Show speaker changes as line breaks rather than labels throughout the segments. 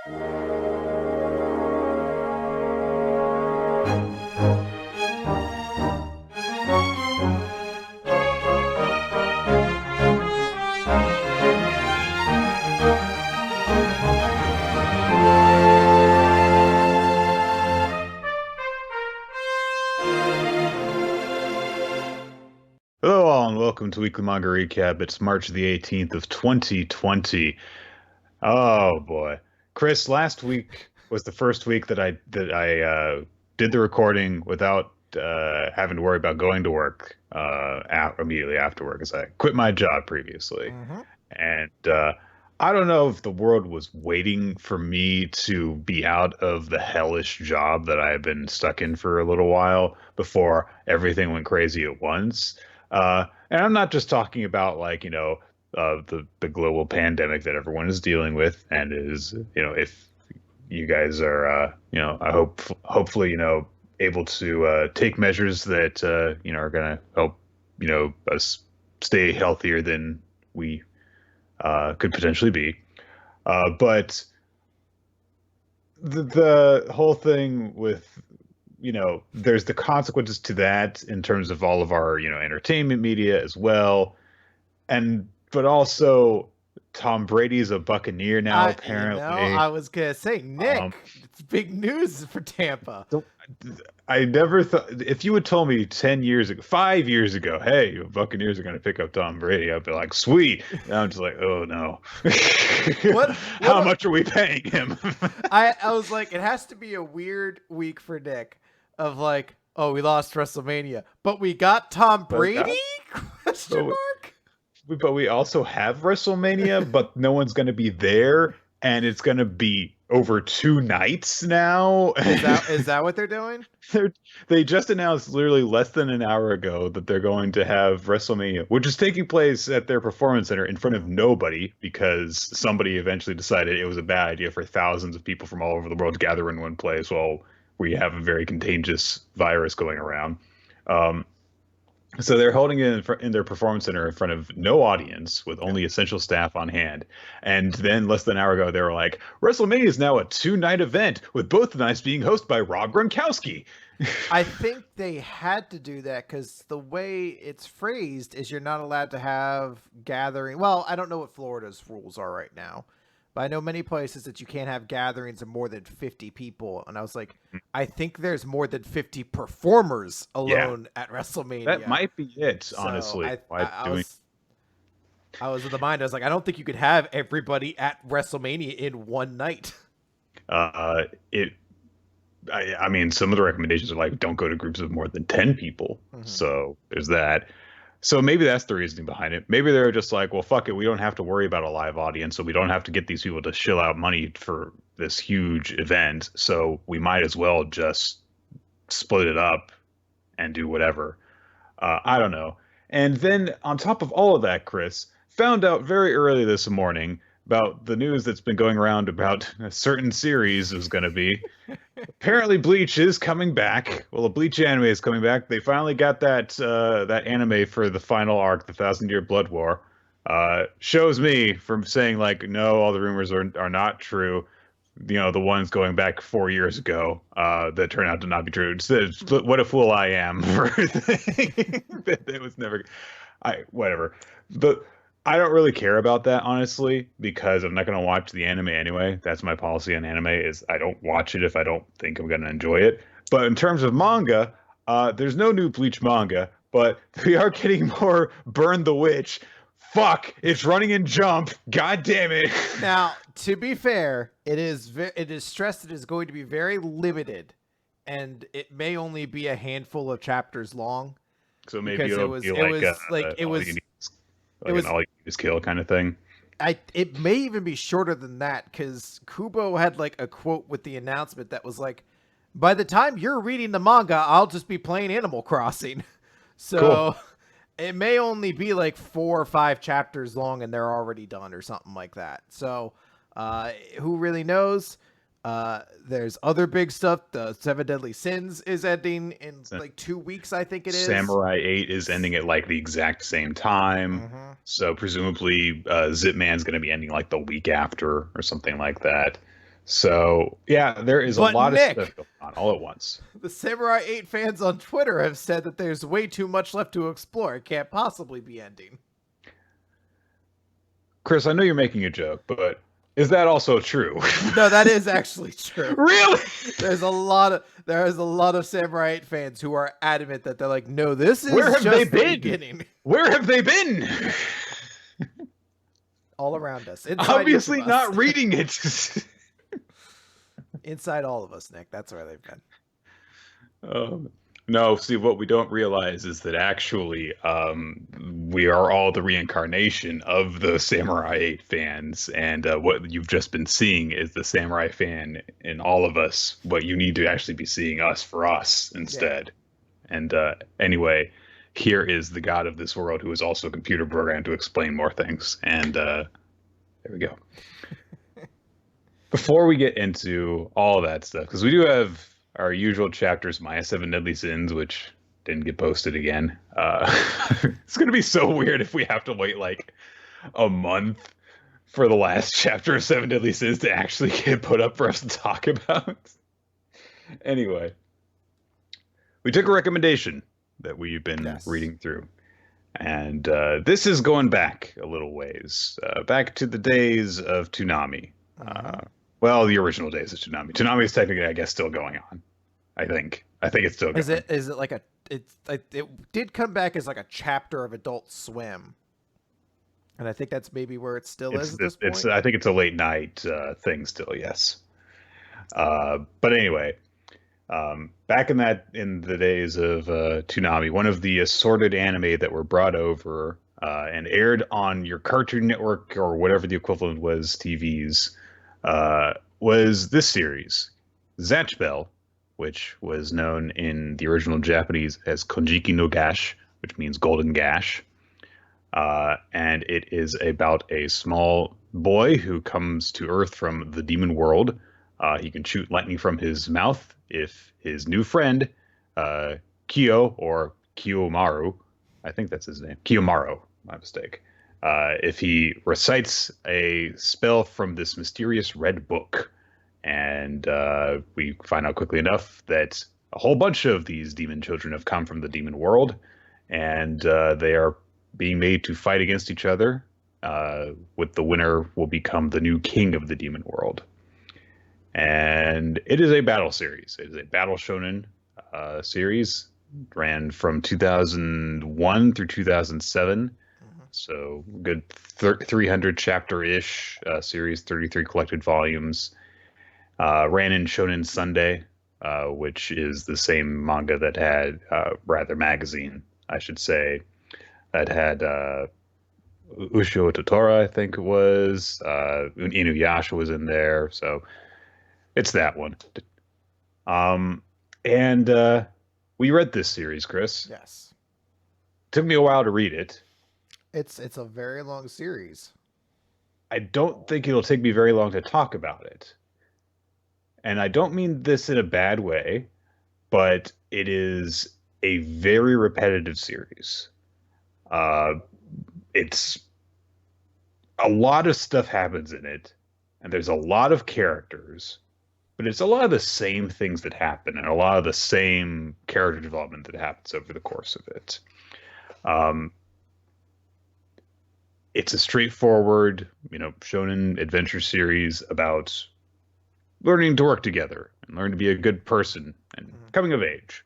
Hello all and welcome to Weekly Manga Recap. It's March the 18th of 2020. Oh boy. Chris, last week was the first week that I did the recording without having to worry about going to work immediately after work as I quit my job previously.
hmm
And I don't know if the world was waiting for me to be out of the hellish job that I had been stuck in for a little while before everything went crazy at once. And I'm not just talking about like, the global pandemic that everyone is dealing with and is, if you guys are, I hopefully, able to take measures that, are going to help, us stay healthier than we could potentially be. But the whole thing with, there's the consequences to that in terms of all of our, entertainment media as well. But also Tom Brady's a Buccaneer now, apparently.
I was gonna say,
Um,
Nick, it's big news for Tampa.
so I never thought if you had told me 10 years ago, 5 years ago, hey, Buccaneers are going to pick up Tom Brady, I'd be like, sweet. And I'm just like, oh no.
What?
How
What?
much are we paying him?
I was like, it has to be a weird week for Nick, of like, oh, we lost WrestleMania, but we got Tom
But,
Brady? Question
but
mark.
we also have WrestleMania, but no one's going to be there, and it's going to be over 2 nights now.
Is that what they're doing?
They just announced literally less than an hour ago that they're going to have WrestleMania, which is taking place at their performance center in front of nobody because somebody eventually decided it was a bad idea for thousands of people from all over the world to gather in one place while we have a very contagious virus going around. Um, so they're holding it in their performance center in front of no audience with
Yeah.
only essential staff on hand. And then less than an hour ago, they were like, WrestleMania is now a 2 night event with both nights being hosted by Rob Gronkowski.
I think they had to do that because the way it's phrased is you're not allowed to have gathering. Well, I don't know what Florida's rules are right now, but I know many places that you can't have gatherings of more than 50 people. And I was like, I think there's more than 50 performers
Yeah,
alone at
that
WrestleMania.
might be it,
So
honestly.
I,
Why
I, I
doing
was I was in the mind. I was like, I don't think you could have everybody at WrestleMania in one night.
it I mean, some of the recommendations are like don't go to groups of more than 10 people.
hmm
So there's that. So maybe that's the reasoning behind it. Maybe they're just like, well, fuck it. We don't have to worry about a live audience. So we don't have to get these people to shill out money for this huge event. So we might as well just split it up and do whatever. I don't know. And then on top of all of that, Chris found out very early this morning about the news that's been going around about a certain series is going to be. Apparently, Bleach is coming back. Well, the Bleach anime is coming back. They finally got that anime for the final arc, the Thousand Year Blood War. Shows me from saying like, no, all the rumors are not true. The ones going back 4 years ago that turned out to not be true. What a fool I am for thinking that it was never. Whatever. But I don't really care about that honestly because I'm not going to watch the anime anyway. That's my policy on anime is I don't watch it if I don't think I'm going to enjoy it. But in terms of manga, there's no new Bleach manga, but we are getting more Burn the Witch. Fuck! It's running in Jump. God damn it!
Now, to be fair, it is stressed it is going to be very limited, and it may only be a handful of chapters long
So maybe
because
it'll be like all you need is,
it
like an
was
all you need is kill kind of thing.
it may even be shorter than that because Kubo had like a quote with the announcement that was like, by the time you're reading the manga, I'll just be playing Animal Crossing.
Cool.
So it may only be like 4 or 5 chapters long and they're already done or something like that. So who really knows? There's other big stuff. The Seven Deadly Sins is ending in
So
like 2 weeks, I think it is.
Samurai 8 is ending at like the exact same time.
Mm-hmm.
So presumably Zipman's going to be ending like the week after or something like that. So yeah, there is a
But
lot of stuff
Nick,
going on all at once.
the Samurai 8 fans on Twitter have said that there's way too much left to explore. It can't possibly be ending.
Chris, I know you're making a joke, but is that also true?
No, that is actually true.
Really?
There is a lot of Samurai 8 fans who are adamant that they're like, no, this is
Where have
just
they
the
been?
beginning.
Where have they been?
All around us.
Obviously not reading it.
Inside all of us, Nick. That's where they've been.
No, see, what we don't realize is that actually we are all the reincarnation of the Samurai 8 fans, and what you've just been seeing is the Samurai fan in all of us. What you need to actually be seeing us for us instead. Yeah. And anyway, here is the god of this world who is also computer programmed to explain more things. And there we go. Before we get into all that stuff, because we do have our usual chapters, My 7 Deadly Sins, which didn't get posted again. It's going to be so weird if we have to wait like a month for the last chapter of 7 Deadly Sins to actually get put up for us to talk about. Anyway, we took a recommendation that we've been reading through. And this is going back a little ways, back to the days of Toonami. Well, the original days of Toonami. Toonami is technically, I guess, still going on. I think it's still going.
Is it like it did come back as like a chapter of Adult Swim, and I think that's maybe where it still is at this point.
I think it's a late night thing still. Yes. But anyway, back in the days of Toonami, one of the assorted anime that were brought over and aired on your Cartoon Network or whatever the equivalent was, TVs. Was this series, Zatch Bell, which was known in the original Japanese as Konjiki no Gash, which means golden gash. And it is about a small boy who comes to Earth from the demon world. He can shoot lightning from his mouth if his new friend, Kyo, or Kiyomaru, I think that's his name, Kiyomaru, my mistake, if he recites a spell from this mysterious red book. And we find out quickly enough that a whole bunch of these demon children have come from the demon world, and they are being made to fight against each other, with the winner will become the new king of the demon world. And it is a battle series. It is a battle shonen series. Ran from 2001 through 2007. So good 300 chapter-ish series, 33 collected volumes. Ran in Shonen Sunday, which is the same manga that had, rather magazine, I should say, that had Ushio Totora, I think it was. Inuyasha was in there, so it's that one. And we read this series, Chris.
Yes.
Took me a while to read it.
It's a very long series.
I don't think it'll take me very long to talk about it. And I don't mean this in a bad way, but it is a very repetitive series. It's a lot of stuff happens in it, and there's a lot of characters, but it's a lot of the same things that happen and a lot of the same character development that happens over the course of it. It's a straightforward, shonen adventure series about learning to work together and learn to be a good person and coming of age,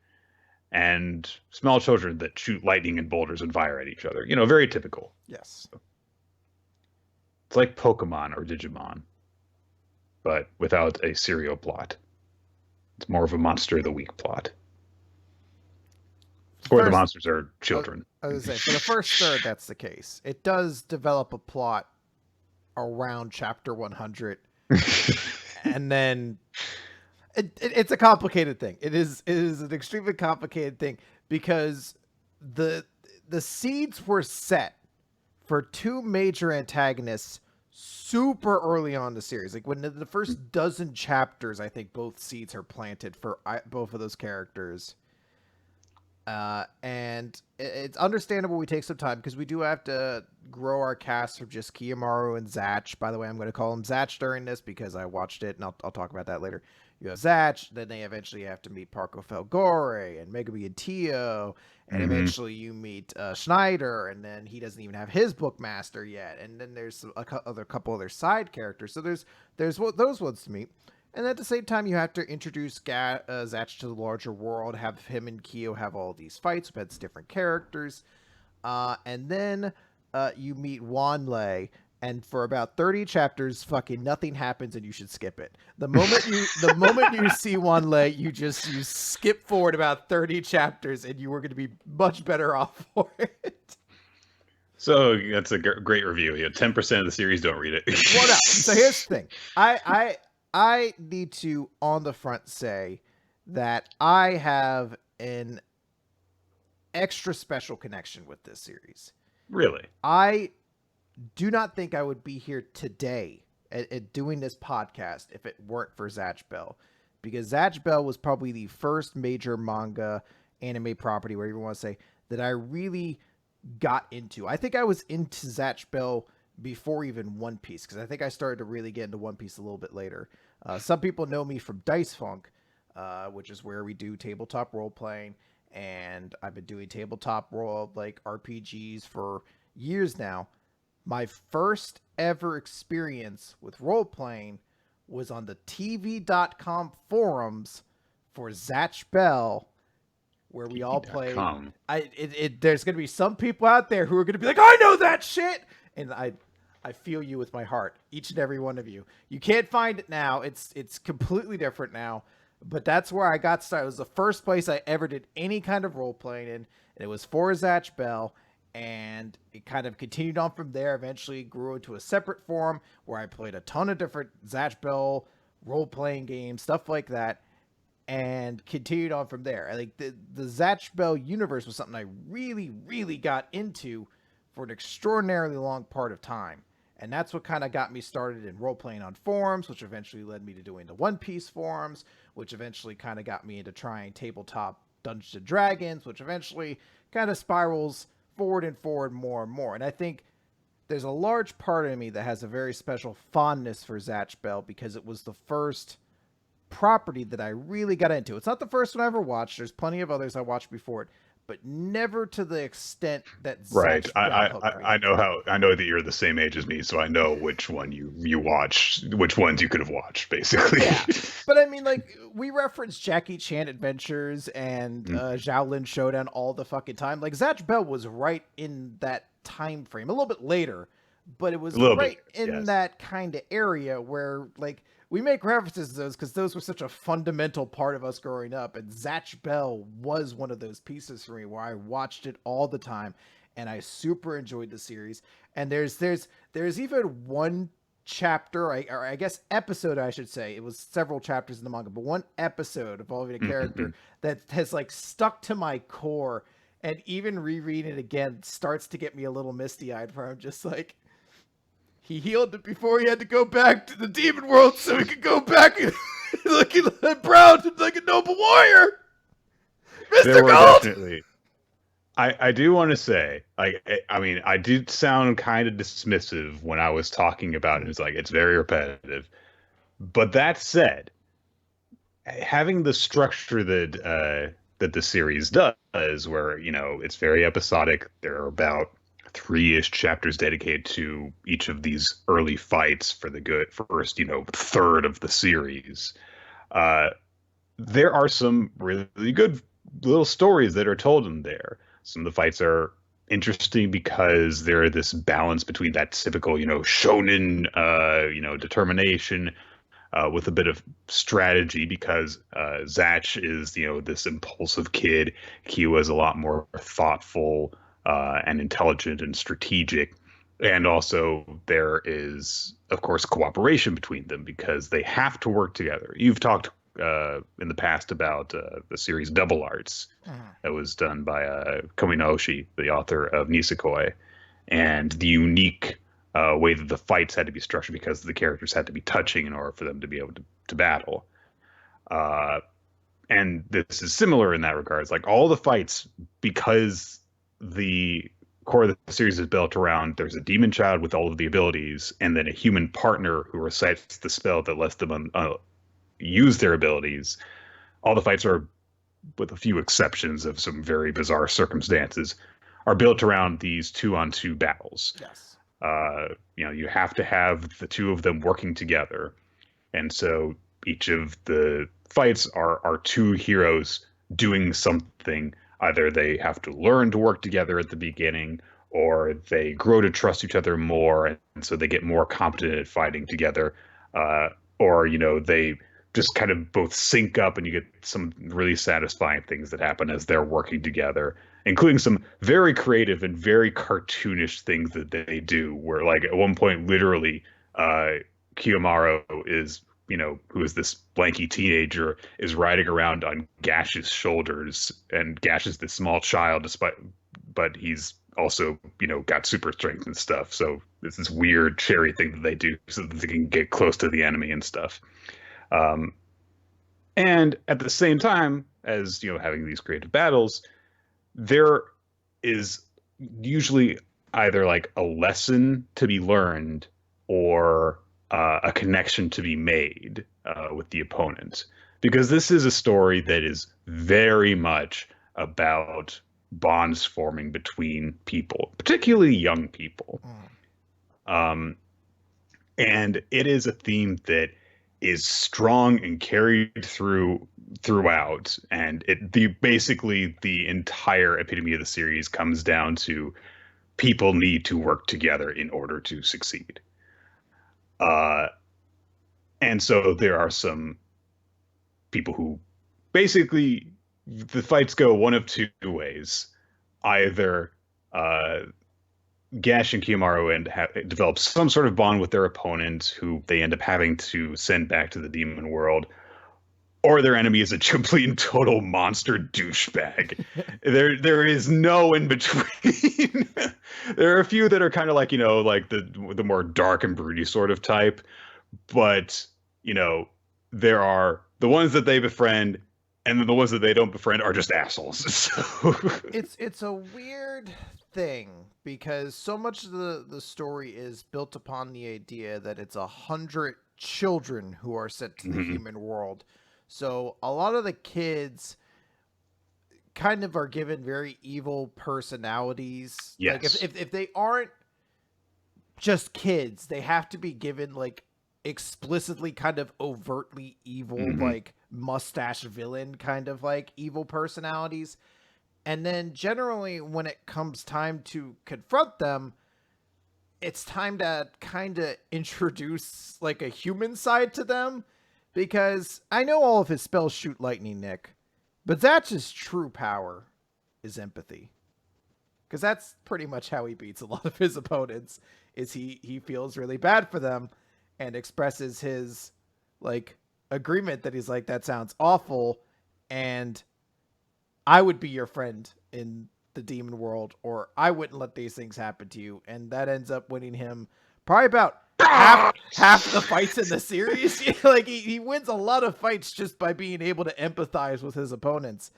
and small children that shoot lightning and boulders and fire at each other. Very typical.
Yes.
It's like Pokemon or Digimon, but without a serial plot. It's more of a Monster of the Week plot. Or the monsters are children.
I was going to say, for the first third, that's the case. It does develop a plot around chapter 100. And then it's a complicated thing. It is an extremely complicated thing, because the seeds were set for two major antagonists super early on in the series. Like when the first dozen chapters, I think both seeds are planted for both of those characters. And it's understandable we take some time, because we do have to grow our cast from just Kiyomaru and Zatch. By the way, I'm going to call him Zatch during this because I watched it, and I'll talk about that later. You have Zatch, then they eventually have to meet Parco Felgore and Megumi and Tio, and eventually you meet Schneider, and then he doesn't even have his bookmaster yet, and then there's a couple other side characters. So there's those ones to meet. And at the same time, you have to introduce Zatch to the larger world, have him and Kyo have all these fights with different characters. And then you meet Wanlei, and for about 30 chapters, fucking nothing happens, and you should skip it. The moment you see Wanlei, you skip forward about 30 chapters, and you were going to be much better off for it.
So that's a great review. 10% of the series don't read it.
Well, no. So here's the thing. I need to, on the front, say that I have an extra special connection with this series.
Really?
I do not think I would be here today at doing this podcast if it weren't for Zatch Bell. Because Zatch Bell was probably the first major manga, anime property, whatever you want to say, that I really got into. I think I was into Zatch Bell before even One Piece, because I think I started to really get into One Piece a little bit later. Some people know me from Dice Funk, which is where we do tabletop role playing, and I've been doing tabletop role like RPGs for years now. My first ever experience with role playing was on the TV.com forums for Zatch Bell, where we all played. There's going to be some people out there who are going to be like, I know that shit! And I feel you with my heart, each and every one of you. You can't find it now. It's completely different now. But that's where I got started. It was the first place I ever did any kind of role playing in. And it was for Zatch Bell. And it kind of continued on from there. Eventually grew into a separate forum where I played a ton of different Zatch Bell role playing games, stuff like that. And continued on from there. I think the Zatch Bell universe was something I really, really got into for an extraordinarily long part of time. And that's what kind of got me started in role-playing on forums, which eventually led me to doing the One Piece forums, which eventually kind of got me into trying tabletop Dungeons & Dragons, which eventually kind of spirals forward and forward more and more. And I think there's a large part of me that has a very special fondness for Zatch Bell because it was the first property that I really got into. It's not the first one I ever watched. There's plenty of others I watched before it, but never to the extent that
right. I know that you're the same age as me, so I know which one you watch, which ones you could have watched, basically.
Yeah, but I mean, like, we reference Jackie Chan Adventures and Shaolin Showdown all the fucking time. Like, Zatch Bell was right in that time frame, a little bit later, but it was right in that kind of area where, like, we make references to those because those were such a fundamental part of us growing up. And Zatch Bell was one of those pieces for me where I watched it all the time and I super enjoyed the series. And there's even one chapter, or I guess episode, I should say. It was several chapters in the manga, but one episode involving a character that has like stuck to my core. And even rereading it again starts to get me a little misty-eyed where I'm just like, he healed it before he had to go back to the demon world so he could go back and looking proud and like a noble warrior. Mr. Gold!
Definitely. I do want to say, I mean, I did sound kind of dismissive when I was talking about it. It's like, it's very repetitive. But that said, having the structure that the series does, where, you know, it's very episodic, there are about 3-ish chapters dedicated to each of these early fights for the first, you know, third of the series. There are some really good little stories that are told in there. Some of the fights are interesting because they're this balance between that typical, you know, shonen, you know, determination with a bit of strategy because Zatch is, you know, this impulsive kid. Kyo is a lot more thoughtful and intelligent and strategic. And also there is, of course, cooperation between them because they have to work together. You've talked in the past about the series Double Arts that was done by Komi Naoshi, the author of Nisekoi, and the unique way that the fights had to be structured because the characters had to be touching in order for them to be able to battle. And this is similar in that regard. It's like all the fights, because the core of the series is built around there's a demon child with all of the abilities, and then a human partner who recites the spell that lets them use their abilities. All the fights are, with a few exceptions of some very bizarre circumstances, are built around these two-on-two battles.
Yes.
You have to have the two of them working together, and so each of the fights are two heroes doing something. Either they have to learn to work together at the beginning, or they grow to trust each other more, and so they get more competent at fighting together. Or they just kind of both sync up, and you get some really satisfying things that happen as they're working together, including some very creative and very cartoonish things that they do. Where, like, at one point, literally, Kiyomaru is, who is this lanky teenager, is riding around on Gash's shoulders, and Gash is this small child, but he's also, got super strength and stuff. So it's this weird cherry thing that they do so that they can get close to the enemy and stuff. And at the same time as, having these creative battles, there is usually either like a lesson to be learned or a connection to be made with the opponent, because this is a story that is very much about bonds forming between people, particularly young people. And it is a theme that is strong and carried throughout, and basically the entire epitome of the series comes down to people need to work together in order to succeed. And so there are some people who basically, the fights go one of two ways. Either Gash and Kiyomaru develop some sort of bond with their opponent who they end up having to send back to the demon world, or their enemy is a complete and total monster douchebag. There is no in between. There are a few that are kind of like, like the more dark and broody sort of type, but there are the ones that they befriend, and then the ones that they don't befriend are just assholes. So
it's a weird thing, because so much of the story is built upon the idea that it's 100 children who are sent to the human world. So a lot of the kids kind of are given very evil personalities.
Yes.
Like if they aren't just kids, they have to be given like explicitly kind of overtly evil, like mustache villain kind of like evil personalities. And then generally when it comes time to confront them, it's time to kind of introduce like a human side to them, because I know all of his spells shoot lightning, Nick, but Zatch's true power is empathy. Because that's pretty much how he beats a lot of his opponents, is he feels really bad for them and expresses his like agreement that he's like, that sounds awful, and I would be your friend in the demon world, or I wouldn't let these things happen to you. And that ends up winning him probably about half the fights in the series. Like he wins a lot of fights just by being able to empathize with his opponents.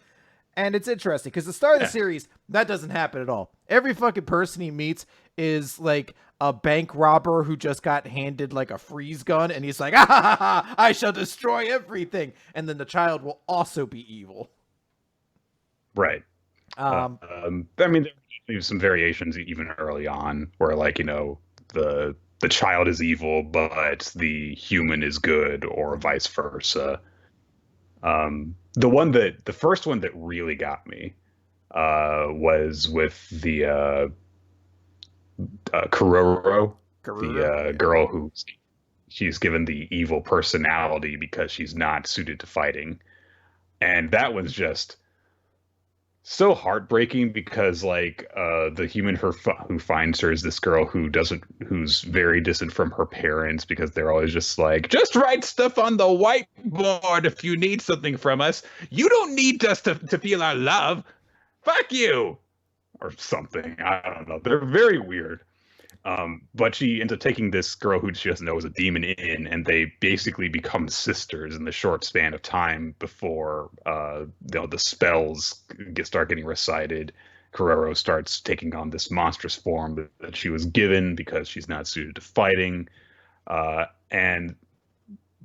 And it's interesting because the start of the series, that doesn't happen at all. Every fucking person he meets is like a bank robber who just got handed like a freeze gun, and he's like, ah, ha, ha, ha, I shall destroy everything. And then the child will also be evil.
Right. I mean, there's some variations even early on where, like, the child is evil, but the human is good, or vice versa. The first one that really got me was with the Kuroro, the girl who she's given the evil personality because she's not suited to fighting, and that one's just so heartbreaking because, like, the human who finds her is this girl who's very distant from her parents, because they're always just like, just write stuff on the whiteboard if you need something from us. You don't need us to feel our love. Fuck you, or something. I don't know. They're very weird. But she ends up taking this girl who she doesn't know is a demon in, and they basically become sisters in the short span of time before the spells start getting recited. Kuroro starts taking on this monstrous form that she was given because she's not suited to fighting. And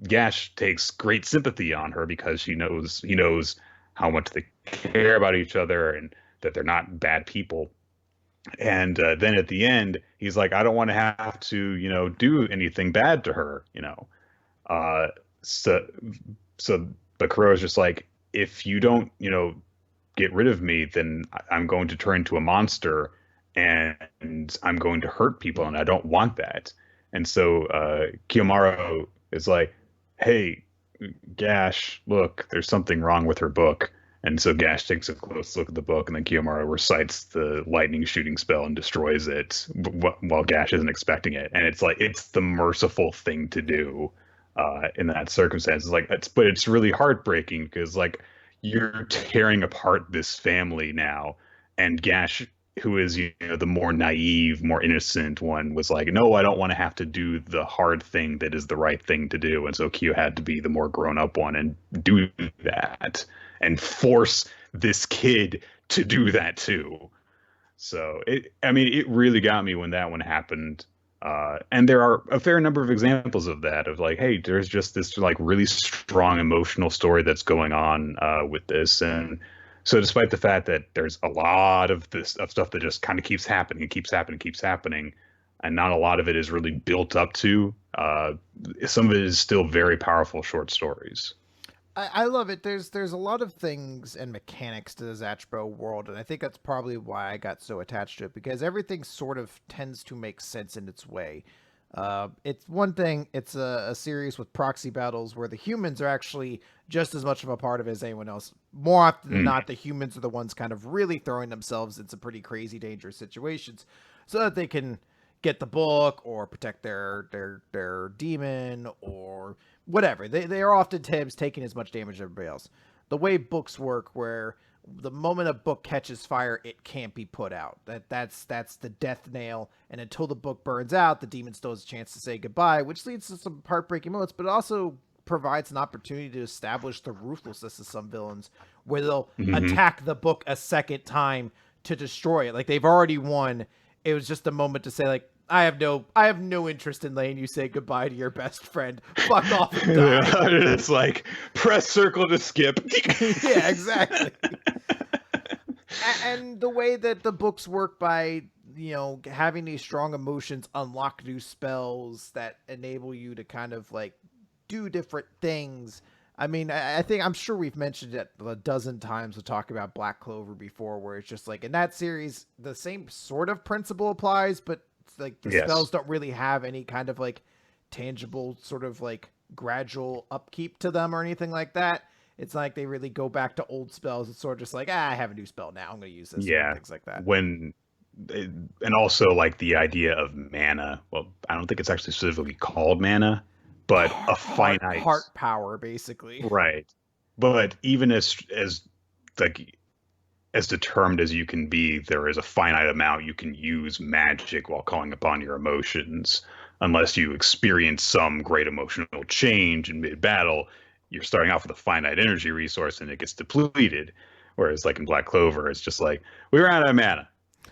Gash takes great sympathy on her because he knows how much they care about each other and that they're not bad people. And then at the end, he's like, I don't want to have to, do anything bad to her, Uh, so, but Kuro's just like, if you don't, get rid of me, then I'm going to turn into a monster and I'm going to hurt people, and I don't want that. And so Kiyomaru is like, hey, Gash, look, there's something wrong with her book. And so Gash takes a close look at the book, and then Kiyomaru recites the lightning shooting spell and destroys it while Gash isn't expecting it. And it's like, it's the merciful thing to do in that circumstance. But it's really heartbreaking because like you're tearing apart this family now, and Gash, who is the more naive, more innocent one, was like, no, I don't want to have to do the hard thing that is the right thing to do. And so Kyo had to be the more grown up one and do that and force this kid to do that too. So it really got me when that one happened. And there are a fair number of examples of that, of like, hey, there's just this like really strong emotional story that's going on with this. And so despite the fact that there's a lot of stuff that just kind of keeps happening, and not a lot of it is really built up to, some of it is still very powerful short stories.
I love it. There's a lot of things and mechanics to the Zatch Bell world, and I think that's probably why I got so attached to it, because everything sort of tends to make sense in its way. It's one thing, it's a series with proxy battles where the humans are actually just as much of a part of it as anyone else. More often than not, the humans are the ones kind of really throwing themselves into pretty crazy, dangerous situations so that they can get the book or protect their demon or whatever. They are oftentimes taking as much damage as everybody else. The way books work, where the moment a book catches fire, it can't be put out. That's the death nail. And until the book burns out, the demon still has a chance to say goodbye, which leads to some heartbreaking moments, but it also provides an opportunity to establish the ruthlessness of some villains, where they'll attack the book a second time to destroy it. Like, they've already won. It was just a moment to say, like, I have no interest in letting you say goodbye to your best friend. Fuck off and die.
It's like, press circle to skip.
Yeah, exactly. And the way that the books work by, having these strong emotions unlock new spells that enable you to kind of like do different things. I mean, I'm sure we've mentioned it a dozen times to talk about Black Clover before, where it's just like in that series, the same sort of principle applies, but like the spells don't really have any kind of like tangible sort of like gradual upkeep to them or anything like that. It's like they really go back to old spells. It's sort of just like, I have a new spell now, I'm going to use this.
Yeah,
things like that.
And also like the idea of mana. Well, I don't think it's actually specifically called mana, but a finite
heart power, basically.
Right. But even as like as determined as you can be, there is a finite amount you can use magic while calling upon your emotions. Unless you experience some great emotional change in mid-battle, you're starting off with a finite energy resource and it gets depleted. Whereas like in Black Clover, it's just like, we ran out of mana.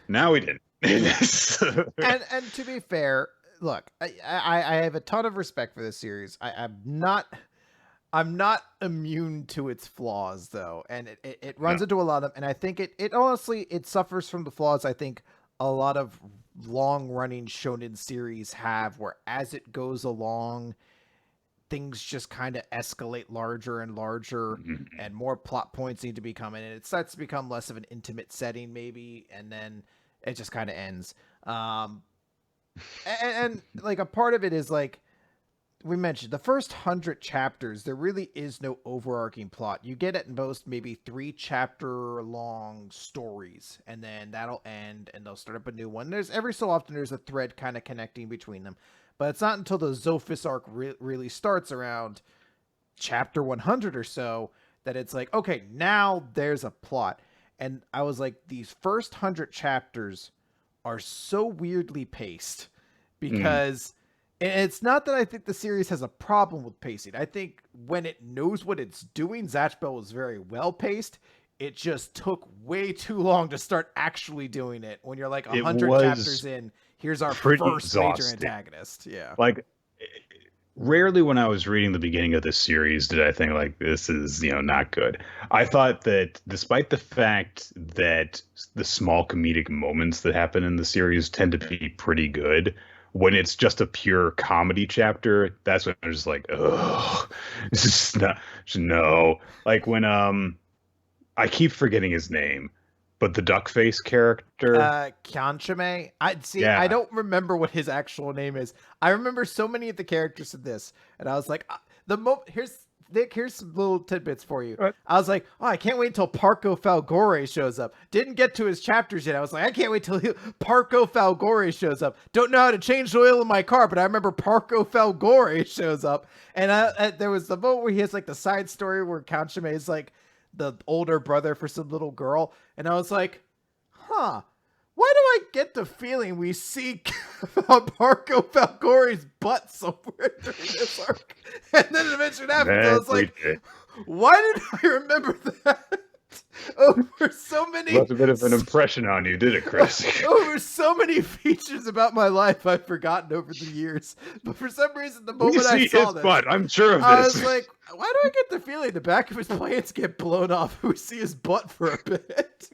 Now we didn't.
and to be fair, look, I have a ton of respect for this series. I'm not immune to its flaws, though, and it runs into a lot of, and I think it honestly, it suffers from the flaws I think a lot of long-running shonen series have, where as it goes along, things just kind of escalate larger and larger, and more plot points need to be coming, and it starts to become less of an intimate setting, maybe, and then it just kind of ends. And like a part of it is like, we mentioned the first 100 chapters, there really is no overarching plot. You get at most maybe 3 chapter long stories, and then that'll end and they'll start up a new one. There's every so often there's a thread kind of connecting between them, but it's not until the Zophis arc really starts around chapter 100 or so that it's like, okay, now there's a plot. And I was like, these first 100 chapters are so weirdly paced, because and it's not that I think the series has a problem with pacing. I think when it knows what it's doing, Zatch Bell is very well paced. it just took way too long to start actually doing it. When you're like 100
was
chapters in, here's our
pretty
first major
exhausting.
antagonist. Yeah.
Like, rarely when I was reading the beginning of this series did I think like this is, not good. I thought that despite the fact that the small comedic moments that happen in the series tend to be pretty good, when it's just a pure comedy chapter, that's when I'm just like, ugh, this is not, no. Like when I keep forgetting his name, but the duck face character.
Kyanchime. I see.
Yeah.
I don't remember what his actual name is. I remember so many of the characters in this, and I was like, here's Nick. Here's some little tidbits for you.
What?
I was like, oh, I can't wait until Parco Falgore shows up. Didn't get to his chapters yet. I was like, I can't wait till Parco Falgore shows up. Don't know how to change the oil in my car, but I remember Parco Falgore shows up. And there was the moment where he has like the side story where Kyanchime is like the older brother for some little girl, and I was like, huh, why do I get the feeling we see Parco Falgore's butt somewhere during this arc? And then it eventually happened. I was like, why did I remember that? Over so many...
Left a bit of an impression on you, did it, Chris?
Over so many features about my life I've forgotten over the years. But for some reason, the moment I saw this...
butt, I'm sure of this.
I was like, why do I get the feeling the back of his plants get blown off and we see his butt for a bit?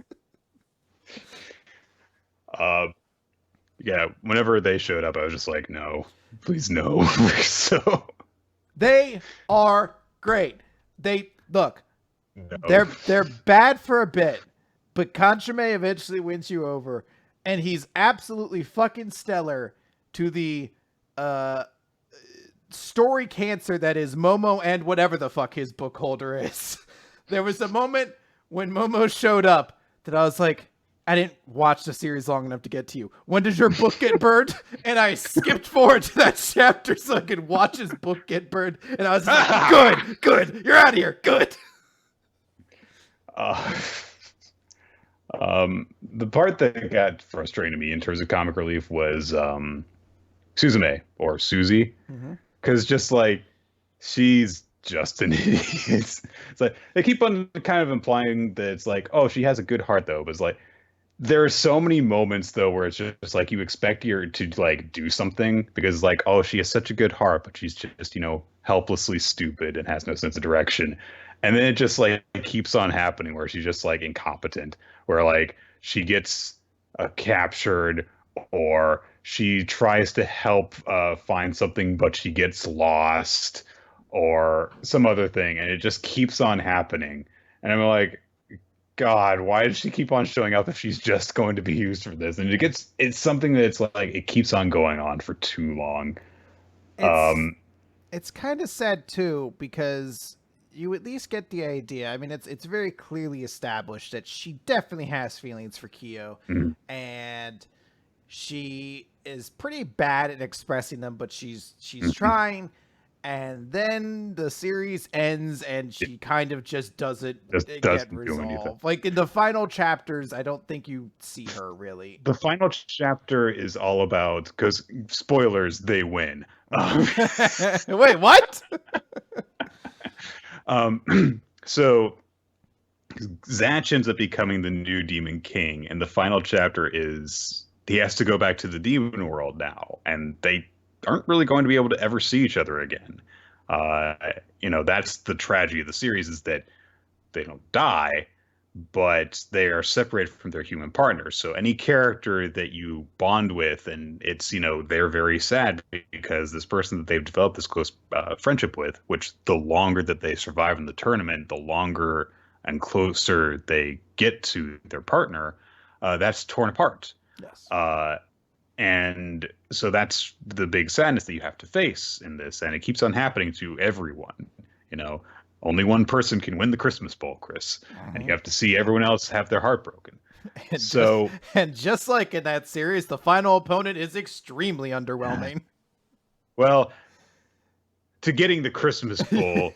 Yeah, whenever they showed up, I was just like, no, please no. So
they are great. Look,
no.
they're bad for a bit, but Kyanchime eventually wins you over, and he's absolutely fucking stellar to the story cancer that is Momo and whatever the fuck his book holder is. There was a moment when Momo showed up that I was like, I didn't watch the series long enough to get to you. When did your book get burned? And I skipped forward to that chapter so I could watch his book get burned. And I was like, good, you're out of here, good.
The part that got frustrating to me in terms of comic relief was Suzume, or Susie. Because just like, she's just an idiot. It's like, they keep on kind of implying that it's like, oh, she has a good heart though. But it's like, there are so many moments though where it's just like you expect her to like do something because like, oh, she has such a good heart, but she's just, helplessly stupid and has no sense of direction. And then it just like keeps on happening where she's just like incompetent, where like she gets captured, or she tries to help find something, but she gets lost, or some other thing, and it just keeps on happening. And I'm like, God, why does she keep on showing up if she's just going to be used for this? And it's something that's like, it keeps on going on for too long.
It's kind of sad too, because you at least get the idea. I mean, it's very clearly established that she definitely has feelings for Kyo, and she is pretty bad at expressing them, but she's trying. And then the series ends, and she kind of just doesn't get resolved. Like in the final chapters, I don't think you see her really.
The final chapter is all about, because spoilers, they win.
Wait, what?
So Zatch ends up becoming the new Demon King, and the final chapter is he has to go back to the demon world now, and they aren't really going to be able to ever see each other again. That's the tragedy of the series, is that they don't die, but they are separated from their human partners. So any character that you bond with, and it's, they're very sad because this person that they've developed this close friendship with, which the longer that they survive in the tournament, the longer and closer they get to their partner, that's torn apart.
Yes.
And so that's the big sadness that you have to face in this. And it keeps on happening to everyone. Only one person can win the Christmas Bowl, Chris. And you have to see everyone else have their heart broken.
And just like in that series, the final opponent is extremely underwhelming.
Well, to getting the Christmas Bowl,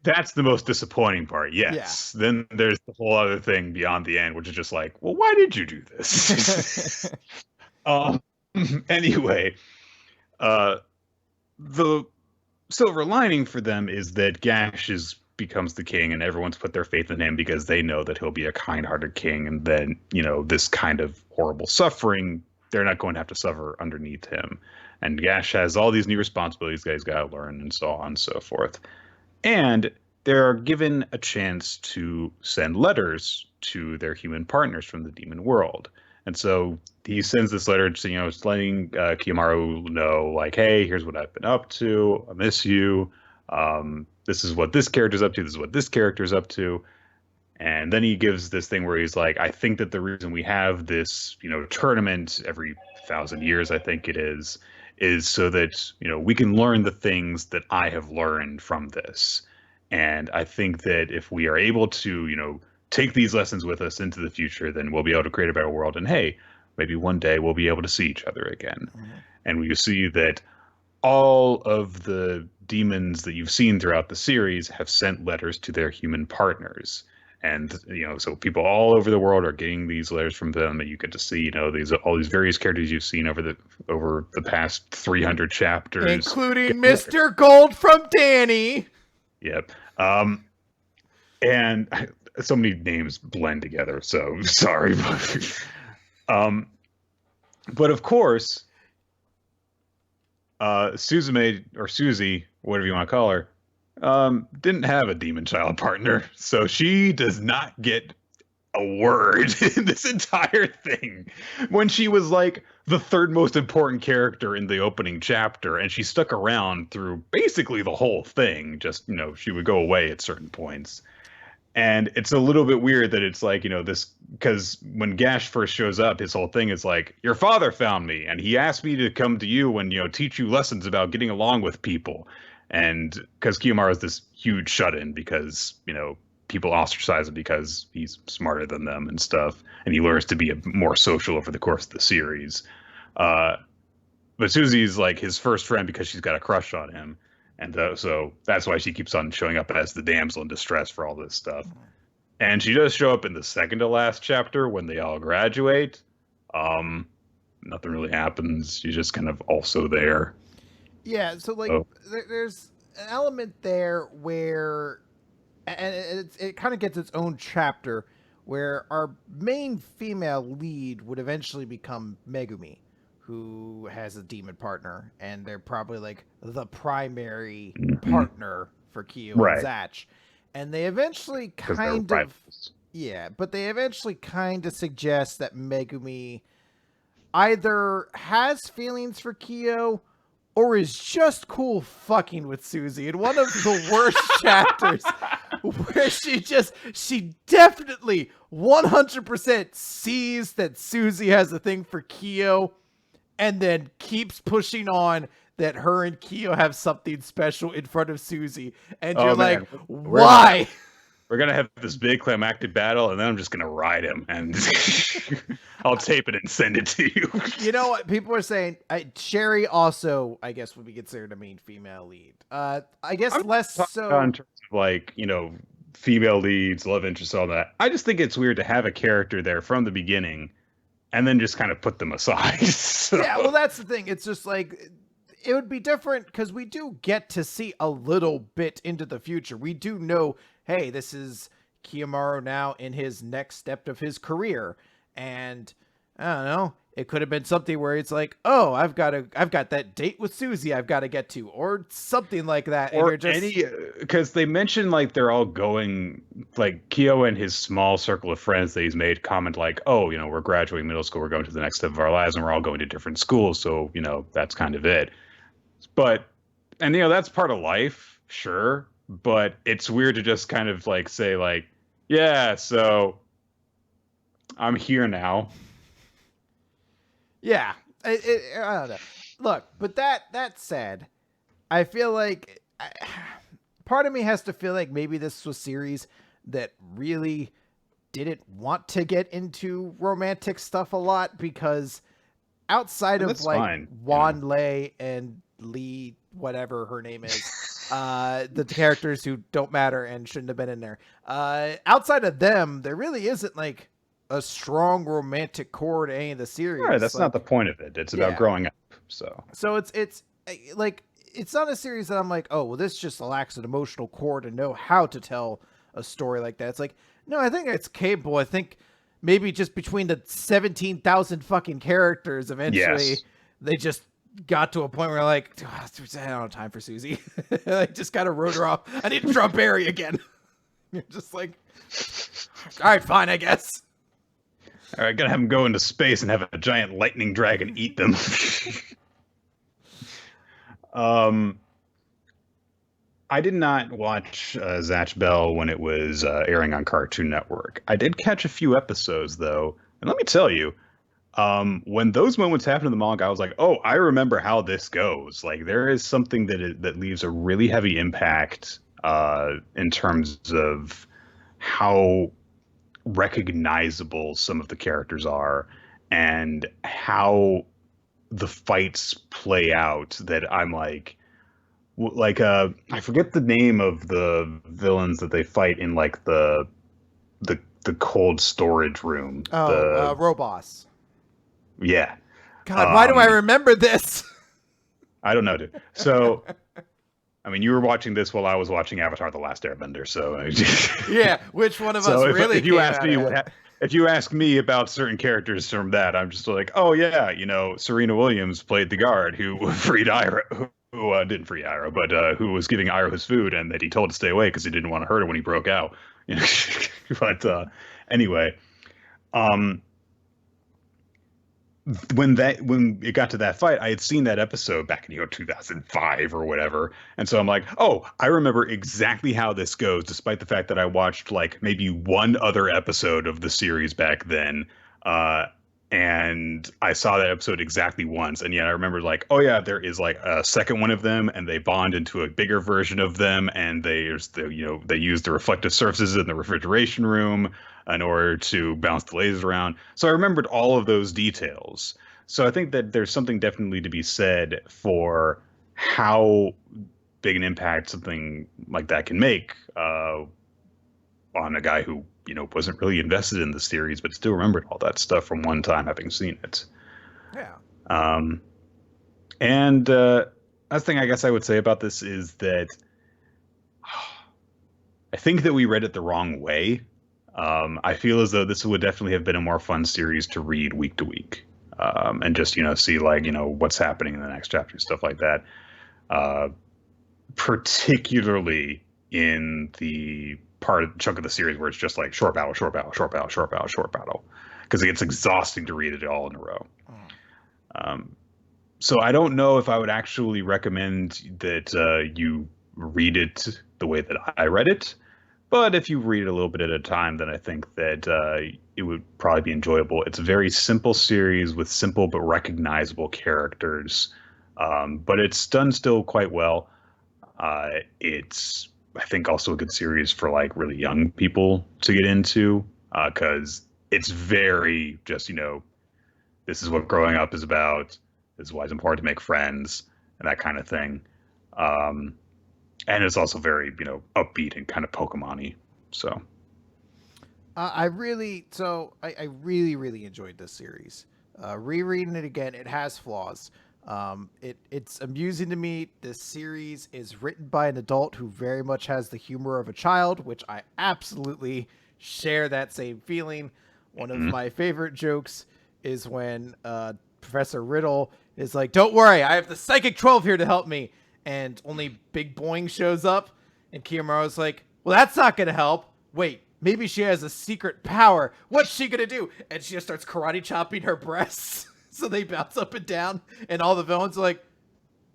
that's the most disappointing part. Yes. Yeah. Then there's the whole other thing beyond the end, which is just like, well, why did you do this? Anyway, the silver lining for them is that Gash is becomes the king, and everyone's put their faith in him because they know that he'll be a kind-hearted king, and then, this kind of horrible suffering, they're not going to have to suffer underneath him. And Gash has all these new responsibilities that he's got to learn, and so on and so forth. And they're given a chance to send letters to their human partners from the demon world. And so he sends this letter to, letting Kiyomaru know, like, hey, here's what I've been up to. I miss you. This is what this character's up to. This is what this character's up to. And then he gives this thing where he's like, I think that the reason we have this, tournament every 1,000 years, I think it is so that, we can learn the things that I have learned from this. And I think that if we are able to, take these lessons with us into the future, then we'll be able to create a better world. And hey, maybe one day we'll be able to see each other again. Mm-hmm. And we see that all of the demons that you've seen throughout the series have sent letters to their human partners. And, so people all over the world are getting these letters from them, and you get to see, all these various characters you've seen over the past 300 chapters.
Including Mr. Gold from Danny.
Yep. And so many names blend together, so sorry. But of course, Suzume, or Susie, whatever you want to call her, didn't have a demon child partner, so she does not get a word in this entire thing. When she was like the third most important character in the opening chapter, and she stuck around through basically the whole thing, just, she would go away at certain points. And it's a little bit weird that it's like, this, because when Gash first shows up, his whole thing is like, your father found me, and he asked me to come to you and, teach you lessons about getting along with people. And because Kiyomaru is this huge shut-in because, people ostracize him because he's smarter than them and stuff. And he learns to be more social over the course of the series. But Susie's like his first friend because she's got a crush on him. And so that's why she keeps on showing up as the damsel in distress for all this stuff. And she does show up in the second to last chapter when they all graduate. Nothing really happens. She's just kind of also there.
Yeah, so there's an element there where, and it kind of gets its own chapter, where our main female lead would eventually become Megumi, who has a demon partner, and they're probably like the primary partner for Kyo and Zatch. And they eventually kind of suggest that Megumi either has feelings for Kyo or is just cool fucking with Susie in one of the worst chapters, where she definitely 100% sees that Susie has a thing for Kyo, and then keeps pushing on that her and Kyo have something special in front of Susie. And you're like, why?
We're going to have this big climactic battle, and then I'm just going to ride him, and I'll tape it and send it to you.
You know what? People are saying Sherry also, I guess, would be considered a main female lead. I guess I'm less so
in terms of female leads, love interests, all that. I just think it's weird to have a character there from the beginning and then just kind of put them aside. So.
Yeah, well, that's the thing. It's just like, it would be different because we do get to see a little bit into the future. We do know, hey, this is Kiyomaru now in his next step of his career. And I don't know, it could have been something where it's like, oh, I've got that date with Susie I've got to get to, or something like that.
Or because they mentioned like they're all going, like Kyo and his small circle of friends that he's made comment like, oh, we're graduating middle school, we're going to the next step of our lives, and we're all going to different schools, so that's kind of it. But and that's part of life, sure, but it's weird to just kind of like say like, yeah, so I'm here now.
Yeah, I don't know. Look, but that said, I feel like part of me has to feel like maybe this was a series that really didn't want to get into romantic stuff a lot, because outside of like Wanlei and Lee, whatever her name is, the characters who don't matter and shouldn't have been in there, outside of them, there really isn't like a strong romantic core to any of the series.
Right, that's not the point of it. It's about growing up. So
it's like, it's not a series that I'm like, oh, well, this just lacks an emotional core to know how to tell a story like that. It's like, no, I think it's capable. I think maybe just between the 17,000 fucking characters, eventually they just got to a point where like, oh, I don't have time for Susie. I just got to wrote her off. I need to draw Barry again. You're just like, all right, fine, I guess.
All right, gotta have them go into space and have a giant lightning dragon eat them. I did not watch Zatch Bell when it was airing on Cartoon Network. I did catch a few episodes though, and let me tell you, when those moments happened in the manga, I was like, oh, I remember how this goes. Like there is something that leaves a really heavy impact in terms of how recognizable some of the characters are and how the fights play out, that I'm like I forget the name of the villains that they fight in like the cold storage room.
Oh, Robots.
Yeah.
God, why do I remember this?
I don't know, dude. So I mean, you were watching this while I was watching Avatar: The Last Airbender, so
yeah, which one of us really?
If you ask me, if you ask me about certain characters from that, I'm just like, oh yeah, you know, Serena Williams played the guard who freed Iroh, who didn't free Iroh, but who was giving Iroh his food, and that he told to stay away because he didn't want to hurt her when he broke out. You know, but anyway, when it got to that fight, I had seen that episode back in 2005 or whatever, and so I'm like, oh, I remember exactly how this goes, despite the fact that I watched like maybe one other episode of the series back then, and I saw that episode exactly once, and yet I remember like, oh yeah, there is like a second one of them, and they bond into a bigger version of them, and they use the reflective surfaces in the refrigeration room in order to bounce the lasers around. So I remembered all of those details. So I think that there's something definitely to be said for how big an impact something like that can make on a guy who, you know, wasn't really invested in the series, but still remembered all that stuff from one time having seen it.
Yeah.
And last thing I guess I would say about this is that I think that we read it the wrong way. I feel as though this would definitely have been a more fun series to read week to week, and just, you know, see like, you know, what's happening in the next chapter, stuff like that. Particularly in the chunk of the series where it's just like short battle, short battle, short battle, short battle, short battle, because it gets exhausting to read it all in a row. So I don't know if I would actually recommend that you read it the way that I read it. But if you read it a little bit at a time, then I think that it would probably be enjoyable. It's a very simple series with simple but recognizable characters. But it's done still quite well. It's, I think, also a good series for like really young people to get into, because it's very just, you know, this is what growing up is about. This is why it's important to make friends and that kind of thing. And it's also very, you know, upbeat and kind of Pokemon-y. So
I really enjoyed this series. Rereading it again, it has flaws. It's amusing to me. This series is written by an adult who very much has the humor of a child, which I absolutely share that same feeling. One of my favorite jokes is when Professor Riddle is like, "Don't worry, I have the Psychic 12 here to help me." And only Big Boing shows up, and Kiyomaru's like, well, that's not going to help. Wait, maybe she has a secret power. What's she going to do? And she just starts karate chopping her breasts. So they bounce up and down, and all the villains are like,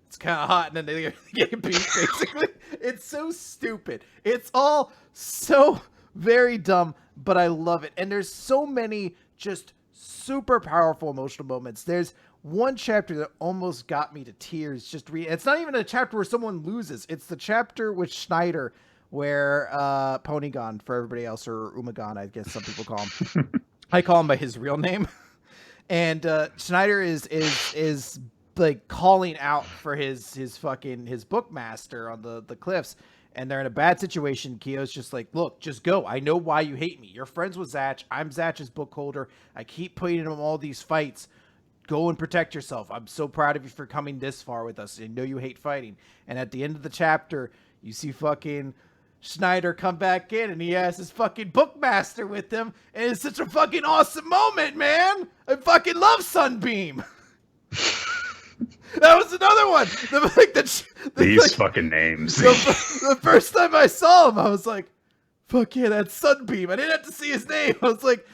it's kind of hot, and then they get beat, basically. It's so stupid. It's all so very dumb, but I love it. And there's so many just super powerful emotional moments. There's one chapter that almost got me to tears just reading. It's not even a chapter where someone loses. It's the chapter with Schneider where Ponygon for everybody else, or Umagon, I guess some people call him. I call him by his real name. And Schneider is like calling out for his bookmaster on the cliffs, and they're in a bad situation. Kyo's just like, look, just go. I know why you hate me. You're friends with Zatch. I'm Zatch's book holder. I keep putting him in all these fights. go and protect yourself. I'm so proud of you for coming this far with us. I know you hate fighting. And at the end of the chapter, you see fucking Schneider come back in and he has his fucking bookmaster with him. And it's such a fucking awesome moment, man. I fucking love Sunbeam. That was another one.
These fucking names.
The first time I saw him, I was like, fuck yeah, that's Sunbeam. I didn't have to see his name. I was like,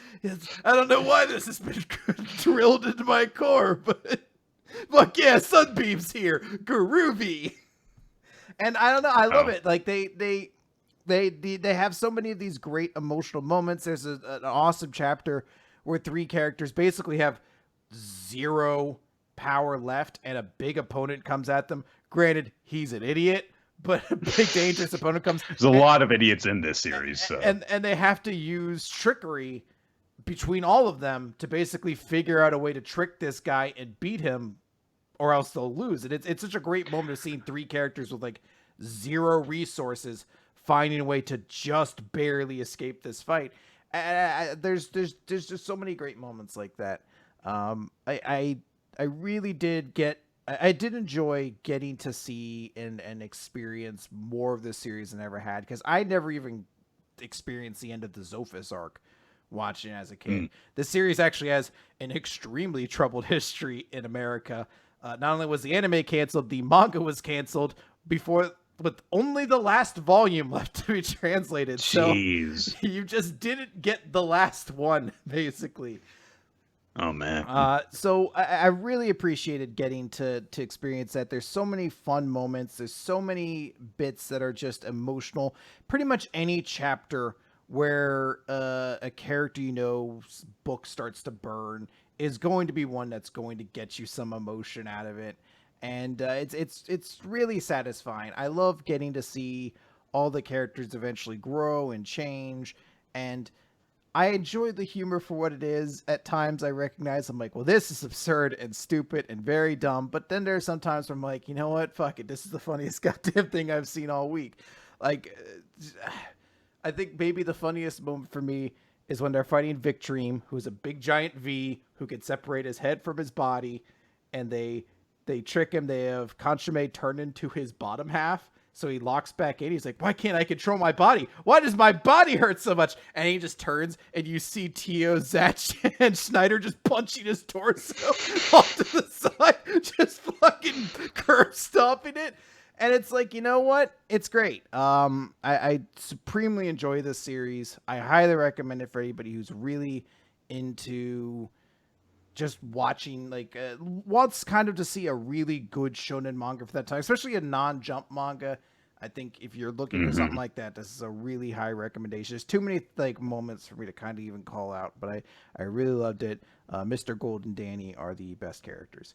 I don't know why this has been drilled into my core, but fuck yeah, Sunbeam's here. Groovy. And I don't know, I love it. Like they have so many of these great emotional moments. There's an awesome chapter where 3 characters basically have 0 power left and a big opponent comes at them. Granted, he's an idiot, but a big dangerous opponent comes.
There's a lot of idiots in this series, so
and they have to use trickery between all of them to basically figure out a way to trick this guy and beat him, or else they'll lose. And it's such a great moment of seeing 3 characters with like 0 resources finding a way to just barely escape this fight. There's just so many great moments like that. I really did I did enjoy getting to see and experience more of this series than I ever had, because I never even experienced the end of the Zophis arc watching as a kid. The series actually has an extremely troubled history in America. Not only was the anime canceled, the manga was canceled with only the last volume left to be translated.
Jeez.
So you just didn't get the last one, basically.
Oh man.
So I really appreciated getting to experience that. There's so many fun moments. There's so many bits that are just emotional. Pretty much any chapter where a character book starts to burn is going to be one that's going to get you some emotion out of it. And it's really satisfying. I love getting to see all the characters eventually grow and change, and I enjoy the humor for what it is. At times I recognize, I'm like, well, this is absurd and stupid and very dumb. But then there's sometimes where I'm like, you know what? Fuck it. This is the funniest goddamn thing I've seen all week. Like, I think maybe the funniest moment for me is when they're fighting Victreem, who's a big giant V who can separate his head from his body. And they trick him. They have Consommé turn into his bottom half. So he locks back in. He's like, why can't I control my body? Why does my body hurt so much? And he just turns, and you see Tio, Zatch, and Schneider just punching his torso off to the side, just fucking curb stomping it. And it's like, you know what? It's great. I supremely enjoy this series. I highly recommend it for anybody who's really into just watching, wants kind of to see a really good shonen manga for that time, especially a non-jump manga. I think if you're looking for something like that, this is a really high recommendation. There's too many moments for me to kind of even call out, but I really loved it. Mr. Gold and Danny are the best characters.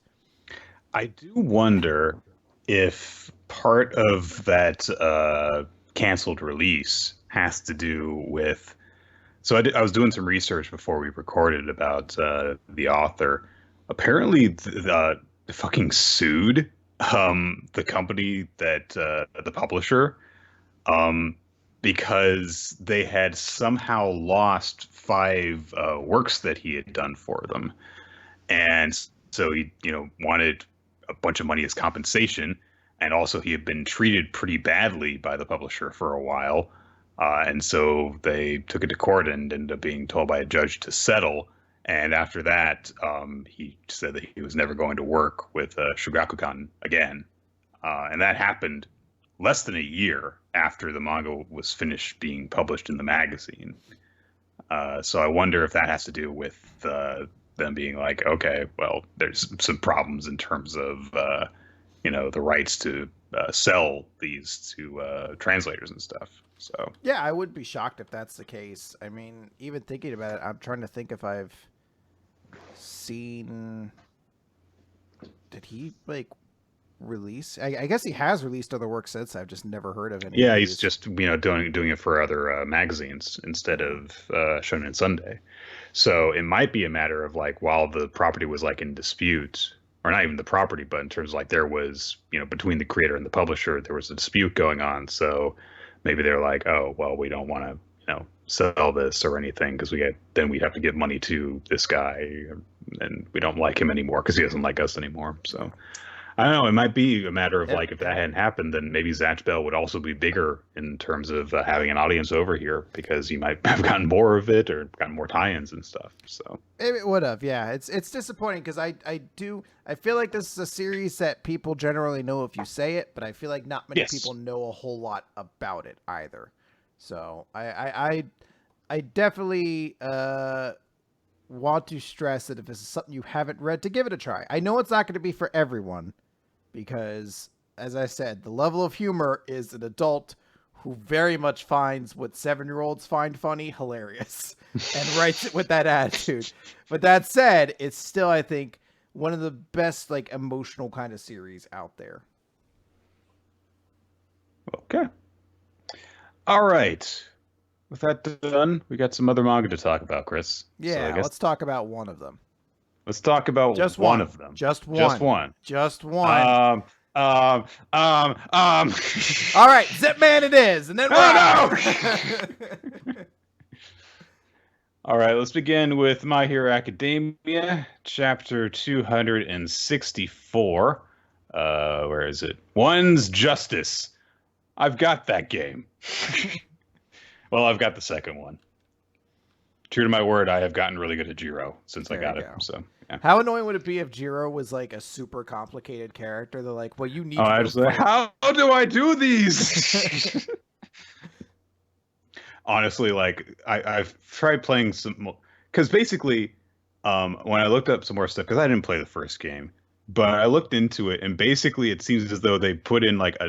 I do wonder if part of that canceled release has to do with. So I was doing some research before we recorded about the author. Apparently, the fucking sued the company that the publisher because they had somehow lost 5 works that he had done for them, and so he wanted a bunch of money as compensation, and also he had been treated pretty badly by the publisher for a while. And so they took it to court and ended up being told by a judge to settle. And after that, he said that he was never going to work with Shugakukan again. And that happened less than a year after the manga was finished being published in the magazine. So I wonder if that has to do with them being like, okay, well, there's some problems in terms of, the rights to sell these to translators and stuff. So
yeah, I would be shocked if that's the case. I mean, even thinking about it, I'm trying to think if I've seen. Did he release? I guess he has released other work since. I've just never heard of any.
Yeah, he's just doing it for other magazines instead of Shonen Sunday. So it might be a matter of while the property was in dispute, or not even the property, but in terms of there was between the creator and the publisher, there was a dispute going on. So maybe they're like, oh, well, we don't want sell this or anything because we'd have to give money to this guy, and we don't like him anymore because he doesn't like us anymore. So I don't know. It might be a matter of like if that hadn't happened, then maybe Zatch Bell would also be bigger in terms of having an audience over here because he might have gotten more of it or gotten more tie-ins and stuff. So
maybe it would have. Yeah, it's disappointing because I feel like this is a series that people generally know if you say it, but I feel like not many people know a whole lot about it either. So I definitely want to stress that if this is something you haven't read, to give it a try. I know it's not going to be for everyone because, as I said, the level of humor is an adult who very much finds what 7-year-olds find funny hilarious and writes it with that attitude. But that said, it's still, I think, one of the best like emotional kind of series out there.
Okay. All right. With that done, we got some other manga to talk about, Chris.
Yeah,
so
let's talk about one of them.
Let's talk about
just
one of them.
Just one.
Just one.
Just one.
All
right, Zipman it is, and then
no! All right, let's begin with My Hero Academia, chapter 264. Where is it? One's Justice. I've got that game. Well, I've got the second one. True to my word, I have gotten really good at Jiro since I got it. So, yeah.
How annoying would it be if Jiro was like a super complicated character? They're like, well, you need.
I was like, how do I do these? Honestly, like I've tried playing some, because basically, when I looked up some more stuff, because I didn't play the first game, but I looked into it, and basically, it seems as though they put in like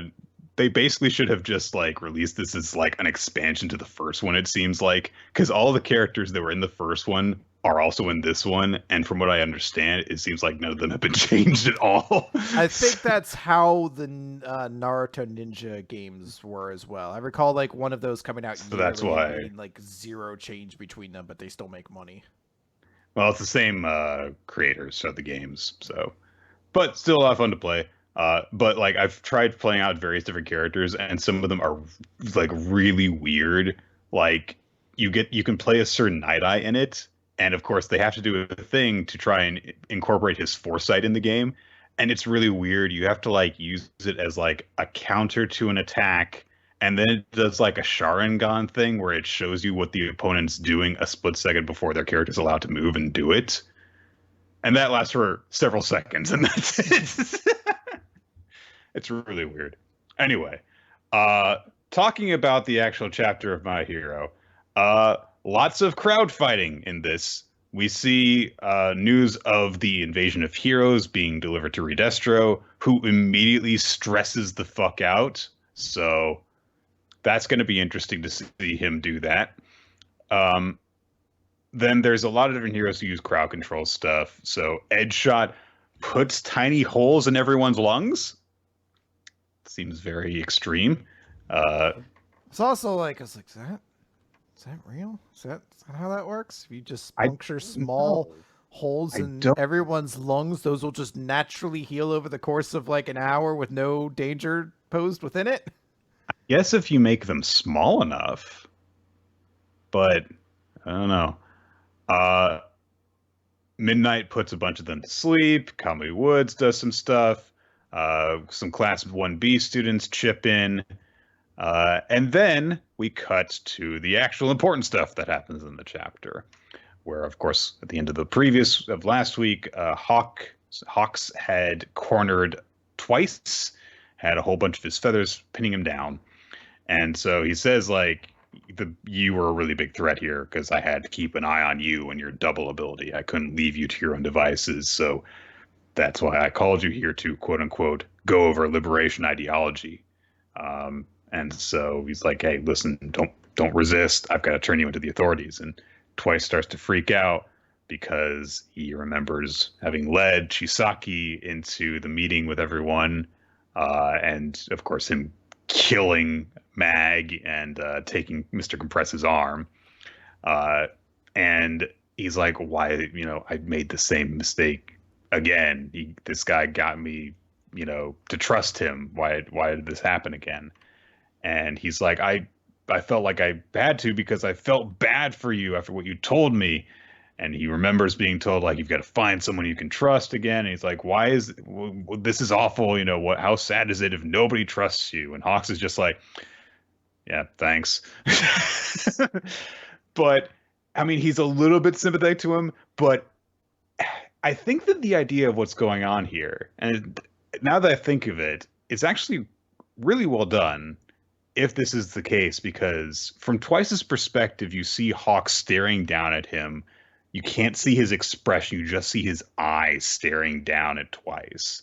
they basically should have just like released this as like an expansion to the first one. It seems like, because all the characters that were in the first one are also in this one, and from what I understand, it seems like none of them have been changed at all.
I think that's how the Naruto Ninja games were as well. I recall like one of those coming out.
So that's why
being, like zero change between them, but they still make money.
Well, it's the same creators of the games, so, but still a lot of fun to play. But like I've tried playing out various different characters, and some of them are like really weird. Like you can play a certain Night Eye in it, and of course they have to do a thing to try and incorporate his foresight in the game, and it's really weird. You have to like use it as like a counter to an attack, and then it does like a Sharingan thing where it shows you what the opponent's doing a split second before their character's allowed to move and do it. And that lasts for several seconds, and that's it. It's really weird. Anyway, talking about the actual chapter of My Hero, lots of crowd fighting in this. We see news of the invasion of heroes being delivered to Redestro, who immediately stresses the fuck out. So that's going to be interesting to see him do that. Then there's a lot of different heroes who use crowd control stuff. So Edgeshot puts tiny holes in everyone's lungs. Seems very extreme.
It's also like, I was like, is that real? Is that how that works? If you just puncture small holes in everyone's lungs, those will just naturally heal over the course of like an hour with no danger posed within it?
I guess if you make them small enough, but I don't know. Midnight puts a bunch of them to sleep. Kamui Woods does some stuff. Some Class 1B students chip in. And then we cut to the actual important stuff that happens in the chapter, where, of course, at the end of last week, Hawks had cornered twice, had a whole bunch of his feathers pinning him down. And so he says, like, you were a really big threat here because I had to keep an eye on you and your double ability. I couldn't leave you to your own devices. So that's why I called you here to, quote unquote, go over liberation ideology. And so he's like, hey, listen, don't resist. I've got to turn you into the authorities. And Twice starts to freak out because he remembers having led Chisaki into the meeting with everyone. And of course, him killing Mag and taking Mr. Compress's arm. And he's like, why, I made the same mistake again. This guy got me, to trust him. Why did this happen again? And he's like, I I felt like I had to because I felt bad for you after what you told me. And he remembers being told, like, you've got to find someone you can trust again. And he's like, why is this is awful? You know, how sad is it if nobody trusts you? And Hawks is just like, yeah, thanks. But I mean, he's a little bit sympathetic to him, but I think that the idea of what's going on here, and now that I think of it, it's actually really well done if this is the case, because from Twice's perspective, you see Hawk staring down at him. You can't see his expression, you just see his eyes staring down at Twice.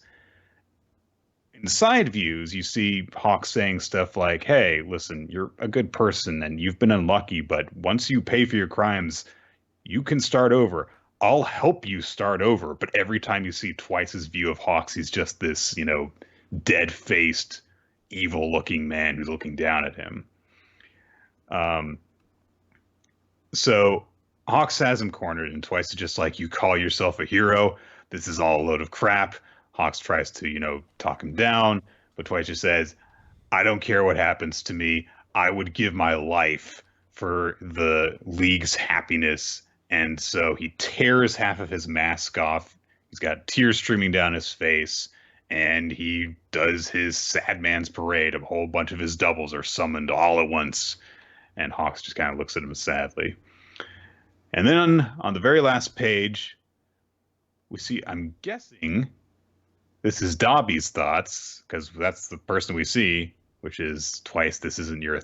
In side views, you see Hawk saying stuff like, hey, listen, you're a good person and you've been unlucky, but once you pay for your crimes, you can start over. I'll help you start over. But every time you see Twice's view of Hawks, he's just this, you know, dead-faced, evil-looking man who's looking down at him. So Hawks has him cornered, and Twice is just like, you call yourself a hero? This is all a load of crap. Hawks tries to, you know, talk him down, but Twice just says, I don't care what happens to me. I would give my life for the League's happiness. And so he tears half of his mask off. He's got tears streaming down his face, and he does his sad man's parade. A whole bunch of his doubles are summoned all at once, and Hawks just kind of looks at him sadly. And then on the very last page, we see, I'm guessing this is Dobby's thoughts, because that's the person we see, which is Twice. This isn't your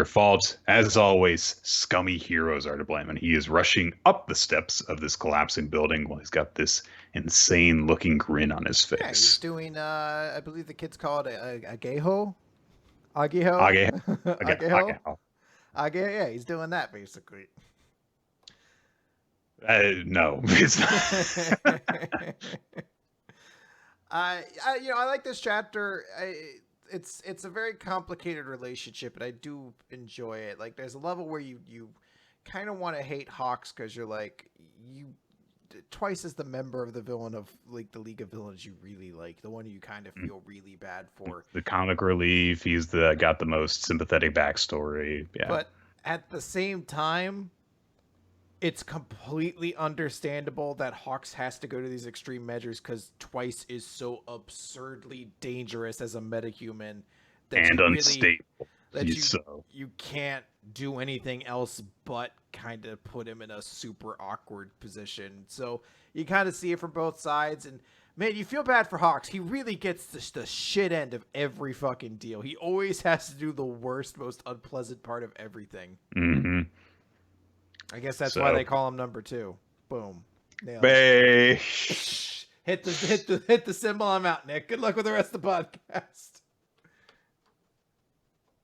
fault. As always, scummy heroes are to blame. And he is rushing up the steps of this collapsing building while he's got this insane looking grin on his face.
Yeah, he's doing, I believe the kids call it a Ageho? Ageho?
Ageho.
Ageho, yeah, he's doing that basically.
No, it's not.
I like this chapter. It's a very complicated relationship, and I do enjoy it. Like, there's a level where you kind of want to hate Hawks because you're like, Twice is the member of the villain of like the League of Villains you really like, the one you kind of feel really bad for.
The comic relief. He's got the most sympathetic backstory. Yeah,
but at the same time, it's completely understandable that Hawks has to go to these extreme measures because Twice is so absurdly dangerous as a metahuman that
and unstable.
You can't do anything else but kind of put him in a super awkward position. So you kind of see it from both sides, and man, you feel bad for Hawks. He really gets the shit end of every fucking deal. He always has to do the worst, most unpleasant part of everything.
Mm-hmm.
I guess that's why they call him number 2. Boom. Nailed
it.
Hit the symbol. I'm out, Nick. Good luck with the rest of the podcast.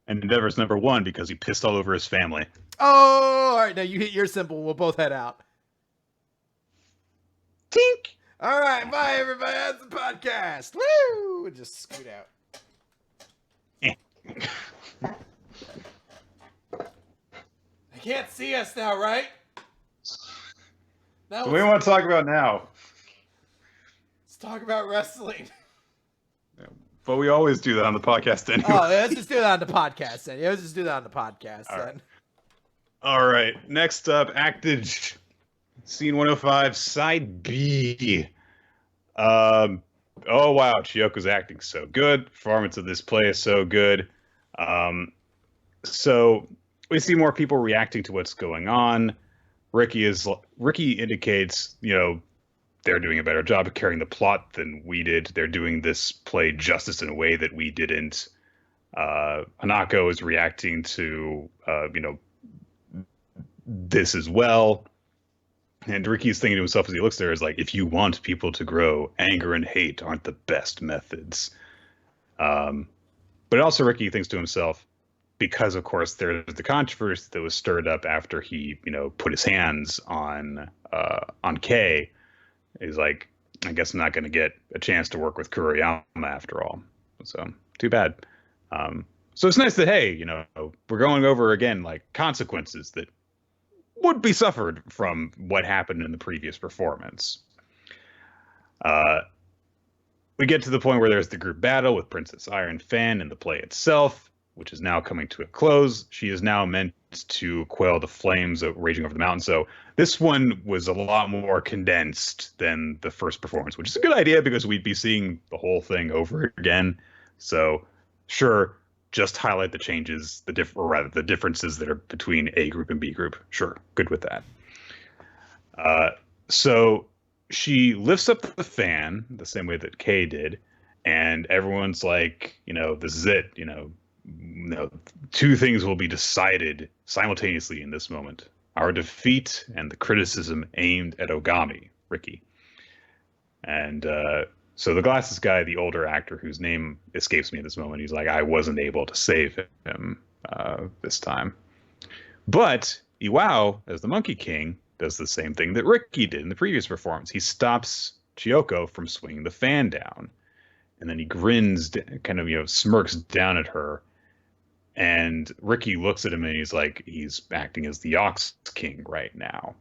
And Endeavor's number 1 because he pissed all over his family.
Oh, all right. Now you hit your symbol. We'll both head out.
Tink.
All right. Bye, everybody. That's the podcast. Woo! And just scoot out. You can't see us now, right?
What do we want to talk about now?
Let's talk about wrestling.
But we always do that on the podcast anyway.
Oh, let's just do that on the podcast then. Yeah, let's just do that on the podcast then.
All right. Next up, Actage. Scene 105, Side B. Oh, wow. Chiyoko's acting so good. Performance of this play is so good. So we see more people reacting to what's going on. Ricky indicates, you know, they're doing a better job of carrying the plot than we did. They're doing this play justice in a way that we didn't. Hanako is reacting to, you know, this as well. And Ricky's thinking to himself as he looks there is like, if you want people to grow, anger and hate aren't the best methods. But also Ricky thinks to himself, because of course there's the controversy that was stirred up after he, you know, put his hands on Kay. He's like, I guess I'm not going to get a chance to work with Kuriyama after all. So too bad. So it's nice that, hey, you know, we're going over again, like consequences that would be suffered from what happened in the previous performance. We get to the point where there's the group battle with Princess Iron Fan and the play itself, which is now coming to a close. She is now meant to quell the flames raging over the mountain. So this one was a lot more condensed than the first performance, which is a good idea because we'd be seeing the whole thing over again. So sure, just highlight the changes, the differences that are between A group and B group. Sure, good with that. So she lifts up the fan the same way that Kay did, and everyone's like, this is it. Two things will be decided simultaneously in this moment: our defeat and the criticism aimed at Ogami, Ricky. And so the glasses guy, the older actor whose name escapes me at this moment, he's like, I wasn't able to save him this time. But Iwao, as the Monkey King, does the same thing that Ricky did in the previous performance. He stops Chiyoko from swinging the fan down. And then he grins, kind of, smirks down at her. And Ricky looks at him and he's like, he's acting as the Ox King right now.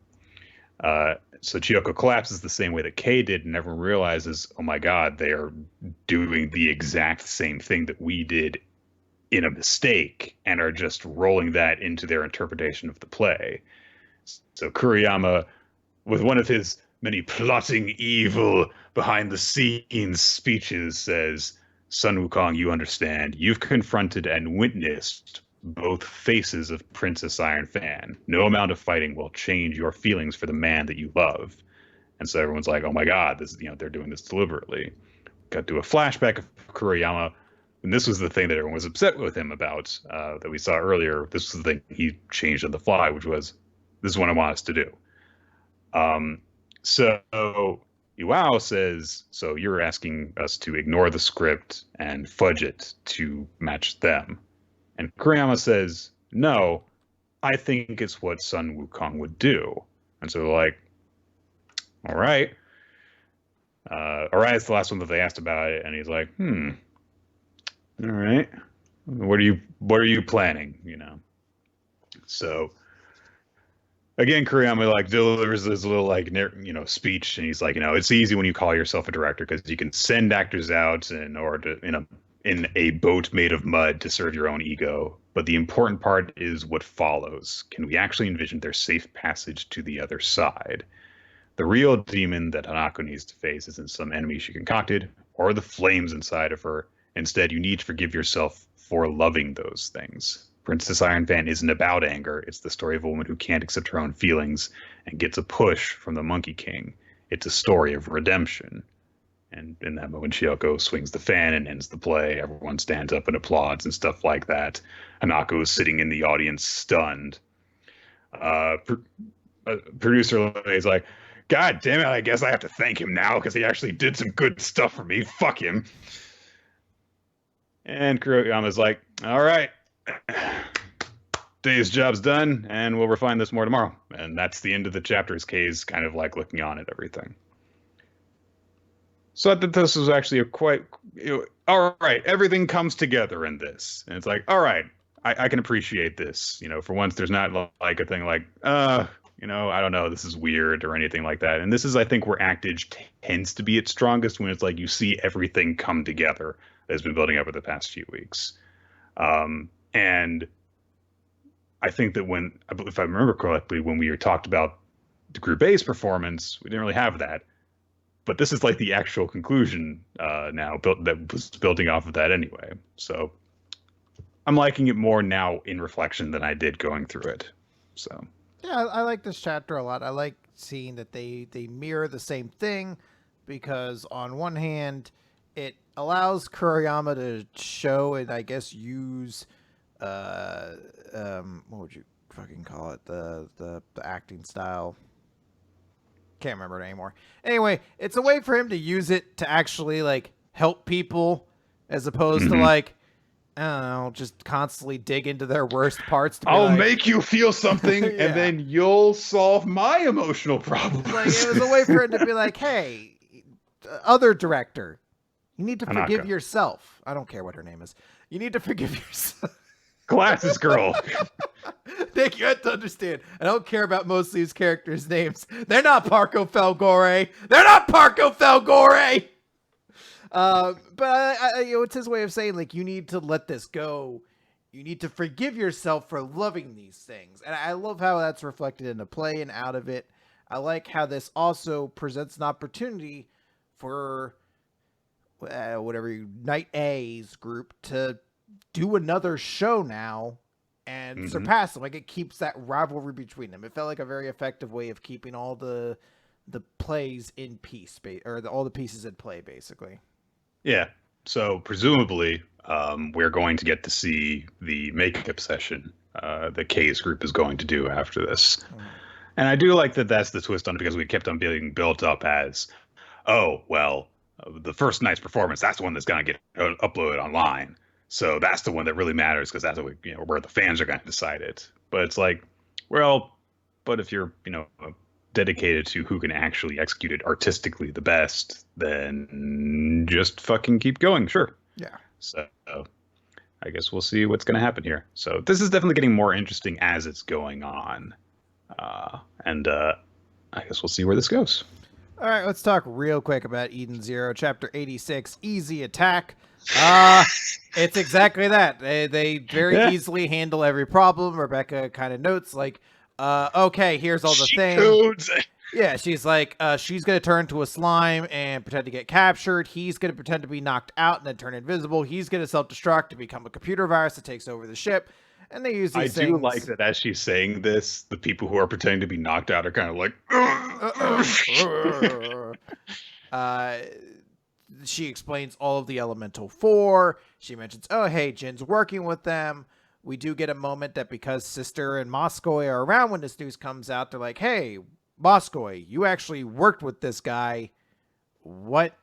So Chiyoko collapses the same way that Kay did, and everyone realizes, oh my God, they are doing the exact same thing that we did in a mistake and are just rolling that into their interpretation of the play. So Kuriyama, with one of his many plotting evil behind the scenes speeches, says, Sun Wukong, you understand. You've confronted and witnessed both faces of Princess Iron Fan. No amount of fighting will change your feelings for the man that you love. And so everyone's like, oh my God, this is, they're doing this deliberately. Got to a flashback of Kuriyama. And this was the thing that everyone was upset with him about that we saw earlier. This was the thing he changed on the fly, which was, this is what I want us to do. So Iwao says, so you're asking us to ignore the script and fudge it to match them. And Kuriyama says, no, I think it's what Sun Wukong would do. And so they're like, all right. It's the last one that they asked about it. And he's like, all right. What are you planning? So again, Kuriyama delivers this little speech, and he's like, it's easy when you call yourself a director because you can send actors out in a boat made of mud to serve your own ego. But the important part is what follows. Can we actually envision their safe passage to the other side? The real demon that Hanako needs to face isn't some enemy she concocted or the flames inside of her. Instead, you need to forgive yourself for loving those things. Princess Iron Fan isn't about anger. It's the story of a woman who can't accept her own feelings and gets a push from the Monkey King. It's a story of redemption. And in that moment, Chiyoko swings the fan and ends the play. Everyone stands up and applauds and stuff like that. Hanako is sitting in the audience stunned. Producer is like, God damn it, I guess I have to thank him now because he actually did some good stuff for me. Fuck him. And Kuriyama's like, all right. Day's job's done, and we'll refine this more tomorrow. And that's the end of the chapter, as Kay's kind of looking on at everything. So I thought this was actually all right, everything comes together in this. And it's like, all right, I can appreciate this. For once, there's not a thing I don't know, this is weird or anything like that. And this is, I think, where actage tends to be its strongest, when it's like you see everything come together that has been building up over the past few weeks. And I think that if I remember correctly, when we talked about the Group A's performance, we didn't really have that. But this is the actual conclusion now that was building off of that anyway. So I'm liking it more now in reflection than I did going through it. So
yeah, I like this chapter a lot. I like seeing that they mirror the same thing, because on one hand, it allows Kuriyama to show and I guess use what would you fucking call it? The acting style. Can't remember it anymore. Anyway, it's a way for him to use it to actually help people, as opposed to I don't know, just constantly dig into their worst parts.
I'll make you feel something, yeah, and then you'll solve my emotional problems.
It was a way for him to be like, hey, other director, you need to forgive yourself. I don't care what her name is. You need to forgive yourself.
Glasses girl.
Thank you. I have to understand. I don't care about most of these characters' names. They're not Parco Felgore. They're not Parco Felgore. But it's his way of saying you need to let this go. You need to forgive yourself for loving these things. And I love how that's reflected in the play and out of it. I like how this also presents an opportunity for Night A's group to do another show now and surpass them. Like, it keeps that rivalry between them. It felt like a very effective way of keeping all the plays in peace, or all the pieces in play, basically.
Yeah. So presumably, we're going to get to see the makeup session that Kay's group is going to do after this. And I do like that that's the twist on it, because we kept on being built up as, oh, well, the first night's performance, that's the one that's going to get uploaded online. So that's the one that really matters, because that's where the fans are going to decide it. But it's like, well, but if you're, dedicated to who can actually execute it artistically the best, then just fucking keep going. Sure.
Yeah.
So I guess we'll see what's going to happen here. So this is definitely getting more interesting as it's going on. And I guess we'll see where this goes.
All right, let's talk real quick about Eden Zero, Chapter 86, Easy Attack. It's exactly that. They very easily handle every problem. Rebecca kind of notes, like, okay, here's all the things. Yeah, she's like, she's going to turn to a slime and pretend to get captured. He's going to pretend to be knocked out and then turn invisible. He's going to self-destruct to become a computer virus that takes over the ship. And they use these things.
I do like that as she's saying this, the people who are pretending to be knocked out are kind of like...
She explains all of the Elemental Four. She mentions, oh, hey, Jin's working with them. We do get a moment that because Sister and Moskoy are around when this news comes out, they're like, hey, Moskoy, you actually worked with this guy. What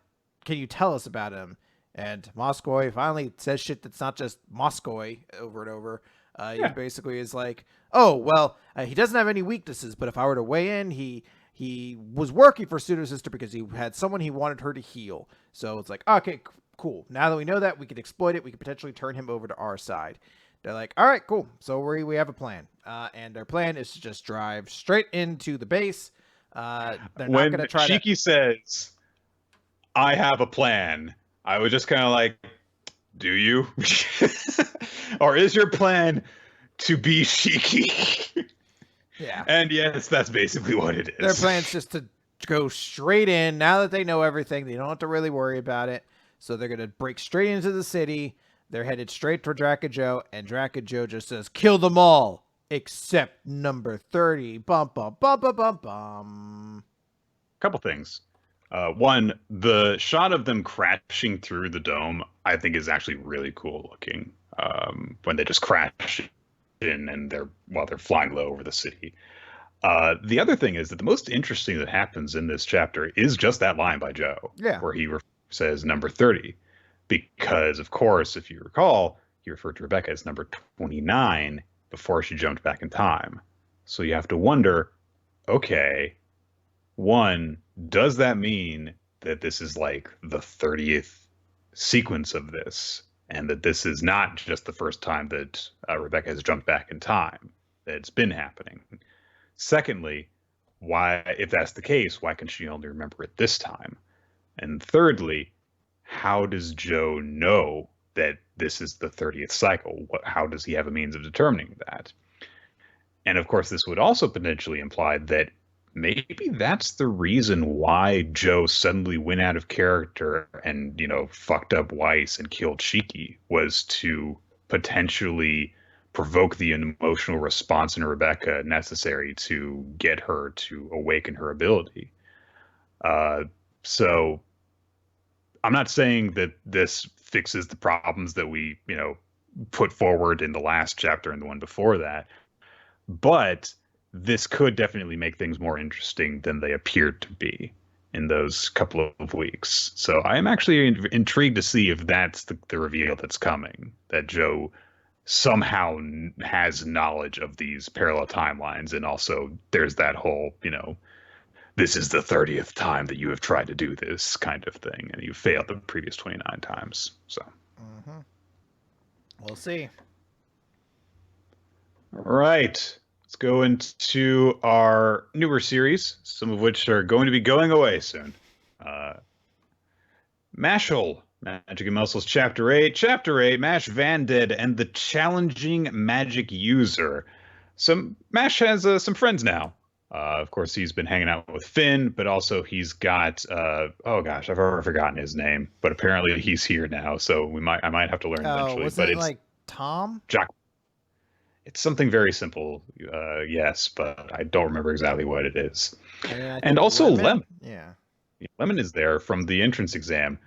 can you tell us about him? And Moskoy finally says shit that's not just Moskoy over and over. He basically is like, oh, well, he doesn't have any weaknesses, but if I were to weigh in, he was working for Pseudo Sister because he had someone he wanted her to heal. So it's like, okay, cool. Now that we know that, we can exploit it. We can potentially turn him over to our side. They're like, all right, cool. So we have a plan. And their plan is to just drive straight into the base. They're not going to try
Shiki says, I have a plan, I was just kind of like, do you? Or is your plan to be Shiki?
Yeah.
And yes, that's basically what it is.
Their plan's just to go straight in. Now that they know everything, they don't have to really worry about it. So they're going to break straight into the city. They're headed straight for Dracajo, and Dracajo just says, kill them all, except number 30. Bum, bum, bum, bum, bum, bum.
Couple things. One, the shot of them crashing through the dome, I think, is actually really cool looking. When they just crash in and while they're flying low over the city. The other thing is that the most interesting that happens in this chapter is just that line by Joe, where he says number 30, because of course, if you recall, he referred to Rebecca as number 29 before she jumped back in time. So you have to wonder, okay, one, does that mean that this is like the 30th sequence of this, and that this is not just the first time that Rebecca has jumped back in time, that it's been happening? Secondly, why, if that's the case, why can she only remember it this time? And thirdly, how does Joe know that this is the 30th cycle? How does he have a means of determining that? And of course, this would also potentially imply that maybe that's the reason why Joe suddenly went out of character and, fucked up Weiss and killed Shiki, was to potentially provoke the emotional response in Rebecca necessary to get her to awaken her ability. So I'm not saying that this fixes the problems that we, put forward in the last chapter and the one before that, but this could definitely make things more interesting than they appeared to be in those couple of weeks. So I am actually intrigued to see if that's the reveal that's coming, that Joe somehow has knowledge of these parallel timelines. And also there's that whole, this is the 30th time that you have tried to do this kind of thing, and you failed the previous 29 times. So
we'll see.
All right. Let's go into our newer series, some of which are going to be going away soon. Mashle Magic and Muscles Chapter 8. Chapter 8, Mash Vanded and the Challenging Magic User. So Mash has some friends now. Of course, he's been hanging out with Finn, but also he's got oh gosh, I've already forgotten his name. But apparently he's here now, so I might have to learn eventually.
Was
but
it
it's
like Tom?
Jack. It's something very simple, yes, but I don't remember exactly what it is. And also Lemon.
Yeah,
Lemon is there from the entrance exam.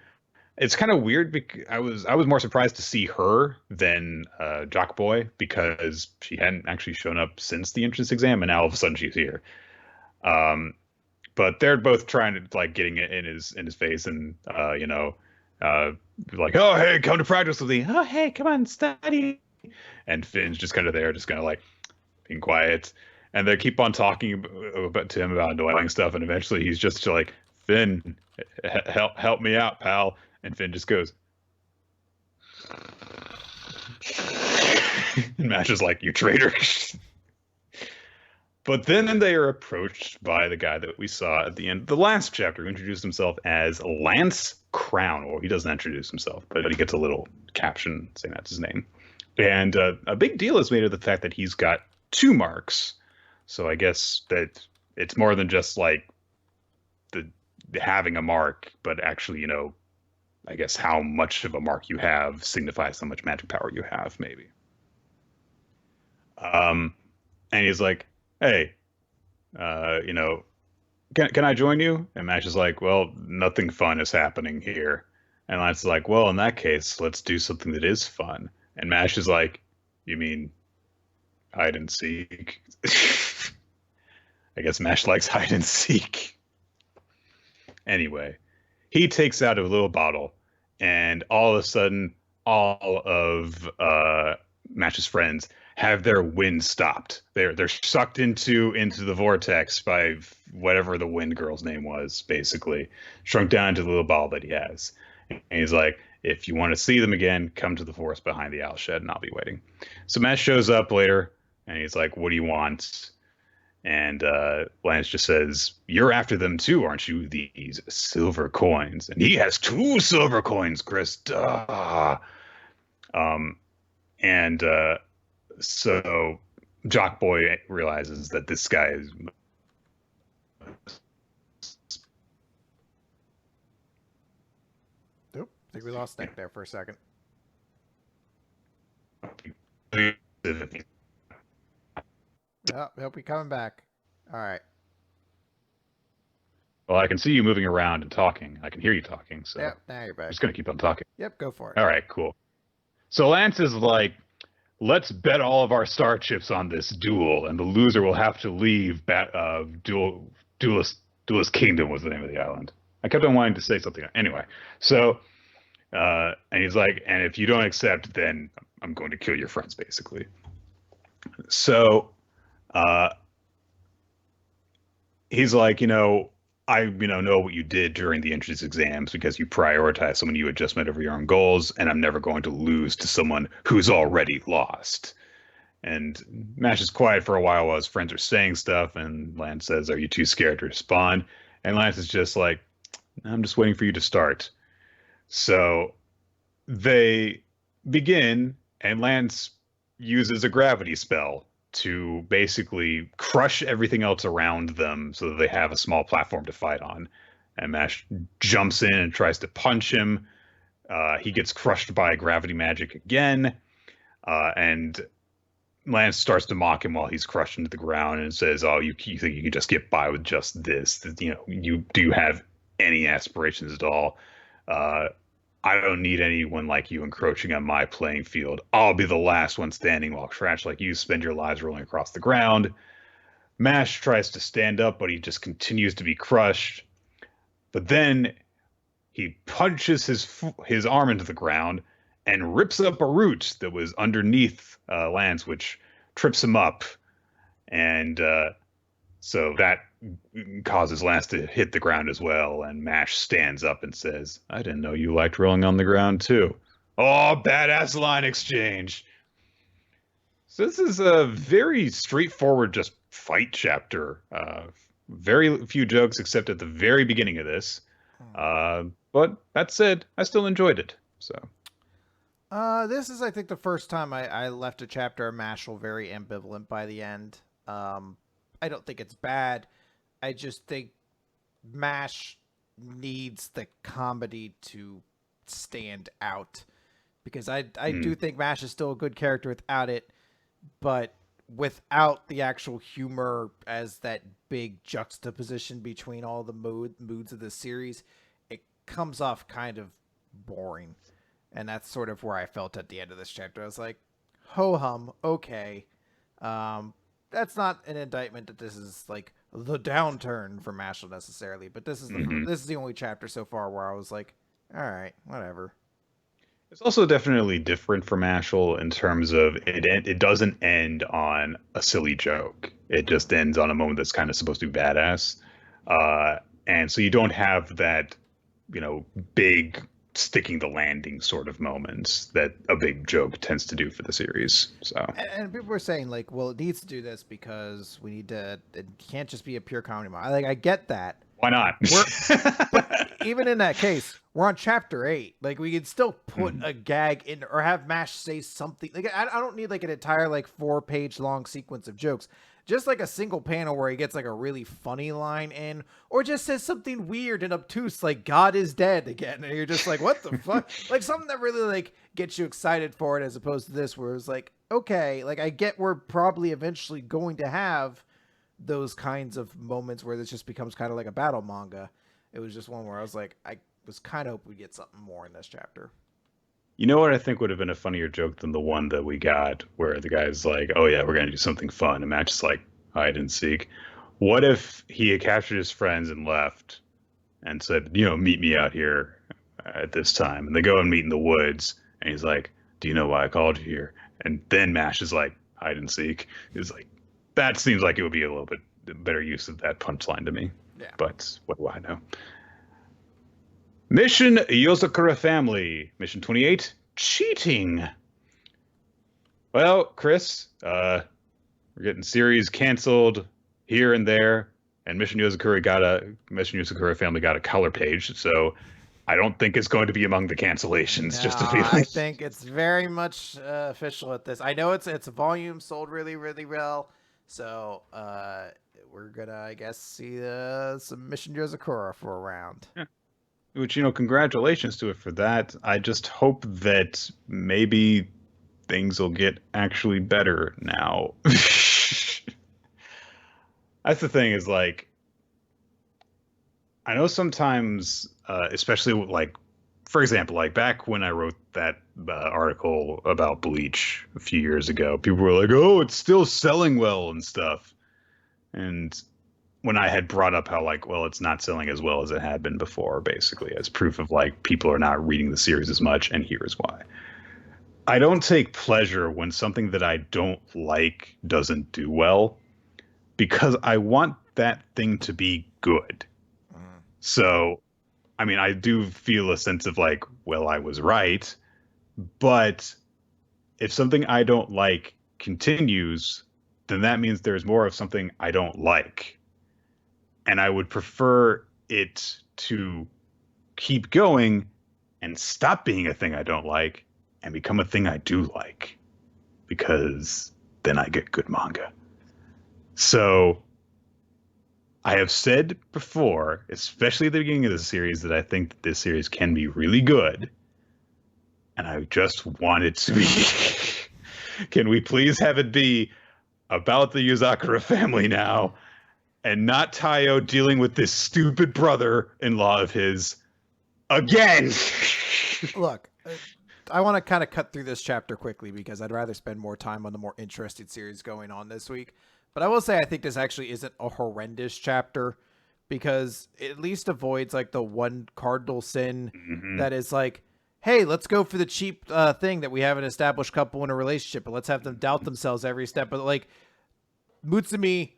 It's kind of weird because I was more surprised to see her than Jock Boy because she hadn't actually shown up since the entrance exam, and now all of a sudden she's here. But they're both trying to like getting it in his face, and like, oh hey, come to practice with me. Oh hey, come on, study. And Finn's just kind of there, just kind of like being quiet, and they keep on talking to him about annoying stuff, and eventually he's just like, Finn, help me out, pal. And Finn just goes. And Mash is like, you traitor. But then they are approached by the guy that we saw at the end of the last chapter, who introduced himself as Lance Crown. Well, he doesn't introduce himself, but he gets a little caption saying that's his name. And a big deal is made of the fact that he's got 2 marks. So I guess that it's more than just like the having a mark, but actually, I guess how much of a mark you have signifies how much magic power you have, maybe. And he's like, hey, can I join you? And Mash is like, well, nothing fun is happening here. And Lance is like, well, in that case, let's do something that is fun. And Mash is like, you mean hide and seek? I guess Mash likes hide and seek. Anyway, he takes out a little bottle, and all of a sudden, all of Mash's friends have their wind stopped. They're sucked into the vortex by whatever the wind girl's name was, basically. Shrunk down to the little ball that he has. And he's like, if you want to see them again, come to the forest behind the owl shed, and I'll be waiting. So Mash shows up later, and he's like, what do you want? And Lance just says, you're after them too, aren't you? These silver coins. And he has 2 silver coins, Chris. Duh. So Jock Boy realizes that this guy is...
Oop, I think we lost Nick there for a second. Oh, he'll be coming back. All right.
Well, I can see you moving around and talking. I can hear you talking. So
yep, now you're back.
I'm just going to keep on talking.
Yep, go for it.
All right, cool. So Lance is like, let's bet all of our star chips on this duel, and the loser will have to leave Duelist Kingdom was the name of the island. I kept on wanting to say something. Anyway, so, and he's like, and if you don't accept, then I'm going to kill your friends, basically. So, he's like, I know what you did during the entrance exams because you prioritized someone you had just met over your own goals, and I'm never going to lose to someone who's already lost. And Mash is quiet for a while his friends are saying stuff, and Lance says, are you too scared to respond? And Lance is just like, I'm just waiting for you to start. So they begin, and Lance uses a gravity spell to basically crush everything else around them so that they have a small platform to fight on. And Mash jumps in and tries to punch him. He gets crushed by gravity magic again. And Lance starts to mock him while he's crushed into the ground and says, oh, you think you can just get by with just this? Do you have any aspirations at all? I don't need anyone like you encroaching on my playing field. I'll be the last one standing while trash like you spend your lives rolling across the ground. Mash tries to stand up, but he just continues to be crushed. But then he punches his arm into the ground and rips up a root that was underneath Lance, which trips him up. And so that causes Lance to hit the ground as well, and Mash stands up and says, I didn't know you liked rolling on the ground too. Oh, badass line exchange. So this is a very straightforward just fight chapter. Very few jokes except at the very beginning of this. But that said, I still enjoyed it. So
This is, I think, the first time I left a chapter of Mashle very ambivalent by the end. I don't think it's bad. I just think MASH needs the comedy to stand out because I do think MASH is still a good character without it, but without the actual humor as that big juxtaposition between all the moods of the series, it comes off kind of boring. And that's sort of where I felt at the end of this chapter. I was like, ho hum, okay. That's not an indictment that this is like the downturn for Mashle necessarily, but this is this is the only chapter so far where I was like, all right, whatever.
it's also definitely different from Mashle in terms of it doesn't end on a silly joke. It just ends on a moment that's kind of supposed to be badass. And so you don't have that, big sticking the landing sort of moments that a big joke tends to do for the series. So
And people were saying like, well, it needs to do this because we need to. It can't just be a pure comedy. Like, I get that.
why not?
But even in that case, we're on chapter 8. Like, we could still put a gag in or have MASH say something. Like, I don't need like an entire like 4-page long sequence of jokes. Just like a single panel where he gets like a really funny line in, or just says something weird and obtuse like "God is dead" again, and you're just like, "What the fuck?" Like something that really like gets you excited for it, as opposed to this, where it's like, okay, like I get we're probably eventually going to have those kinds of moments where this just becomes kind of like a battle manga. It was just one where I was like, I was kind of hoping we get something more in this chapter.
You know what I think would have been a funnier joke than the one that we got where the guy's like, "Oh yeah, we're gonna do something fun," and Matt's just like, "Hide and seek." What if he had captured his friends and left and said, "Meet me out here at this time," and they go and meet in the woods, and he's like, "Do you know why I called you here?" And then Mash is like, "Hide and seek." It's like that seems like it would be a little bit better use of that punchline to me.
Yeah.
But what do I know? Mission Yozakura Family. Mission 28, cheating. Well, Chris, we're getting series canceled here and there, and Mission Yozakura Family got a color page, so I don't think it's going to be among the cancellations.
No,
just to be
I think it's very much official at this. I know it's a volume sold really, really well, so we're gonna, I guess, see some Mission Yozakura for a round.
Yeah. Which, congratulations to it for that. I just hope that maybe things will get actually better now. That's the thing is like, I know sometimes, especially like, for example, like back when I wrote that article about Bleach a few years ago, people were like, "Oh, it's still selling well and stuff." And when I had brought up how like, well, it's not selling as well as it had been before, basically as proof of like people are not reading the series as much, and here's why. I don't take pleasure when something that I don't like doesn't do well, because I want that thing to be good. So, I mean, I do feel a sense of like, well, I was right, but if something I don't like continues, then that means there's more of something I don't like. And I would prefer it to keep going and stop being a thing I don't like and become a thing I do like, because then I get good manga. So I have said before, especially at the beginning of the series, that I think that this series can be really good. And I just want it to be. Can we please have it be about the Yozakura family now? And not Tayo dealing with this stupid brother-in-law of his again.
Look, I want to kind of cut through this chapter quickly because I'd rather spend more time on the more interesting series going on this week. But I will say I think this actually isn't a horrendous chapter because it at least avoids like the one cardinal sin that is like, hey, let's go for the cheap thing that we have an established couple in a relationship, and let's have them doubt themselves every step. But like Mutsumi,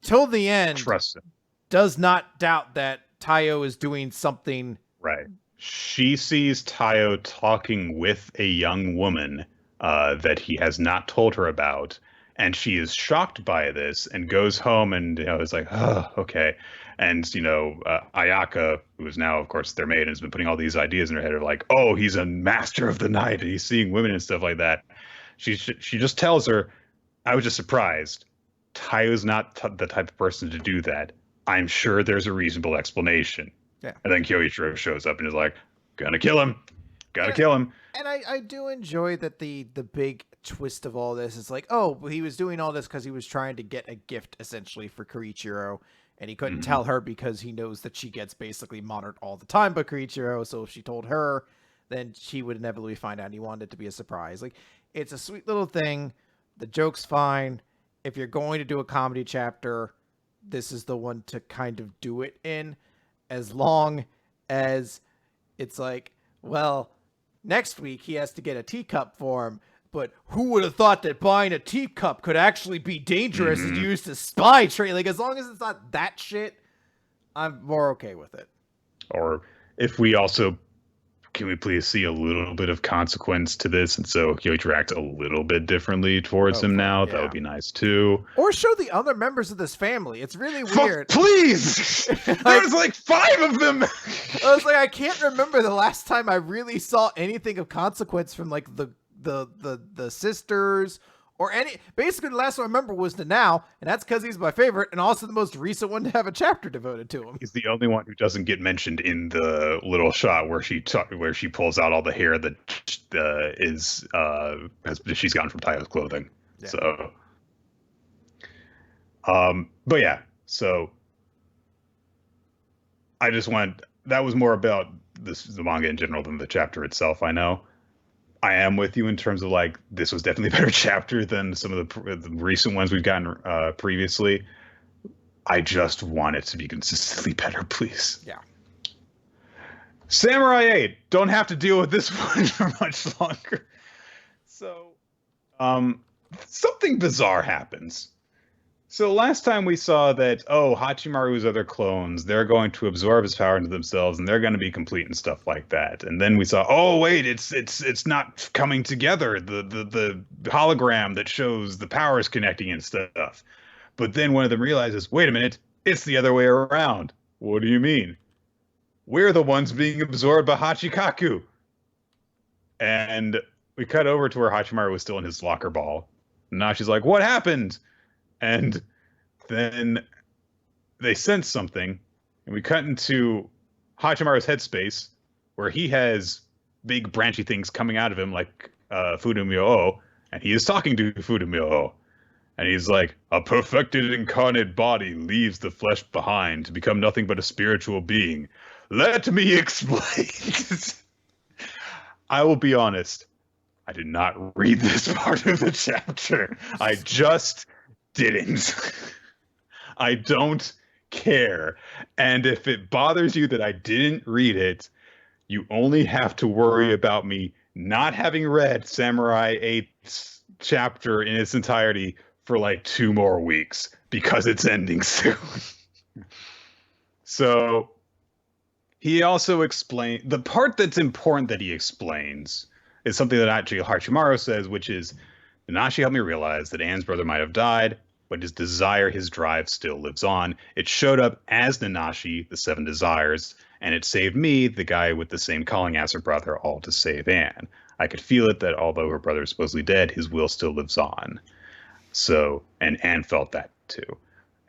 till the end,
Trust him.
Does not doubt that Tayo is doing something
right. She sees Tayo talking with a young woman that he has not told her about, And she is shocked by this and goes home and is like, oh, okay. And Ayaka, who is now, of course, their maid, has been putting all these ideas in her head of like, oh, he's a master of the night and he's seeing women and stuff like that. She just tells her, I was just surprised. Tayo's not the type of person to do that. I'm sure there's a reasonable explanation.
Yeah.
And then Kyoichiro shows up and is like, gonna kill him. Gotta kill him.
And I do enjoy that the big twist of all this is like, oh, he was doing all this because he was trying to get a gift essentially for Kyoichiro. And he couldn't tell her because he knows that she gets basically monitored all the time by Kyoichiro. So if she told her, then she would inevitably find out. And he wanted it to be a surprise. Like, it's a sweet little thing. The joke's fine. If you're going to do a comedy chapter, this is the one to kind of do it in, as long as it's like, well, next week he has to get a teacup for him. But who would have thought that buying a teacup could actually be dangerous and used as spy trade? Like, as long as it's not that shit, I'm more okay with it.
Or if we also, can we please see a little bit of consequence to this? And so Kyoichiro acts a little bit differently towards him now. Yeah. That would be nice too.
Or show the other members of this family. It's really weird.
Please! There's like 5 of them!
I was like, I can't remember the last time I really saw anything of consequence from like the sisters or any. Basically, the last one I remember was the Now, and that's because he's my favorite and also the most recent one to have a chapter devoted to him.
He's the only one who doesn't get mentioned in the little shot where she pulls out all the hair that she's gotten from Tayo's clothing. Yeah. So, but yeah, so I just that was more about the manga in general than the chapter itself. I know. I am with you in terms of like, this was definitely a better chapter than some of the recent ones we've gotten previously. I just want it to be consistently better, please.
Yeah.
Samurai 8, don't have to deal with this one for much longer. So, something bizarre happens. So last time we saw that, Hachimaru's other clones, they're going to absorb his power into themselves and they're going to be complete and stuff like that. And then we saw, oh wait, it's not coming together. The hologram that shows the powers connecting and stuff. But then one of them realizes, wait a minute, it's the other way around. What do you mean? We're the ones being absorbed by Hachikaku. And we cut over to where Hachimaru was still in his locker ball. And now she's like, what happened? And then they sense something, and we cut into Hachimaru's headspace, where he has big branchy things coming out of him like Fudumyo, and he is talking to Fudumyo. And he's like, a perfected incarnate body leaves the flesh behind to become nothing but a spiritual being. Let me explain. I will be honest, I did not read this part of the chapter. I just didn't. I don't care. And if it bothers you that I didn't read it, you only have to worry about me not having read Samurai 8's chapter in its entirety for like 2 more weeks because it's ending soon. So he also explained the part that's important that he explains is something that actually Hachimaru says, which is, Nanashi helped me realize that Anne's brother might have died, but his desire, his drive still lives on. It showed up as Nanashi, the 7 desires, and it saved me, the guy with the same calling as her brother, all to save Anne. I could feel it that although her brother is supposedly dead, his will still lives on. So, and Anne felt that too.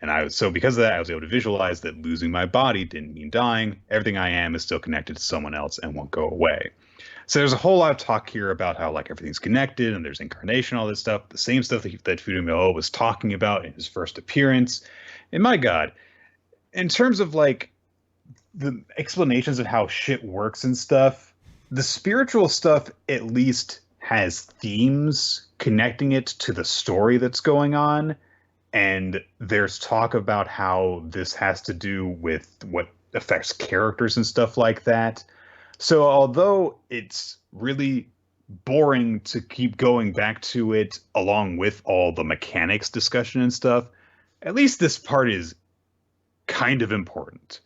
And so because of that, I was able to visualize that losing my body didn't mean dying. Everything I am is still connected to someone else and won't go away. So there's a whole lot of talk here about how like everything's connected and there's incarnation, all this stuff. The same stuff that Fudumyo was talking about in his first appearance. And my God, in terms of like the explanations of how shit works and stuff, the spiritual stuff at least has themes connecting it to the story that's going on. And there's talk about how this has to do with what affects characters and stuff like that. So although it's really boring to keep going back to it along with all the mechanics discussion and stuff, at least this part is kind of important.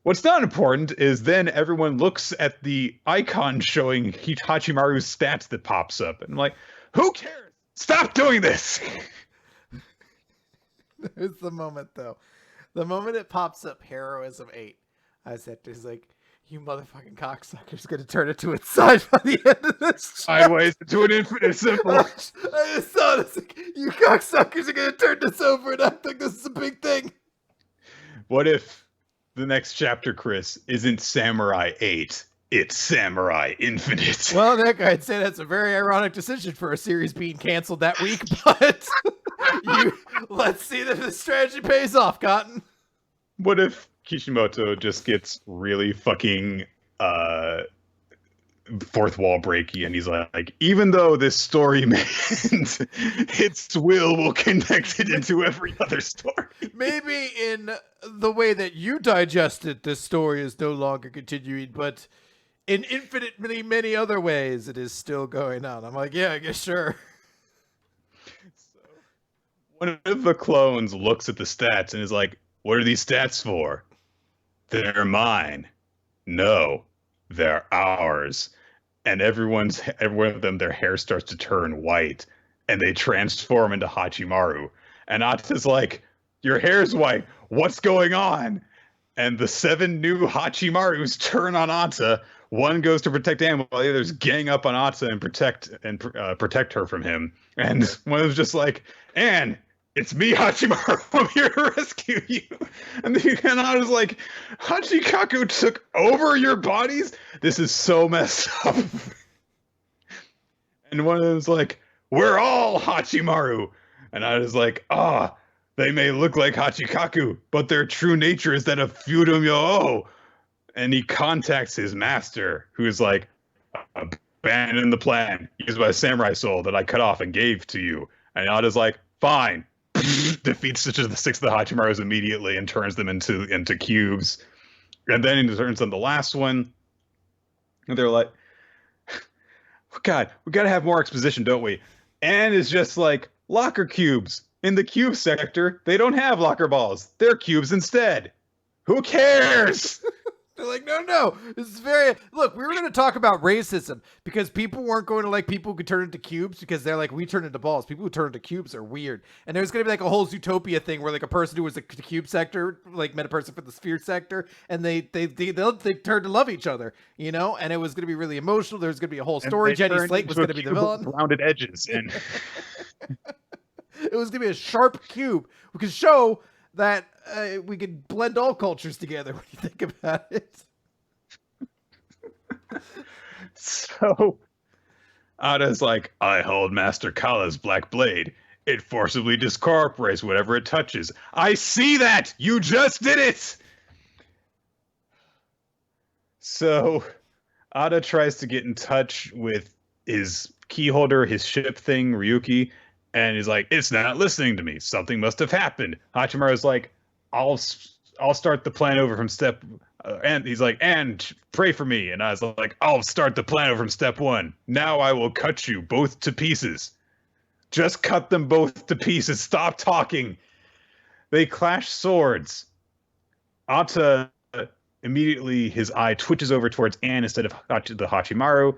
What's not important is then everyone looks at the icon showing Hachimaru's stats that pops up. And I'm like, who cares? Stop doing this!
There's the moment, though. The moment it pops up, Heroism 8. I said, he's like, you motherfucking cocksucker's going to turn it to its side by the end of this.
Sideways to an infinite symbol.
I just saw this. Like, you cocksuckers are going to turn this over and act like this is a big thing.
What if the next chapter, Chris, isn't Samurai 8? It's Samurai Infinite.
Well, Nick, I'd say that's a very ironic decision for a series being canceled that week, but let's see that the strategy pays off, Cotton.
What if Kishimoto just gets really fucking fourth wall breaky, and he's like, even though this story may end, its will connect it into every other story.
Maybe in the way that you digested this story is no longer continuing, but in infinitely many other ways, it is still going on. I'm like, yeah, I guess sure.
So, one of the clones looks at the stats and is like, what are these stats for? They're mine. No, they're ours. And every one of them, their hair starts to turn white, and they transform into Hachimaru. And Ata's like, your hair's white. What's going on? And the 7 new Hachimarus turn on Ata. One goes to protect Anne, while the others gang up on Ata and protect her from him. And one of them's just like, Anne, it's me, Hachimaru. I'm here to rescue you. And Ata's like, Hachikaku took over your bodies? This is so messed up. And one of them's like, we're all Hachimaru. And Ata's like, they may look like Hachikaku, but their true nature is that of Fyudum Yo. And he contacts his master, who's like, abandon the plan used by Samurai Soul that I cut off and gave to you. And Ata's like, fine. Defeats the 6 of the Hachimarus immediately and turns them into cubes. And then he turns on the last one. And they're like, God, we gotta have more exposition, don't we? And it's just like, locker cubes. In the cube sector, they don't have locker balls. They're cubes instead. Who cares?
They're like, no. This is very... Look, we were going to talk about racism because people weren't going to like people who could turn into cubes because they're like, we turn into balls. People who turn into cubes are weird. And there's going to be like a whole Zootopia thing where like a person who was the cube sector like met a person from the sphere sector, and they turned to love each other, you know? And it was going to be really emotional. There's going to be a whole story. Jenny Slate was going to be the villain.
Rounded edges. And
it was going to be a sharp cube. We could show that we could blend all cultures together when you think about it.
So, Ata's like, I hold Master Kala's black blade. It forcibly discorporates whatever it touches. I see that! You just did it! So, Ata tries to get in touch with his key holder, his ship thing, Ryuki, and he's like, it's not listening to me. Something must have happened. Hachimaru's like, I'll start the plan over from step... and he's like, and pray for me. And I was like, I'll start the plan over from step 1. Now I will cut you both to pieces. Just cut them both to pieces. Stop talking. They clash swords. Ata, immediately, his eye twitches over towards Anne instead of the Hachimaru.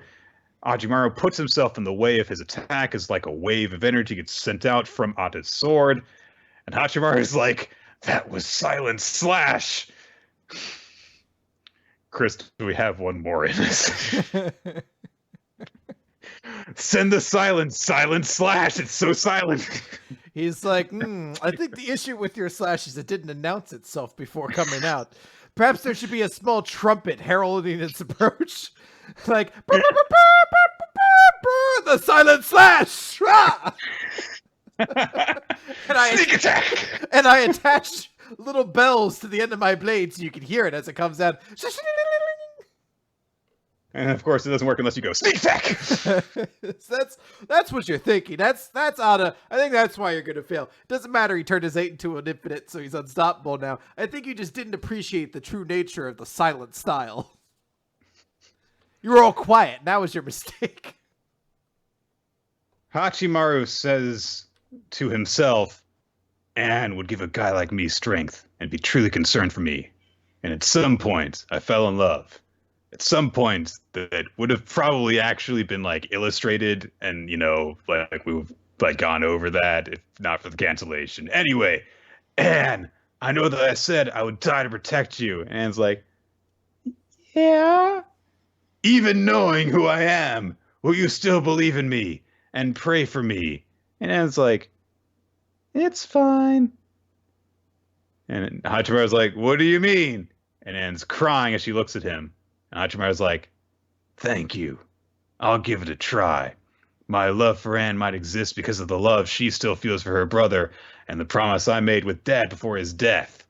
Hachimaru puts himself in the way of his attack as like a wave of energy gets sent out from Ata's sword. And Hachimaru is like, that was Silent Slash. Chris, do we have one more in this? Send the silent slash. It's so silent.
He's like, I think the issue with your slash is it didn't announce itself before coming out. Perhaps there should be a small trumpet heralding its approach. Like, the silent slash!
Sneak attack!
And I attach little bells to the end of my blade so you can hear it as it comes out.
And of course, it doesn't work unless you go sneak attack.
That's what you're thinking. That's Ata. I think that's why you're gonna fail. It doesn't matter. He turned his 8 into an infinite, so he's unstoppable now. I think you just didn't appreciate the true nature of the silent style. You were all quiet. That was your mistake.
Hachimaru says to himself, Anne would give a guy like me strength and be truly concerned for me. And at some point, I fell in love. At some point, that would have probably actually been like illustrated and, you know, like we like gone over that if not for the cancellation. Anyway, Anne, I know that I said I would die to protect you. And Anne's like, yeah. Even knowing who I am, will you still believe in me and pray for me? And Anne's like, it's fine. And Hachimaru's like, what do you mean? And Anne's crying as she looks at him. And Hachimaru's like, thank you. I'll give it a try. My love for Anne might exist because of the love she still feels for her brother and the promise I made with Dad before his death.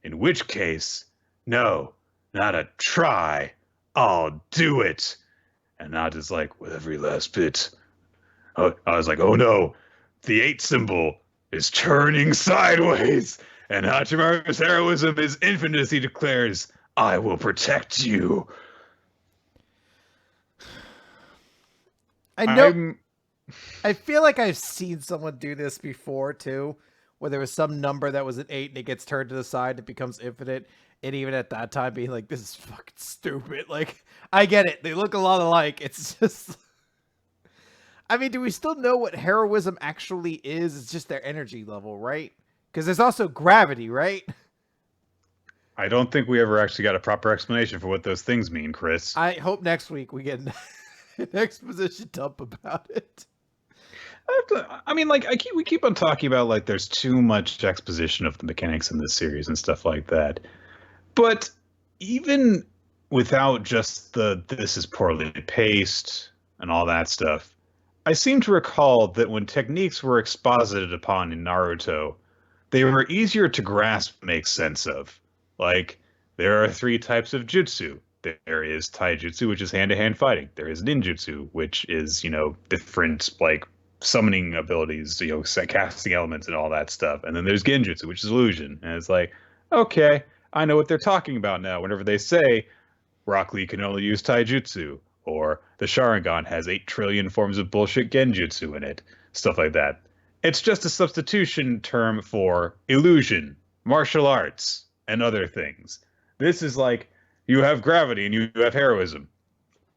In which case, no, not a try. I'll do it. And Nada's like, with every last bit. I was like, oh no, the 8 symbol is turning sideways. And Hachimaru's heroism is infinite as he declares, I will protect you.
I know. I feel like I've seen someone do this before too, where there was some number that was an 8 and it gets turned to the side, it becomes infinite. And even at that time being like, this is fucking stupid. Like, I get it. They look a lot alike. It's just, I mean, do we still know what heroism actually is? It's just their energy level, right? Because there's also gravity, right?
I don't think we ever actually got a proper explanation for what those things mean, Chris.
I hope next week we get an exposition dump about it.
I mean, like, we keep on talking about, like, there's too much exposition of the mechanics in this series and stuff like that. But even without just this is poorly paced and all that stuff, I seem to recall that when techniques were exposited upon in Naruto, they were easier to grasp and make sense of. Like, there are 3 types of jutsu. There is taijutsu, which is hand-to-hand fighting. There is ninjutsu, which is, different, like, summoning abilities, casting elements and all that stuff. And then there's genjutsu, which is illusion. And it's like, okay, I know what they're talking about now. Whenever they say Rock Lee can only use taijutsu, or the Sharingan has 8 trillion forms of bullshit genjutsu in it, stuff like that. It's just a substitution term for illusion, martial arts, and other things. This is like, you have gravity and you have heroism.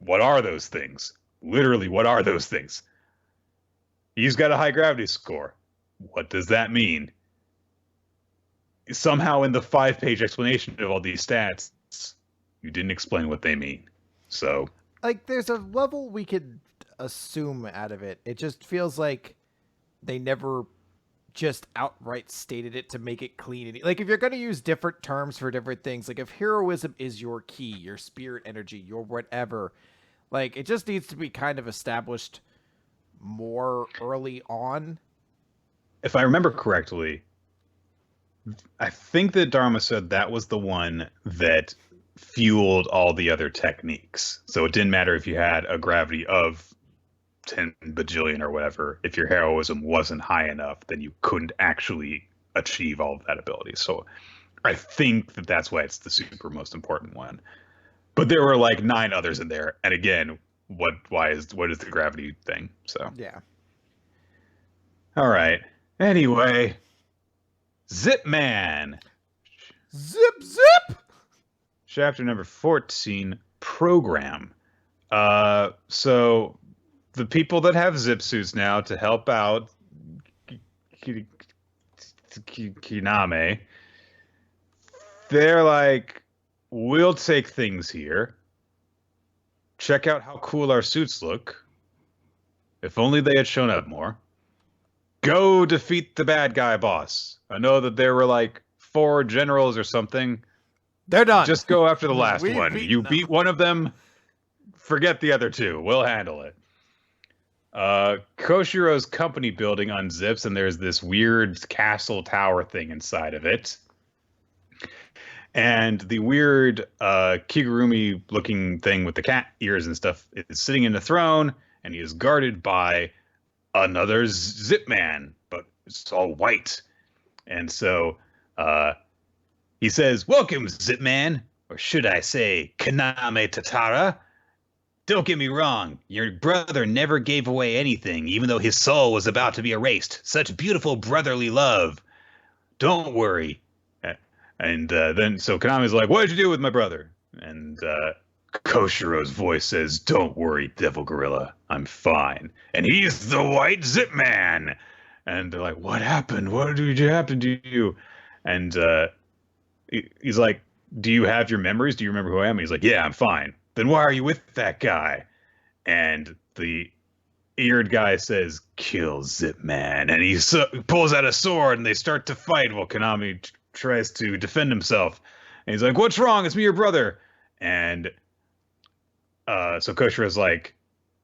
What are those things? Literally, what are those things? He's got a high gravity score. What does that mean? Somehow in the 5-page explanation of all these stats, you didn't explain what they mean. So,
like, there's a level we could assume out of it. It just feels like they never just outright stated it to make it clean. Like, if you're going to use different terms for different things, like if heroism is your key, your spirit energy, your whatever, like, it just needs to be kind of established more early on.
If I remember correctly, I think that Dharma said that was the one that fueled all the other techniques. So it didn't matter if you had a gravity of 10 bajillion or whatever. If your heroism wasn't high enough, then you couldn't actually achieve all of that ability. So I think that that's why it's the super most important one. But there were like 9 others in there. And again, what is the gravity thing? So
yeah.
All right. Anyway, Zipman.
Zip zip.
Chapter number 14, program. So the people that have zip suits now to help out Kiname, they're like, we'll take things here. Check out how cool our suits look. If only they had shown up more. Go defeat the bad guy boss. I know that there were like 4 generals or something.
They're done.
Just go after the last
We've
one. You beat one of them, forget the other 2. We'll handle it. Koshiro's company building unzips, and there's this weird castle tower thing inside of it. And the weird Kigurumi-looking thing with the cat ears and stuff is sitting in the throne, and he is guarded by another Zipman, but it's all white. And so he says, welcome, Zipman, or should I say, Kaname Tatara. Don't get me wrong, your brother never gave away anything, even though his soul was about to be erased. Such beautiful brotherly love. Don't worry. And then, so Kaname's like, what did you do with my brother? And Koshiro's voice says, "Don't worry, Devil Gorilla. I'm fine." And he's the White Zipman. And they're like, "What happened? What did happen to you?" And he's like, "Do you have your memories? Do you remember who I am?" And he's like, "Yeah, I'm fine." "Then why are you with that guy?" And the eared guy says, "Kill Zipman." And he pulls out a sword and they start to fight while Konami tries to defend himself. And he's like, "What's wrong? It's me, your brother." And so Koshiro's like,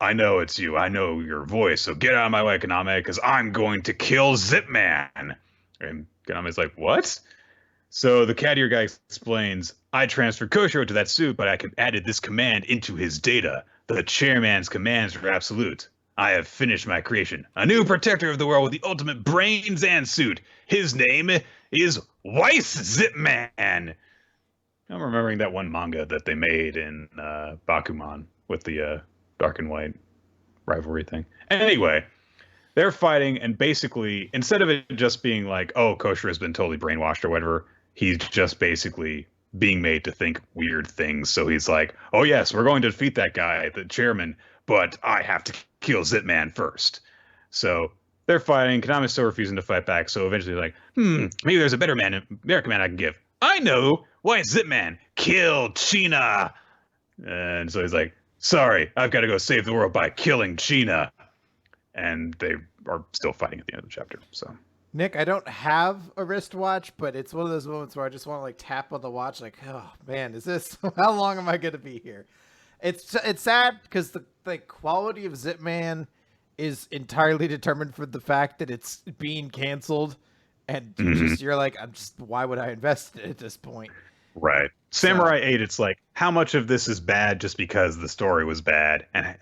"I know it's you. I know your voice. So get out of my way, Konami, because I'm going to kill Zipman." And Konami's like, "What?" So the cat ear guy explains, "I transferred Koshiro to that suit, but I added this command into his data. The chairman's commands are absolute. I have finished my creation. A new protector of the world with the ultimate brains and suit. His name is Weiss Zipman." I'm remembering that one manga that they made in Bakuman with the dark and white rivalry thing. Anyway, they're fighting, and basically, instead of it just being like, "Oh, Kosher has been totally brainwashed" or whatever, he's just basically being made to think weird things. So he's like, "Oh yes, we're going to defeat that guy, the chairman, but I have to kill Zipman first." So they're fighting. Konami's still refusing to fight back. So eventually, like, maybe there's a better command I can give. "I know. Why, Zipman, kill China." And so he's like, "Sorry, I've got to go save the world by killing China." And they are still fighting at the end of the chapter. So,
Nick, I don't have a wristwatch, but it's one of those moments where I just want to like tap on the watch, like, oh man, is this? How long am I going to be here? It's sad because the quality of Zipman is entirely determined for the fact that it's being canceled, and you're like, why would I invest in it at this point?
Right. Samurai 8, it's like, how much of this is bad just because the story was bad, and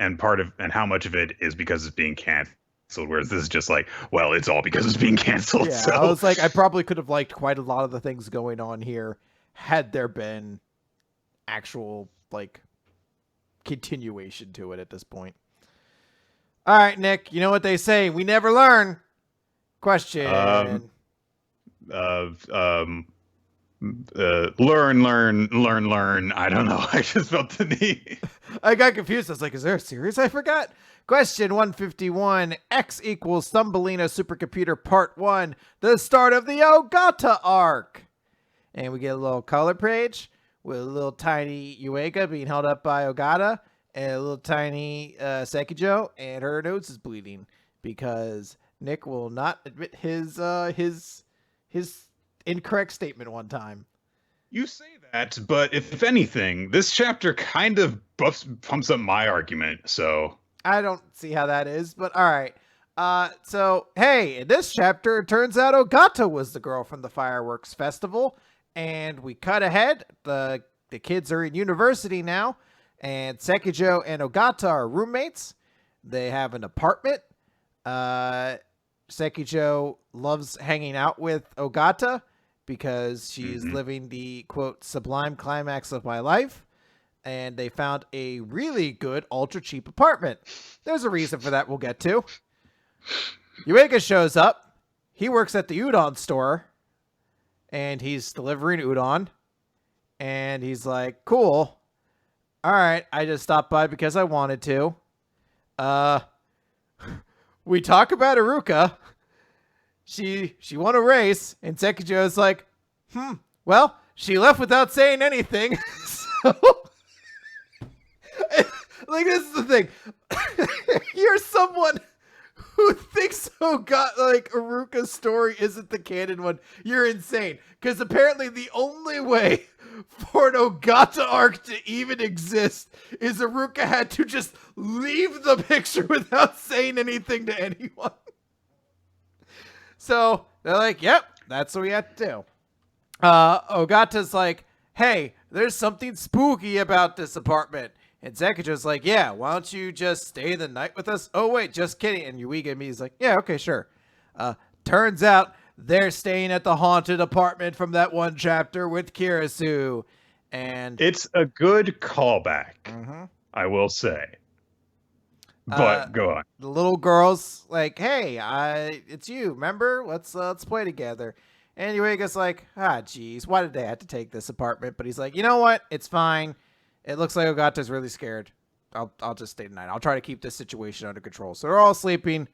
how much of it is because it's being canceled, whereas this is just like, well, it's all because it's being canceled.
Yeah,
so.
I was like, I probably could have liked quite a lot of the things going on here had there been actual, like, continuation to it at this point. All right, Nick, you know what they say, we never learn. Question.
Learn. I don't know. I just felt the need.
I got confused. I was like, is there a series I forgot? Question 151. X equals Thumbelina Supercomputer Part 1. The start of the Ogata arc. And we get a little color page with a little tiny Yuega being held up by Ogata and a little tiny Sekijo, and her nose is bleeding because Nick will not admit his incorrect statement one time.
You say that, but if anything, this chapter kind of pumps up my argument, so...
I don't see how that is, but all right. So, hey, in this chapter, it turns out Ogata was the girl from the fireworks festival, and we cut ahead. The kids are in university now, and Sekijo and Ogata are roommates. They have an apartment. Sekijo loves hanging out with Ogata because she's living the, quote, sublime climax of my life. And they found a really good, ultra cheap apartment. There's a reason for that we'll get to. Yuega shows up. He works at the udon store. And he's delivering udon. And he's like, cool. All right, I just stopped by because I wanted to. We talk about Iruka. She won a race. And Sekijo is like, well, she left without saying anything. So... like, this is the thing. You're someone who thinks Iruka's story isn't the canon one. You're insane. Because apparently the only way for an Ogata arc to even exist is Iruka had to just leave the picture without saying anything to anyone. So they're like, yep, that's what we have to do. Ogata's like, hey, there's something spooky about this apartment. And Sekijo's like, yeah, why don't you just stay the night with us? Oh, wait, just kidding. And Yuiga and me is like, yeah, okay, sure. Turns out they're staying at the haunted apartment from that one chapter with Kirisu. And
it's a good callback, I will say. But go on.
The little girl's like, hey, it's you, remember? Let's play together. And Yuiga's like, geez, why did they have to take this apartment? But he's like, you know what? It's fine. it looks like Ogata's really scared. I'll just stay tonight. I'll try to keep this situation under control. So they're all sleeping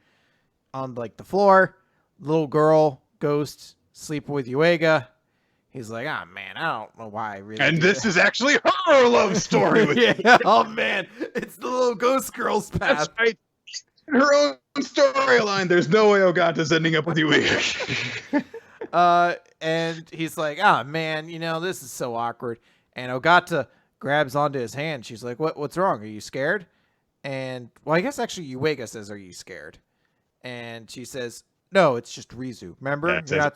on like the floor. Little girl, Ghost, sleeping with Yuiga. He's like, oh man, I don't know why I really.
And this is actually her love story with
yeah. Oh man, it's the little ghost girl's path.
That's right. Her own storyline. There's no way Ogata's ending up with Yuiga.
And he's like, oh man, this is so awkward. And Ogata grabs onto his hand. She's like, what's wrong? Are you scared? And well, I guess actually Yuiga says, are you scared? And she says, no, it's just Rizu. Remember?
Yeah.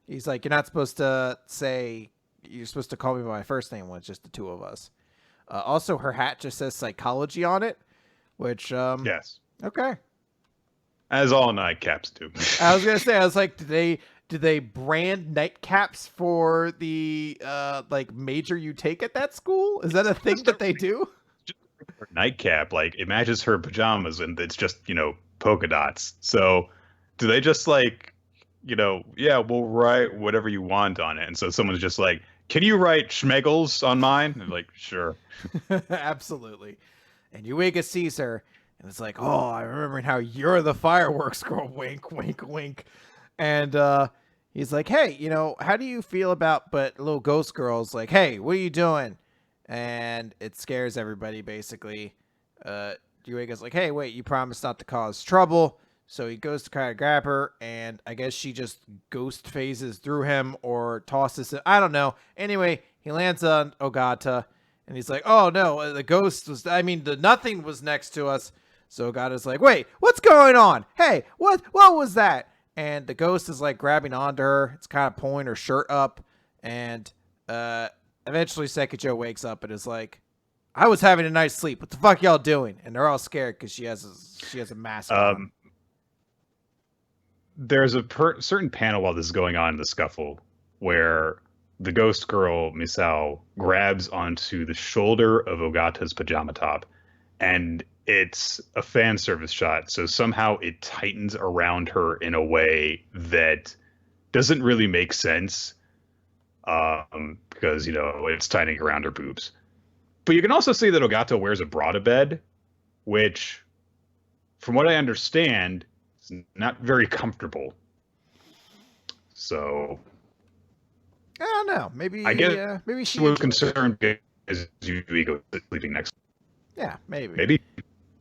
He's like, you're not supposed to say, you're supposed to call me by my first name when it's just the two of us. Also, her hat just says psychology on it, which,
yes.
Okay.
As all nightcaps do.
I was going to say, I was like, do they brand nightcaps for the, like, major you take at that school? Is that a thing that they do?
Her nightcap, like, it matches her pajamas, and it's just, polka dots. So, do they just, like, yeah, we'll write whatever you want on it. And so someone's just like, can you write Schmeggles on mine? And like, sure.
Absolutely. And Yuiga sees her and it's like, oh, I'm remembering how you're the fireworks girl. Wink, wink, wink. And he's like, hey, how do you feel about, but little ghost girl's like, hey, what are you doing? And it scares everybody, basically. Yuiga's like, hey, wait, you promised not to cause trouble. So he goes to kind of grab her, and I guess she just ghost phases through him or tosses him. I don't know. Anyway, he lands on Ogata, and he's like, oh, no, the ghost was, the nothing was next to us. So Ogata's like, wait, what's going on? Hey, what was that? And the ghost is, like, grabbing onto her. It's kind of pulling her shirt up, and eventually Sekijo wakes up and is like, I was having a nice sleep. What the fuck y'all doing? And they're all scared because she has a mask on.
There's a certain panel while this is going on in the scuffle where the ghost girl, Misao, grabs onto the shoulder of Ogata's pajama top, and it's a fan service shot. So somehow it tightens around her in a way that doesn't really make sense because, it's tightening around her boobs. But you can also see that Ogata wears a bra to bed, which, from what I understand, not very comfortable. So
I don't know. Maybe maybe she
was concerned because Yuiga sleeping next.
Yeah, maybe.
Maybe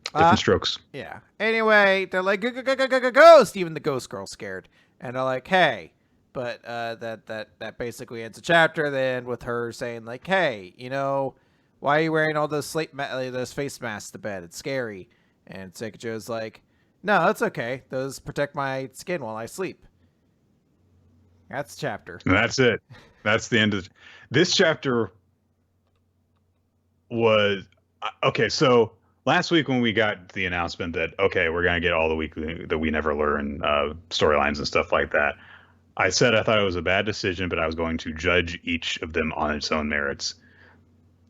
different strokes.
Yeah. Anyway, they're like ghost. Even the ghost girl's scared, and they're like, hey. But that basically ends the chapter. Then with her saying like, hey, why are you wearing all those those face masks to bed? It's scary. And Sekijo's like, no, that's okay. Those protect my skin while I sleep. That's the chapter.
And that's it. That's the end of this chapter. Was okay. So last week when we got the announcement that, okay, we're going to get all the weekly that we never learn storylines and stuff like that, I said I thought it was a bad decision, but I was going to judge each of them on its own merits.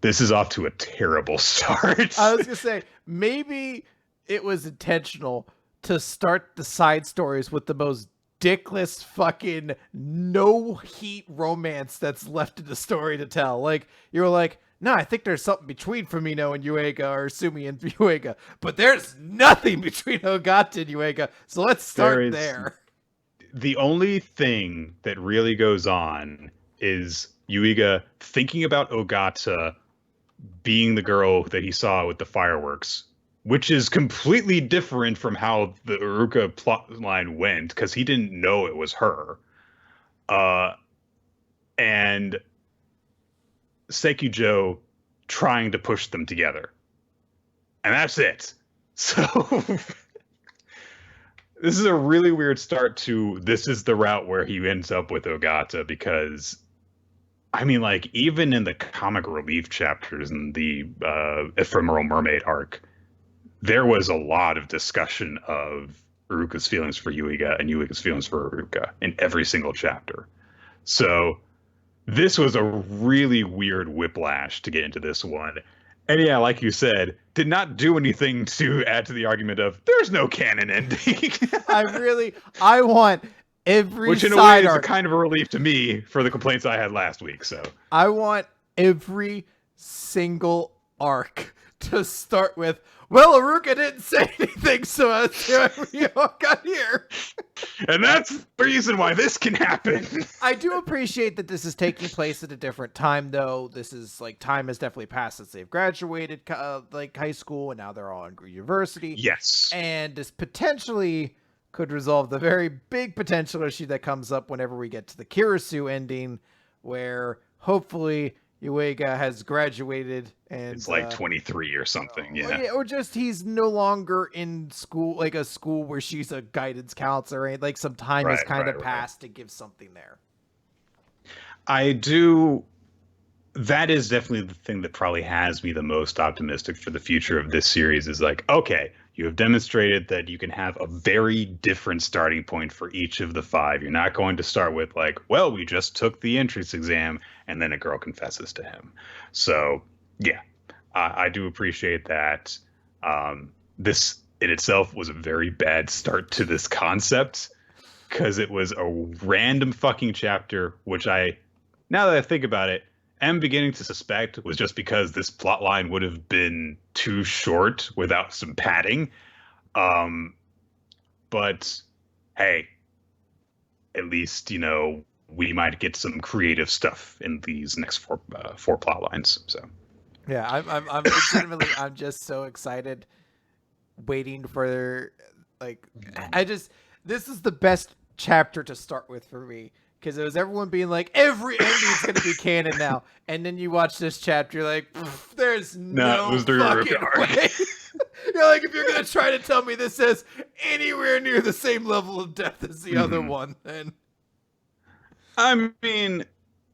This is off to a terrible start.
I was going to say, maybe it was intentional to start the side stories with the most dickless fucking no heat romance that's left in the story to tell. Like, you were like, no, I think there's something between Fumino and Yuiga, or Sumi and Yuiga, but there's nothing between Ogata and Yuiga. So let's start there.
The only thing that really goes on is Yuiga thinking about Ogata being the girl that he saw with the fireworks, which is completely different from how the Uruka plot line went, because he didn't know it was her. And Sekijo trying to push them together. And that's it. So this is a really weird start to this is the route where he ends up with Ogata, because even in the comic relief chapters in the Ephemeral Mermaid arc, there was a lot of discussion of Uruka's feelings for Yuiga and Yuiga's feelings for Uruka in every single chapter. So this was a really weird whiplash to get into this one. And yeah, like you said, did not do anything to add to the argument of there's no canon ending.
I want every
which in a way is a kind of a relief to me for the complaints I had last week. So
I want every single arc to start with. Well, Aruka didn't say anything, so we all got here.
And that's the reason why this can happen.
I do appreciate that this is taking place at a different time, though. This is like time has definitely passed since they've graduated like high school, and now they're all in university.
Yes.
And this potentially could resolve the very big potential issue that comes up whenever we get to the Kirisu ending, where hopefully Yuiga has graduated and
it's like 23 or something. Yeah.
Or just he's no longer in school, like a school where she's a guidance counselor, and like some time has kind of passed to give something there.
I do. That is definitely the thing that probably has me the most optimistic for the future of this series is like, okay, you have demonstrated that you can have a very different starting point for each of the 5. You're not going to start with like, well, we just took the entrance exam and then a girl confesses to him. So yeah, I do appreciate that. This in itself was a very bad start to this concept because it was a random fucking chapter, which now that I think about it, am beginning to suspect was just because this plot line would have been too short without some padding. But hey, at least, we might get some creative stuff in these next four plot lines. So
yeah, I'm legitimately, I'm just so excited waiting for this is the best chapter to start with for me. Because it was everyone being like, every ending's going to be canon now. And then you watch this chapter, you're like, there's no
it was the
fucking way. You're like, if you're going to try to tell me this has anywhere near the same level of depth as the other one, then...
I mean,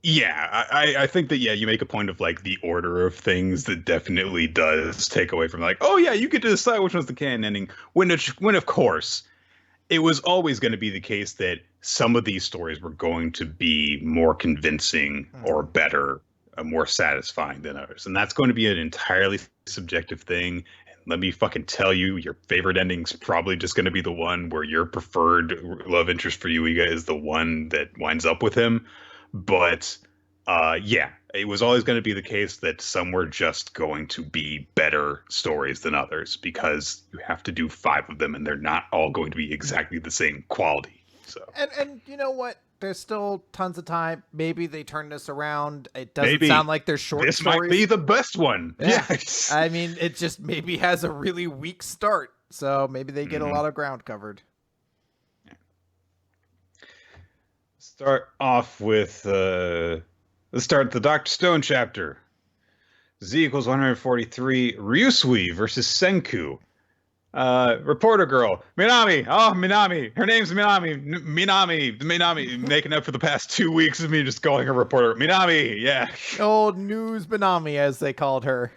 yeah, I think that, you make a point of, like, the order of things that definitely does take away from, like, oh, yeah, you get to decide which one's the canon ending. When of course, it was always going to be the case that some of these stories were going to be more convincing or better, more satisfying than others. And that's going to be an entirely subjective thing. And let me fucking tell you, your favorite ending's probably just going to be the one where your preferred love interest for Yuiga is the one that winds up with him. But yeah, it was always going to be the case that some were just going to be better stories than others because you have to do 5 of them and they're not all going to be exactly the same quality. So
and you know what? There's still tons of time. Maybe they turn this around. It doesn't sound like they're short
this
stories.
Might be the best one. Yeah.
I mean, it just maybe has a really weak start. So maybe they get a lot of ground covered.
Start off with let's start the Dr. Stone chapter. Z equals 143. Ryusui versus Senku. Reporter girl. Minami. Oh, Minami. Her name's Minami. Minami. Making up for the past 2 weeks of me just calling her reporter. Minami. Yeah.
Old news Minami, as they called her.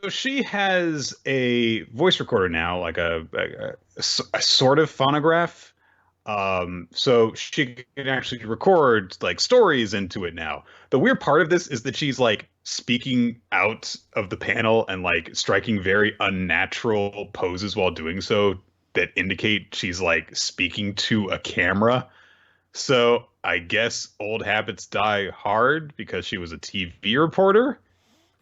So she has a voice recorder now, like a sort of phonograph. So she can actually record like stories into it now. The weird part of this is that she's like speaking out of the panel and like striking very unnatural poses while doing so that indicate she's like speaking to a camera. So I guess old habits die hard because she was a TV reporter.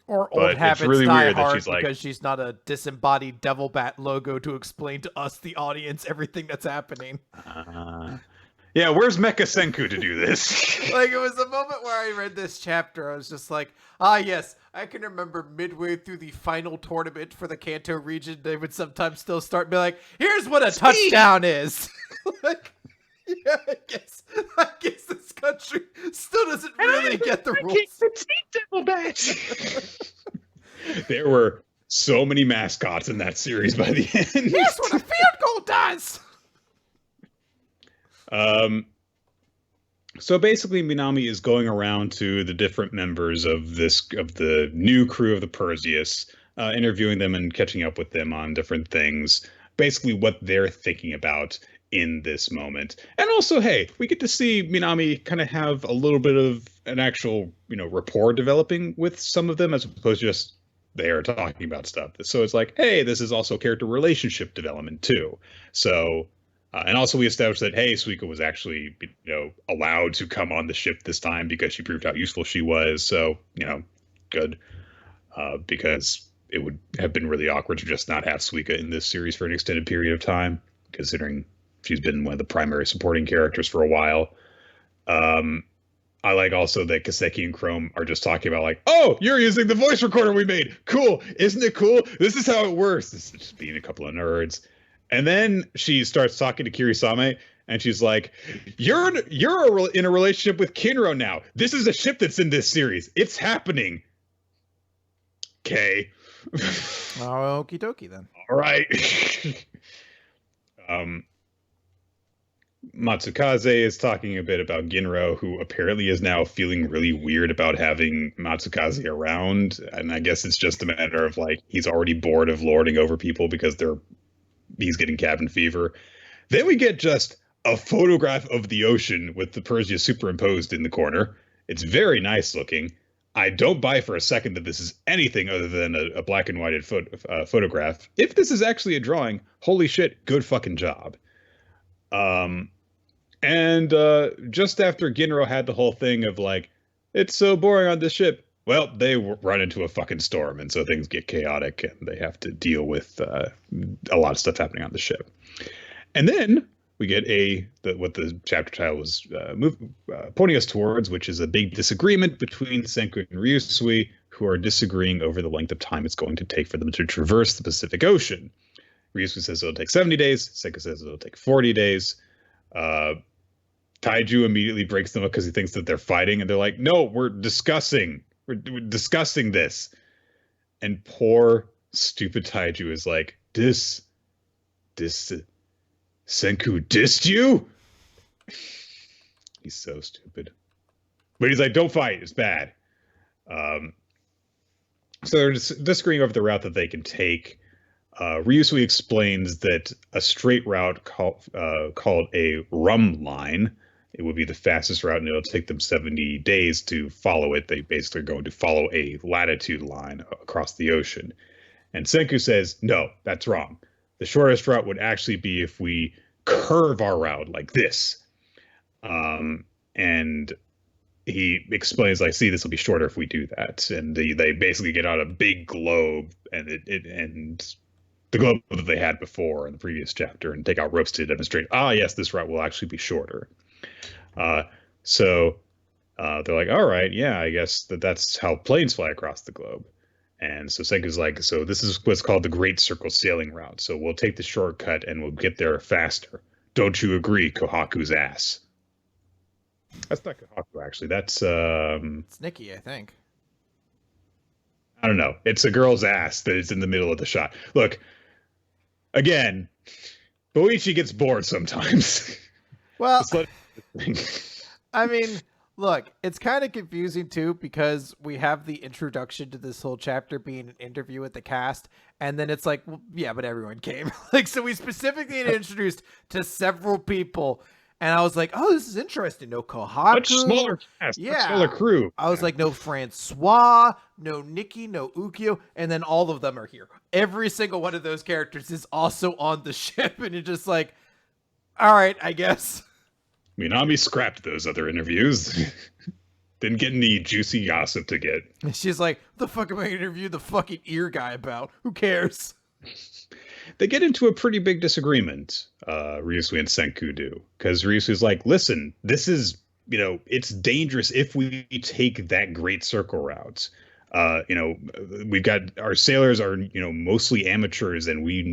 Or old habits really die hard because she's not a disembodied devil bat logo to explain to us, the audience, everything that's happening.
Yeah, where's Mecha Senku to do this?
Like, it was a moment where I read this chapter, I was just like, ah, yes, I can remember midway through the final tournament for the Kanto region, they would sometimes still start and be like, here's what a touchdown is. Like, yeah, I guess this country still doesn't really get the rules.
There were so many mascots in that series by the end.
Here's what a field goal does.
So basically, Minami is going around to the different members of the new crew of the Perseus, interviewing them and catching up with them on different things. Basically, what they're thinking about in this moment. And also, hey, we get to see Minami kind of have a little bit of an actual, rapport developing with some of them as opposed to just they are talking about stuff. So it's like, hey, this is also character relationship development too. So, and also we established that, hey, Suika was actually, good, because it would have been really awkward to just not have Suika in this series for an extended period of time, considering she's been one of the primary supporting characters for a while. I like also that Kaseki and Chrome are just talking about like, oh, you're using the voice recorder we made. Cool. Isn't it cool? This is how it works. This is just being a couple of nerds. And then she starts talking to Kirisame, and she's like, you're in a relationship with Kinro now. This is a ship that's in this series. It's happening. Okay.
Okie dokie then.
All right. Matsukaze is talking a bit about Ginro, who apparently is now feeling really weird about having Matsukaze around. And I guess it's just a matter of like, he's already bored of lording over people because he's getting cabin fever. Then we get just a photograph of the ocean with the Persia superimposed in the corner. It's very nice looking. I don't buy for a second that this is anything other than a black and whited photograph. If this is actually a drawing, holy shit, good fucking job. And just after Ginro had the whole thing of like, it's so boring on this ship, well, they run into a fucking storm, and so things get chaotic, and they have to deal with a lot of stuff happening on the ship. And then we get what the chapter title was pointing us towards, which is a big disagreement between Senku and Ryusui, who are disagreeing over the length of time it's going to take for them to traverse the Pacific Ocean. Ryusui says it'll take 70 days. Senku says it'll take 40 days. Taiju immediately breaks them up because he thinks that they're fighting, and they're like, no, we're discussing this. And poor, stupid Taiju is like, this Senku dissed you? He's so stupid. But he's like, don't fight, it's bad. So they're disagreeing over the route that they can take. Ryusui explains that a straight route called a rum line, it would be the fastest route, and it'll take them 70 days to follow it. They basically are going to follow a latitude line across the ocean. And Senku says, no, that's wrong. The shortest route would actually be if we curve our route like this. And he explains, like, see, this will be shorter if we do that. And they basically get out a big globe, and the globe that they had before in the previous chapter, and take out ropes to demonstrate, yes, this route will actually be shorter. So they're like, all right, yeah, I guess that's how planes fly across the globe. And so Senku's like, so this is what's called the Great Circle Sailing Route. So we'll take the shortcut and we'll get there faster. Don't you agree, Kohaku's ass? That's not Kohaku, actually. That's
it's Nikki, I think.
I don't know. It's a girl's ass that is in the middle of the shot. Look, again, Boichi gets bored sometimes.
Well, I mean, look, it's kind of confusing too, because we have the introduction to this whole chapter being an interview with the cast, and then it's like, well, yeah, but everyone came. Like, so we specifically introduced to several people, and I was like, oh, this is interesting. No Kohaku.
Much smaller cast, much smaller crew.
I was like, no Francois, no Nikki, no Ukyo, and then all of them are here. Every single one of those characters is also on the ship, and you're just like, all right, I guess.
Minami scrapped those other interviews. Didn't get any juicy gossip to get.
She's like, the fuck am I going to interview the fucking ear guy about? Who cares?
They get into a pretty big disagreement, Ryusui and Senku do. Because Ryusui's like, listen, this is, it's dangerous if we take that Great Circle route. We've got, our sailors are, mostly amateurs, and you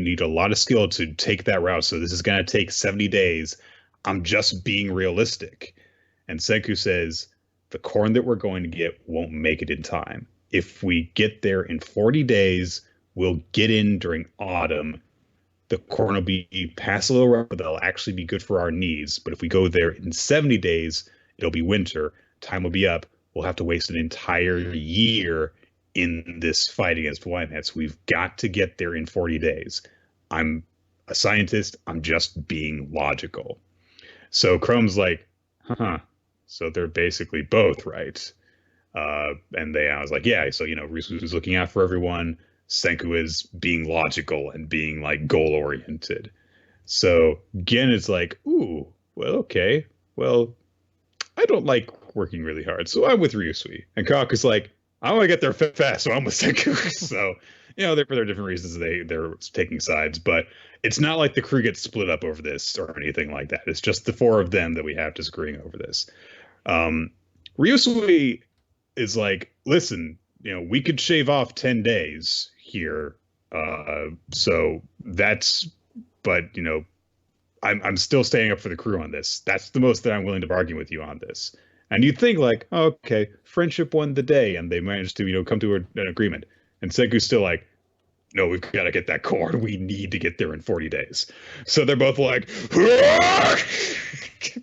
need a lot of skill to take that route. So this is going to take 70 days. I'm just being realistic. And Senku says, the corn that we're going to get won't make it in time. If we get there in 40 days, we'll get in during autumn. The corn will be past a little rough, but they'll actually be good for our needs. But if we go there in 70 days, it'll be winter. Time will be up. We'll have to waste an entire year in this fight against Wymax. We've got to get there in 40 days. I'm a scientist. I'm just being logical. So Chrome's like, so they're basically both right. I was like, yeah, so, Ryusui's looking out for everyone. Senku is being logical and being, like, goal-oriented. So Gen is like, ooh, well, okay. Well, I don't like working really hard, so I'm with Ryusui. And Kaku's like, I want to get there fast, so I'm with Senku. So, for their different reasons, they're taking sides, but it's not like the crew gets split up over this or anything like that. It's just the four of them that we have disagreeing over this. Ryusui is like, listen, we could shave off 10 days here. So that's, but I'm still staying up for the crew on this. That's the most that I'm willing to bargain with you on this. And you'd think like, oh, okay, friendship won the day, and they managed to, come to an agreement. And Senku's still like, no, we've got to get that cord. We need to get there in 40 days. So they're both like,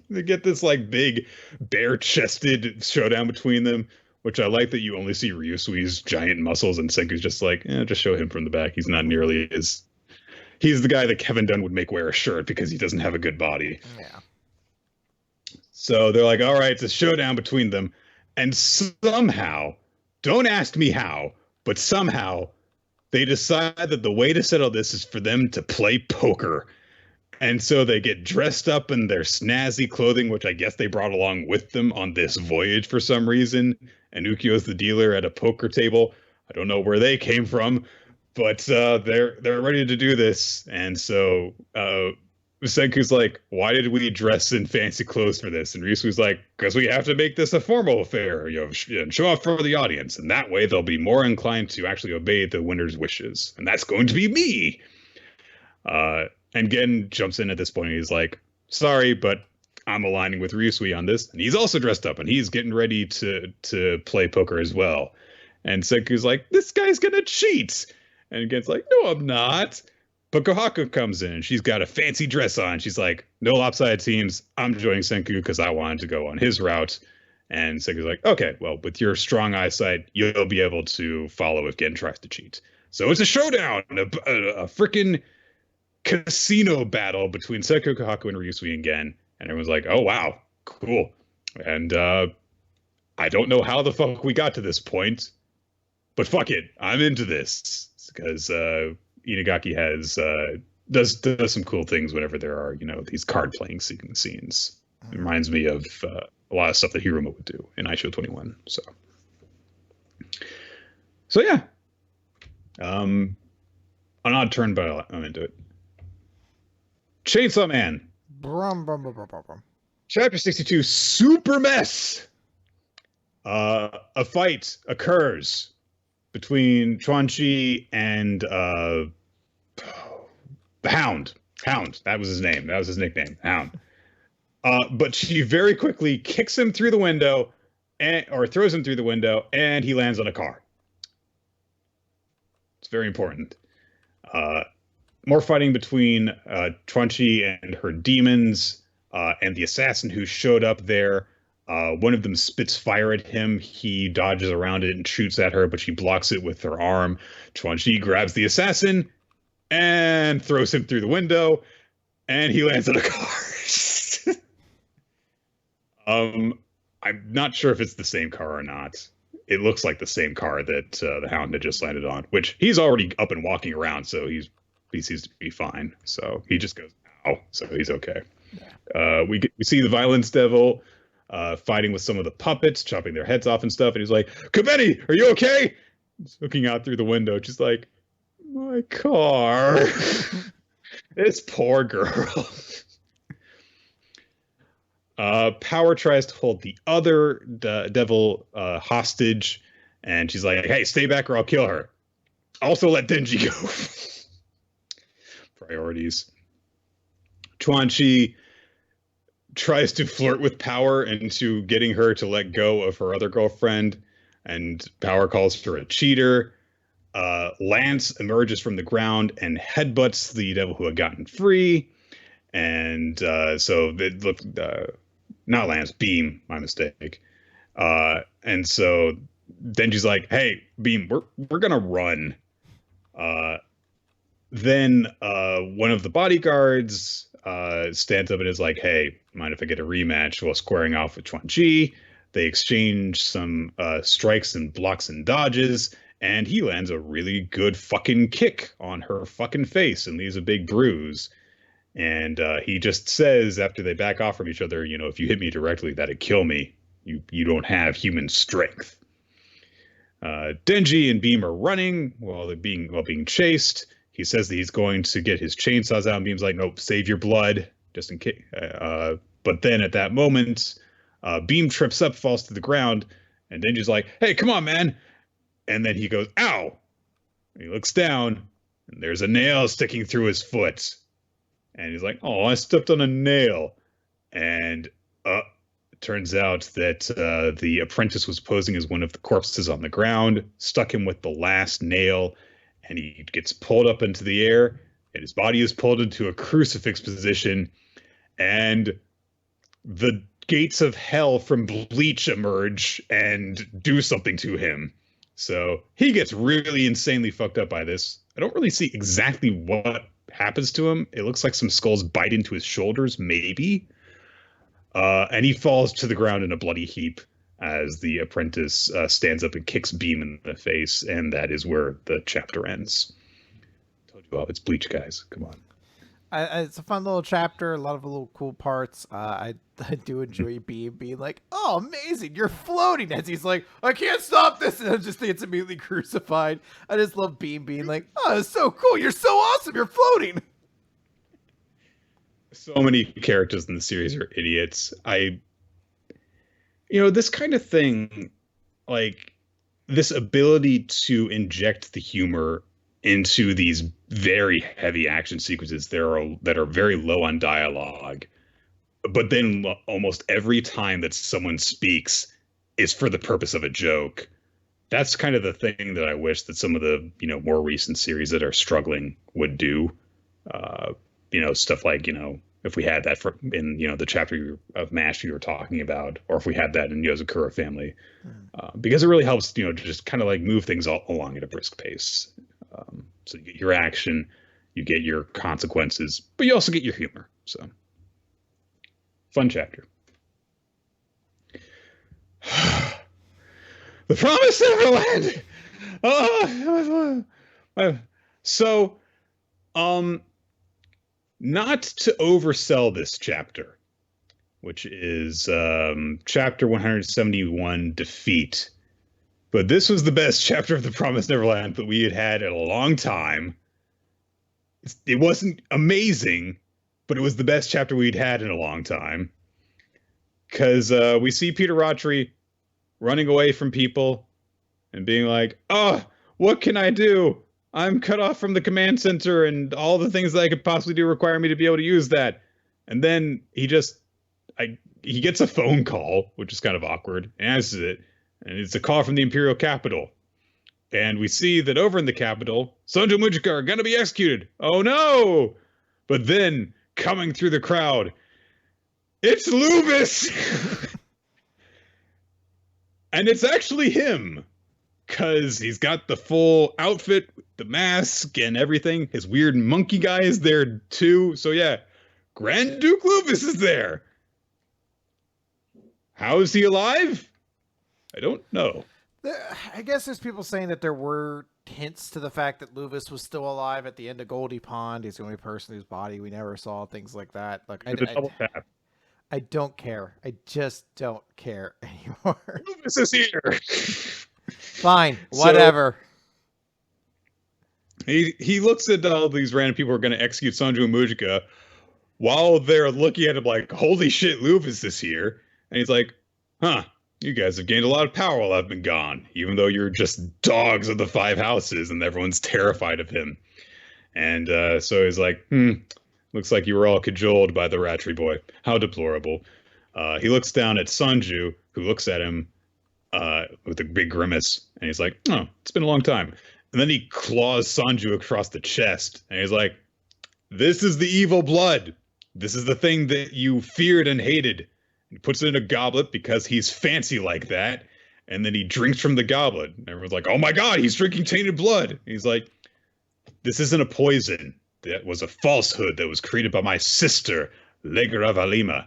they get this like big bare-chested showdown between them, which I like that you only see Ryusui's giant muscles, and Senku's just like, just show him from the back. He's not nearly as... He's the guy that Kevin Dunn would make wear a shirt because he doesn't have a good body.
Yeah.
So they're like, all right, it's a showdown between them. And somehow, don't ask me how, but somehow they decide that the way to settle this is for them to play poker. And so they get dressed up in their snazzy clothing, which I guess they brought along with them on this voyage for some reason. And Ukyo's the dealer at a poker table. I don't know where they came from, but they're ready to do this. And so Senku's like, why did we dress in fancy clothes for this? And Ryusui's like, because we have to make this a formal affair, and show off for the audience. And that way they'll be more inclined to actually obey the winner's wishes. And that's going to be me. And Gen jumps in at this point and he's like, sorry, but I'm aligning with Ryusui on this. And he's also dressed up and he's getting ready to play poker as well. And Senku's like, this guy's going to cheat. And Gen's like, no, I'm not. But Kohaku comes in and she's got a fancy dress on. She's like, no lopsided teams. I'm joining Senku because I wanted to go on his route. And Senku's like, okay, well, with your strong eyesight, you'll be able to follow if Gen tries to cheat. So it's a showdown, a freaking casino battle between Senku, Kohaku, and Ryusui and Gen. And everyone's like, oh, wow, cool. And I don't know how the fuck we got to this point, but fuck it. I'm into this because Inagaki does some cool things whenever there are, these card playing scenes. It reminds me of a lot of stuff that Hiruma would do in Aisho 21. So yeah. An odd turn, but I'm into it. Chainsaw Man.
Brum, brum, brum, brum, brum.
Chapter 62, Super Mess. A fight occurs between Chuanchi and Hound. Hound. That was his name. That was his nickname. Hound. But she very quickly kicks him through the window or throws him through the window, and he lands on a car. It's very important. More fighting between Chuanchi and her demons and the assassin who showed up there. One of them spits fire at him. He dodges around it and shoots at her, but she blocks it with her arm. Chuanchi grabs the assassin and throws him through the window, and he lands on a car. I'm not sure if it's the same car or not. It looks like the same car that the Hound had just landed on, which he's already up and walking around, so he seems to be fine. So he just goes, ow, so he's okay. Yeah. We see the Violence Devil fighting with some of the puppets, chopping their heads off and stuff, and he's like, Kabeni, are you okay? He's looking out through the window, just like, my car. This poor girl. Power tries to hold the other devil hostage, and she's like, hey, stay back or I'll kill her. Also let Denji go. Priorities. Chuanchi tries to flirt with Power into getting her to let go of her other girlfriend, and Power calls her a cheater. Lance emerges from the ground and headbutts the devil who had gotten free. And so they look, not Lance, Beam, my mistake. And so Denji's like, hey, Beam, we're gonna run. Then one of the bodyguards stands up and is like, hey, mind if I get a rematch while squaring off with Chuanchi? They exchange some strikes and blocks and dodges, and he lands a really good fucking kick on her fucking face and leaves a big bruise. And he just says, after they back off from each other, if you hit me directly, that'd kill me. You don't have human strength. Denji and Beam are running while being chased. He says that he's going to get his chainsaws out, and Beam's like, nope, save your blood, just in case. But then at that moment, Beam trips up, falls to the ground, and Denji's like, hey, come on, man. And then he goes, ow. And he looks down, and there's a nail sticking through his foot. And he's like, oh, I stepped on a nail. And it turns out that the apprentice was posing as one of the corpses on the ground, stuck him with the last nail, and he gets pulled up into the air, and his body is pulled into a crucifix position, and the gates of hell from Bleach emerge and do something to him. So he gets really insanely fucked up by this. I don't really see exactly what happens to him. It looks like some skulls bite into his shoulders, maybe. And he falls to the ground in a bloody heap as the apprentice stands up and kicks Beam in the face, and that is where the chapter ends. Told you all, it's Bleach, guys. Come on.
It's a fun little chapter, a lot of little cool parts. I do enjoy Beam being like, oh, amazing, you're floating, as he's like, I can't stop this, and then just gets immediately crucified. I just love Beam being like, oh, it's so cool, you're so awesome, you're floating.
So many characters in the series are idiots. This kind of thing, like this ability to inject the humor into these very heavy action sequences that are very low on dialogue, but then almost every time that someone speaks is for the purpose of a joke. That's kind of the thing that I wish that some of the more recent series that are struggling would do. Stuff like if we had that in the chapter of Mashle you were talking about, or if we had that in Yozakura Family, because it really helps just kind of like move things all along at a brisk pace. So you get your action, you get your consequences, but you also get your humor. So fun chapter. The Promised Neverland. So, not to oversell this chapter, which is chapter 171, Defeat. But this was the best chapter of The Promised Neverland that we had in a long time. It wasn't amazing, but it was the best chapter we'd had in a long time. Because we see Peter Rattray running away from people and being like, oh, what can I do? I'm cut off from the command center, and all the things that I could possibly do require me to be able to use that. And then he gets a phone call, which is kind of awkward, and answers it. And it's a call from the Imperial Capital. And we see that over in the capital, Sanjo Mujika are going to be executed. Oh no! But then, coming through the crowd, it's Luvis! And it's actually him. Because he's got the full outfit, the mask, and everything. His weird monkey guy is there too. So yeah, Grand Duke Luvis is there. How is he alive? I don't know.
I guess there's people saying that there were hints to the fact that Luvis was still alive at the end of Goldie Pond. He's the only person whose body we never saw, things like that. Like I don't care. I just don't care anymore.
Luvis is here.
Fine, whatever.
So, he looks at all these random people who are going to execute Sanjo and Mujika while they're looking at him like, holy shit, Luvis is here. And he's like, huh, you guys have gained a lot of power while I've been gone, even though you're just dogs of the five houses and everyone's terrified of him. And so he's like, looks like you were all cajoled by the Rattray boy. How deplorable. He looks down at Sanju, who looks at him with a big grimace, and he's like, oh, it's been a long time. And then he claws Sanju across the chest, and he's like, this is the evil blood. This is the thing that you feared and hated. He puts it in a goblet because he's fancy like that, and then he drinks from the goblet. And everyone's like, oh my god, he's drinking tainted blood. And he's like, this isn't a poison. That was a falsehood that was created by my sister, Legra Valima.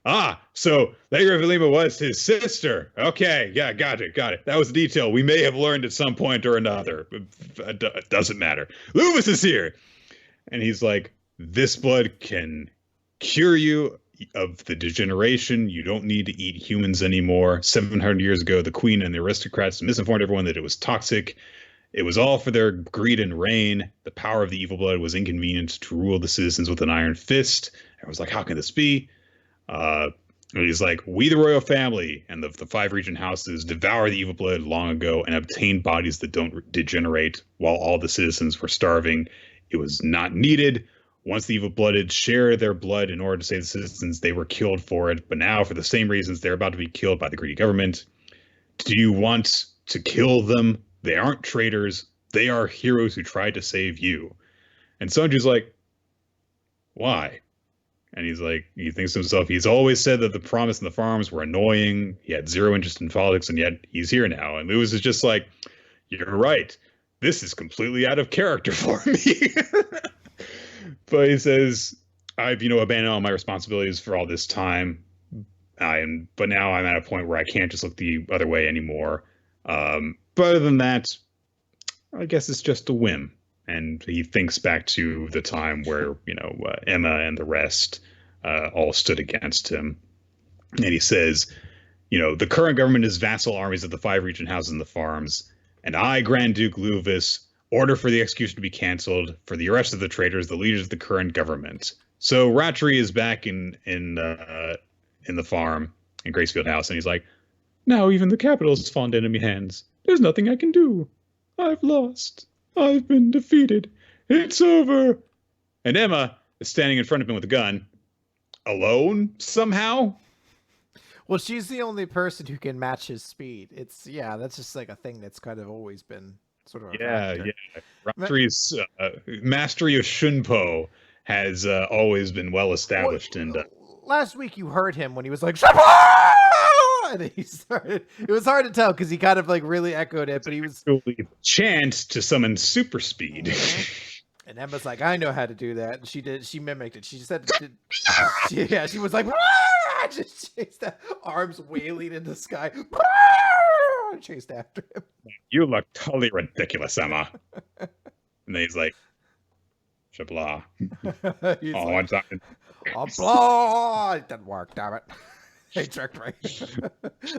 Ah, so Legra Valima was his sister. Okay, yeah, got it. That was a detail we may have learned at some point or another. It doesn't matter. Luvis is here. And he's like, this blood can cure you. of the degeneration. You don't need to eat humans anymore. 700 years ago, the queen and the aristocrats misinformed everyone that it was toxic. It was all for their greed and reign. The power of the evil blood was inconvenient to rule the citizens with an iron fist. I was like, how can this be? And he's like, we, the royal family and the 5 regent houses, devour the evil blood long ago and obtained bodies that don't degenerate while all the citizens were starving. It was not needed. Once the evil blooded shared their blood in order to save the citizens, they were killed for it. But now, for the same reasons, they're about to be killed by the greedy government. Do you want to kill them? They aren't traitors. They are heroes who tried to save you. And Sanju's like, why? And he's like, he thinks to himself, he's always said that the promise and the farms were annoying. He had zero interest in politics, and yet he's here now. And Lewis is just like, you're right. This is completely out of character for me. But he says, I've, abandoned all my responsibilities for all this time. But now I'm at a point where I can't just look the other way anymore. But other than that, I guess it's just a whim. And he thinks back to the time where, Emma and the rest all stood against him. And he says, the current government is vassal armies of the 5 regent houses and the farms. And I, Grand Duke Luvis, order for the execution to be canceled for the arrest of the traitors, the leaders of the current government. So Ratri is back in the farm in Gracefield House. And he's like, now even the capital is fallen into enemy hands. There's nothing I can do. I've lost. I've been defeated. It's over. And Emma is standing in front of him with a gun. Alone, somehow?
Well, she's the only person who can match his speed. That's just like a thing that's kind of always been sort of a factor.
Ratri's mastery of Shunpo has always been well established.
Last week you heard him when he was like, Shunpo! And he started. It was hard to tell because he kind of like really echoed it, but he was
chant to summon super speed.
Mm-hmm. And Emma's like, I know how to do that. And she did. She mimicked it. She said, she was like, just chased that, arms wailing in the sky, chased after him.
You look totally ridiculous, Emma. And then he's like, Shabla.
One time. Oh, blah! It didn't work, damn it. They tricked me.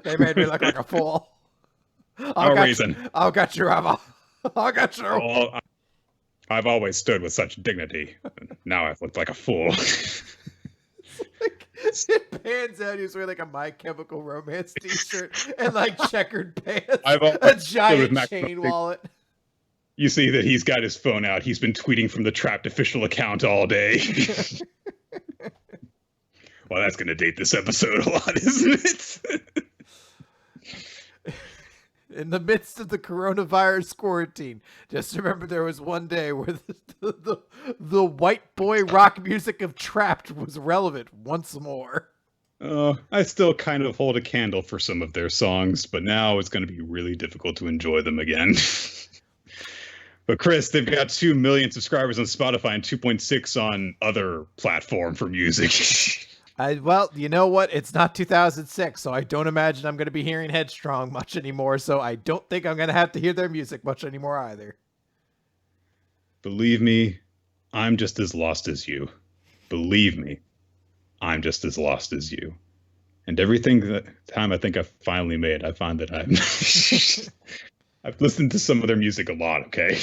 They made me look like a fool.
No reason.
I'll get you, Emma. I'll get you.
Oh, I've always stood with such dignity. Now I've looked like a fool.
It pans out. He's wearing like a My Chemical Romance t-shirt and like checkered pants.
A
giant chain wallet.
You see that he's got his phone out. He's been tweeting from the Trapped official account all day. Well, that's going to date this episode a lot, isn't it?
In the midst of the coronavirus quarantine, just remember there was one day where the white boy rock music of Trapped was relevant once more.
I still kind of hold a candle for some of their songs, but now it's going to be really difficult to enjoy them again. But Chris, they've got 2 million subscribers on Spotify and 2.6 on other platform for music.
Well, you know what? It's not 2006, so I don't imagine I'm going to be hearing Headstrong much anymore, so I don't think I'm going to have to hear their music much anymore either.
Believe me, I'm just as lost as you. Believe me, I'm just as lost as you. And time I think I've finally made, I find that I've listened to some of their music a lot, okay?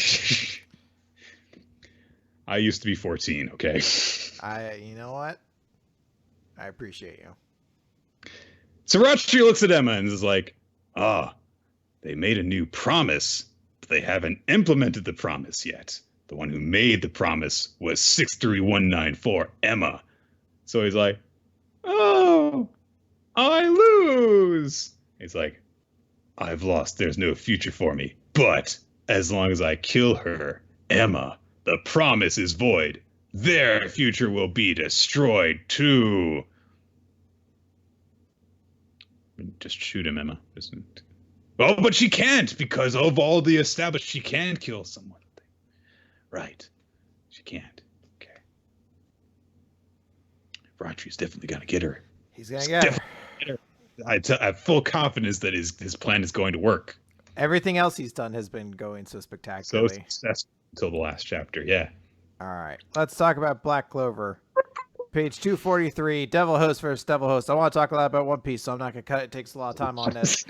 I used to be 14, okay?
You know what? I appreciate you.
Sriracha looks at Emma and is like, they made a new promise, but they haven't implemented the promise yet. The one who made the promise was 63194 Emma. So he's like, oh, I lose. He's like, I've lost. There's no future for me. But as long as I kill her, Emma, the promise is void. Their future will be destroyed too. Just shoot him, Emma. Oh, but she can't because of all the established. She can kill someone. Right. She can't. Okay. Ratri's definitely gonna get her.
He's gonna get her.
I have full confidence that his plan is going to work.
Everything else he's done has been going so spectacularly.
So successful until the last chapter, yeah.
All right, let's talk about Black Clover. Page 243, Devil Host versus Devil Host. I want to talk a lot about One Piece, so I'm not going to cut it. It takes a lot of time on this.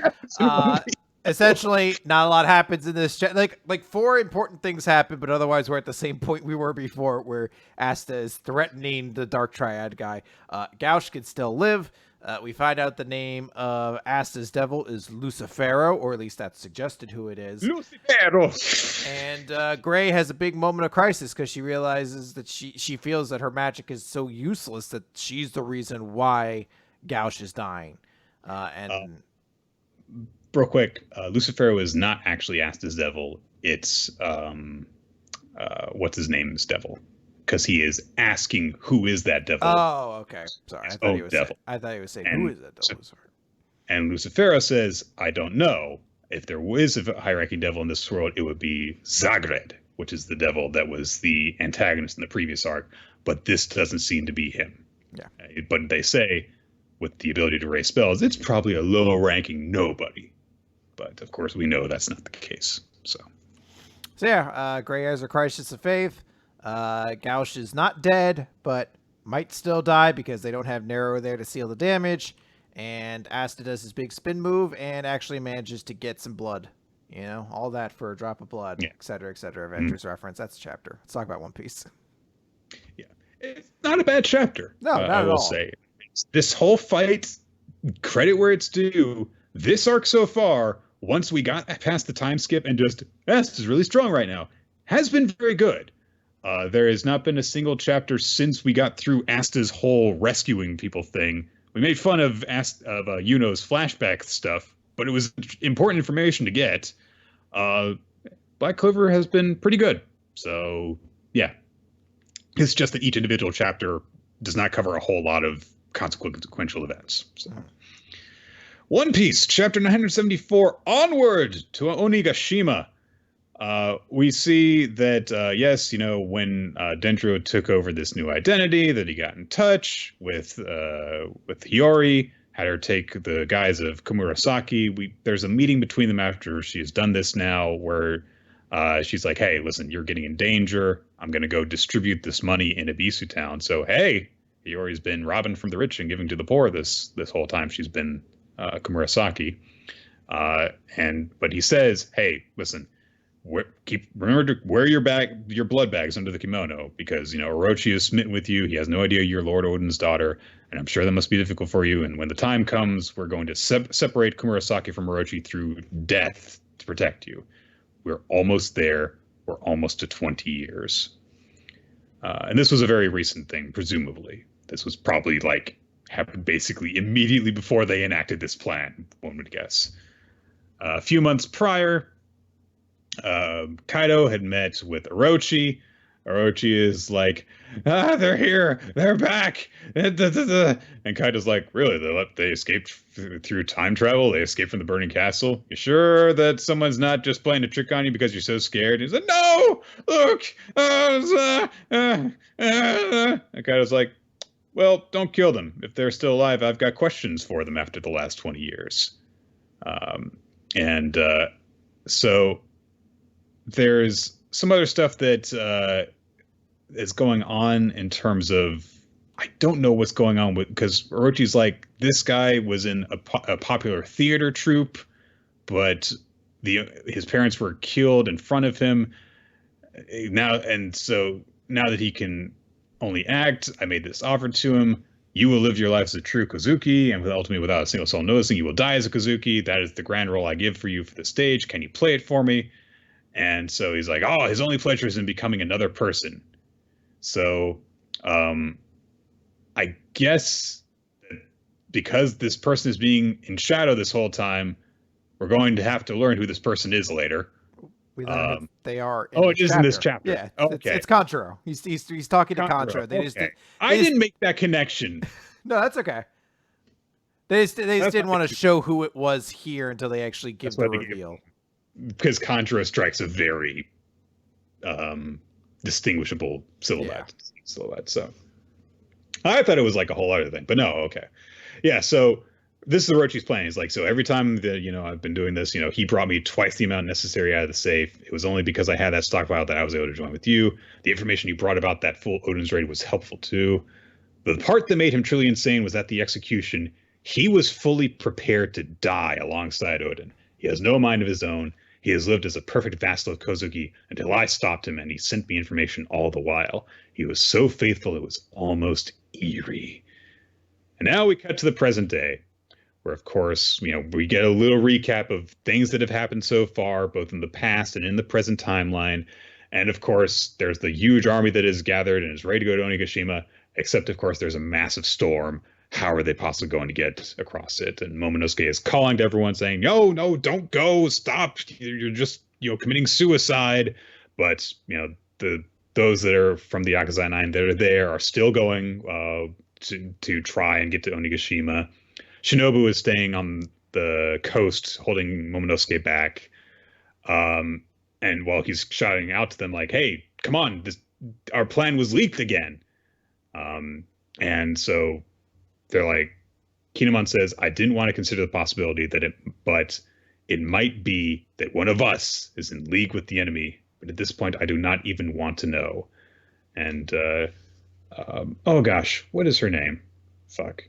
Essentially, not a lot happens in this. Like 4 important things happen, but otherwise we're at the same point we were before, where Asta is threatening the Dark Triad guy. Gauch can still live. We find out the name of Asta's devil is Lucifero, or at least that's suggested who it is.
Lucifero.
And Gray has a big moment of crisis because she realizes that she feels that her magic is so useless that she's the reason why Gauch is dying.
Real quick, Lucifero is not actually Asta's devil. It's what's his name's devil. Because he is asking who is that devil.
Oh, okay. Sorry, I thought he was saying who is that devil.
And Lucifero says, I don't know. If there was a high-ranking devil in this world, it would be Zagred, which is the devil that was the antagonist in the previous arc. But this doesn't seem to be him.
Yeah.
But they say, with the ability to raise spells, it's probably a low-ranking nobody. But of course, we know that's not the case. So
yeah, Gray has a crisis of faith. Gauch is not dead, but might still die because they don't have Nero there to seal the damage. And Asta does his big spin move and actually manages to get some blood. You know, all that for a drop of blood,
yeah.
et cetera, Avengers reference. That's the chapter. Let's talk about One Piece.
Yeah, it's not a bad chapter.
No, not
I will say. This whole fight, credit where it's due, this arc so far, once we got past the time skip and just, Asta's really strong right now, has been very good. There has not been a single chapter since we got through Asta's whole rescuing people thing. We made fun of Yuno's flashback stuff, but it was important information to get. Black Clover has been pretty good. So, yeah. It's just that each individual chapter does not cover a whole lot of consequential events. So. One Piece, chapter 974, Onward to Onigashima. We see that, yes, when Dendro took over this new identity, that he got in touch with Hiyori, had her take the guise of Komurasaki. There's a meeting between them after she has done this now where she's like, hey, listen, you're getting in danger. I'm going to go distribute this money in Ibisu Town. So, hey, Hiyori's been robbing from the rich and giving to the poor this whole time she's been Komurasaki. But he says, hey, listen, remember to wear your blood bags under the kimono because Orochi is smitten with you. He has no idea you're Lord Odin's daughter, and I'm sure that must be difficult for you. And when the time comes, we're going to separate Komurasaki from Orochi through death to protect you. We're almost there. We're almost to 20 years. And this was a very recent thing, presumably. This was probably happened basically immediately before they enacted this plan, one would guess. A few months prior, Kaido had met with Orochi. Orochi is like, they're here, they're back. And Kaido's like, really? They escaped through time travel? They escaped from the burning castle? You sure that someone's not just playing a trick on you because you're so scared? And he's like, no, look. And Kaido's like, well, don't kill them. If they're still alive, I've got questions for them after the last 20 years. So there's some other stuff that is going on in terms of, I don't know what's going on with, because Orochi's like, this guy was in a popular theater troupe, but his parents were killed in front of him. Now that he can only act, I made this offer to him. You will live your life as a true Kozuki, and ultimately without a single soul noticing, you will die as a Kozuki. That is the grand role I give for you for the stage. Can you play it for me? And so he's like, oh, his only pleasure is in becoming another person. So I guess because this person is being in shadow this whole time, we're going to have to learn who this person is later.
We learn they are.
It is in this chapter.
Yeah,
okay.
It's Contra. He's talking to Contra.
I didn't make that connection.
No, that's okay. They just didn't want to show who it was here until they actually give the reveal.
Because Contra strikes a very distinguishable silhouette. So I thought it was like a whole other thing, but no, okay. Yeah, so this is Orochi's plan. He's like, so every time that, I've been doing this, he brought me twice the amount necessary out of the safe. It was only because I had that stockpile that I was able to join with you. The information you brought about that full Odin's raid was helpful too. The part that made him truly insane was at the execution, he was fully prepared to die alongside Odin. He has no mind of his own. He has lived as a perfect vassal of Kozuki until I stopped him and he sent me information all the while. He was so faithful it was almost eerie. And now we cut to the present day, where, of course, we get a little recap of things that have happened so far, both in the past and in the present timeline. And, of course, there's the huge army that is gathered and is ready to go to Onigashima, except, of course, there's a massive storm. How are they possibly going to get across it? And Momonosuke is calling to everyone saying, no, don't go, stop. You're just, committing suicide. But, those that are from the Yakuza 9 that are there are still going to try and get to Onigashima. Shinobu is staying on the coast, holding Momonosuke back. And while he's shouting out to them like, hey, come on, our plan was leaked again. And so they're like, Kinemon says, I didn't want to consider the possibility but it might be that one of us is in league with the enemy. But at this point, I do not even want to know. And, oh gosh, what is her name? Fuck.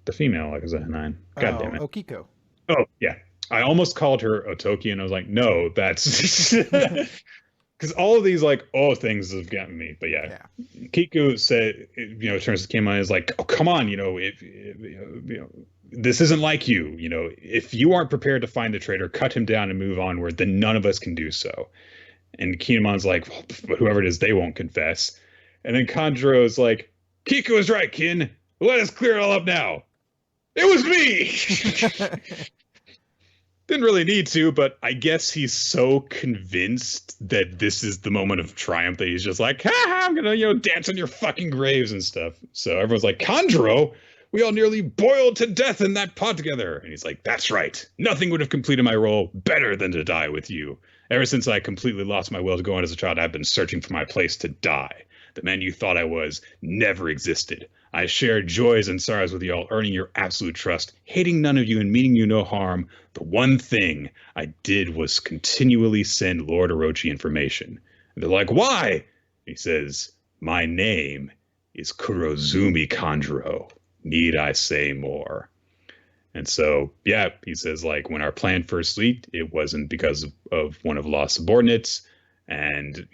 The female Yakuza 9. God damn it.
Okiko.
Oh, yeah. I almost called her Otoki, and I was like, no, that's... Because all of these, things have gotten me. But yeah. Kiku said, turns to Kinemon and is like, oh, come on, if this isn't like you. If you aren't prepared to find the traitor, cut him down and move onward, then none of us can do so. And Kinemon's like, well, whoever it is, they won't confess. And then Kanjuro's like, Kiku is right, Kin. Let us clear it all up now. It was me! Didn't really need to, but I guess he's so convinced that this is the moment of triumph that he's just like, ha, I'm gonna, dance on your fucking graves and stuff. So everyone's like, Kanjuro, we all nearly boiled to death in that pot together. And he's like, that's right. Nothing would have completed my role better than to die with you. Ever since I completely lost my will to go on as a child, I've been searching for my place to die. The man you thought I was never existed. I shared joys and sorrows with you all, earning your absolute trust, hating none of you and meaning you no harm. The one thing I did was continually send Lord Orochi information. And they're like, why? He says, my name is Kurozumi Kanjuro. Need I say more? And so, yeah, he says, when our plan first leaked, it wasn't because of one of Law's subordinates. And,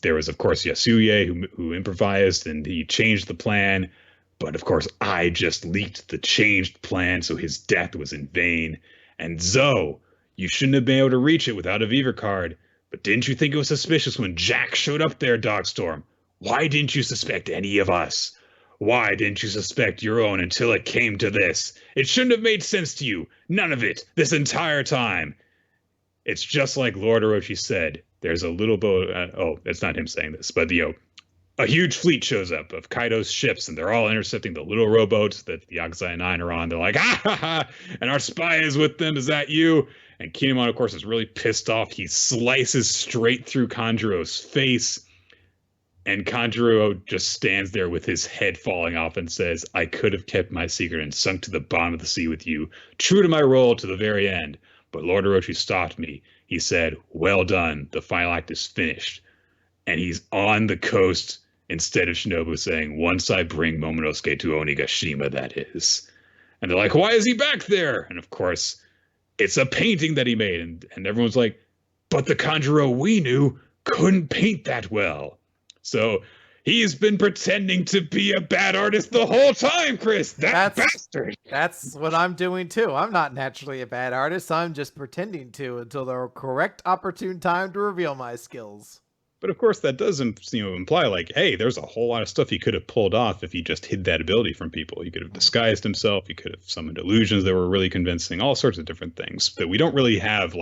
there was, of course, Yasuye who improvised and he changed the plan. But, of course, I just leaked the changed plan, so his death was in vain. And Zoe, you shouldn't have been able to reach it without a Viva card. But didn't you think it was suspicious when Jack showed up there, Dogstorm? Why didn't you suspect any of us? Why didn't you suspect your own until it came to this? It shouldn't have made sense to you. None of it. This entire time. It's just like Lord Orochi said. There's a little boat. It's not him saying this, but a huge fleet shows up of Kaido's ships, and they're all intercepting the little rowboats that the Yakuza 9 are on. They're like, ha ha ha! And our spy is with them. Is that you? And Kinemon, of course, is really pissed off. He slices straight through Kanjuro's face, and Kanjuro just stands there with his head falling off and says, I could have kept my secret and sunk to the bottom of the sea with you, true to my role to the very end. But Lord Orochi stopped me. He said, well done. The final act is finished. And he's on the coast instead of Shinobu saying, once I bring Momonosuke to Onigashima, that is. And they're like, why is he back there? And of course, it's a painting that he made. And everyone's like, but the Kanjuro we knew couldn't paint that well. So he's been pretending to be a bad artist the whole time, Chris. That bastard.
That's what I'm doing too. I'm not naturally a bad artist. I'm just pretending to until the correct opportune time to reveal my skills.
But of course, that does imply hey, there's a whole lot of stuff he could have pulled off if he just hid that ability from people. He could have disguised himself. He could have summoned illusions that were really convincing. All sorts of different things that we don't really have.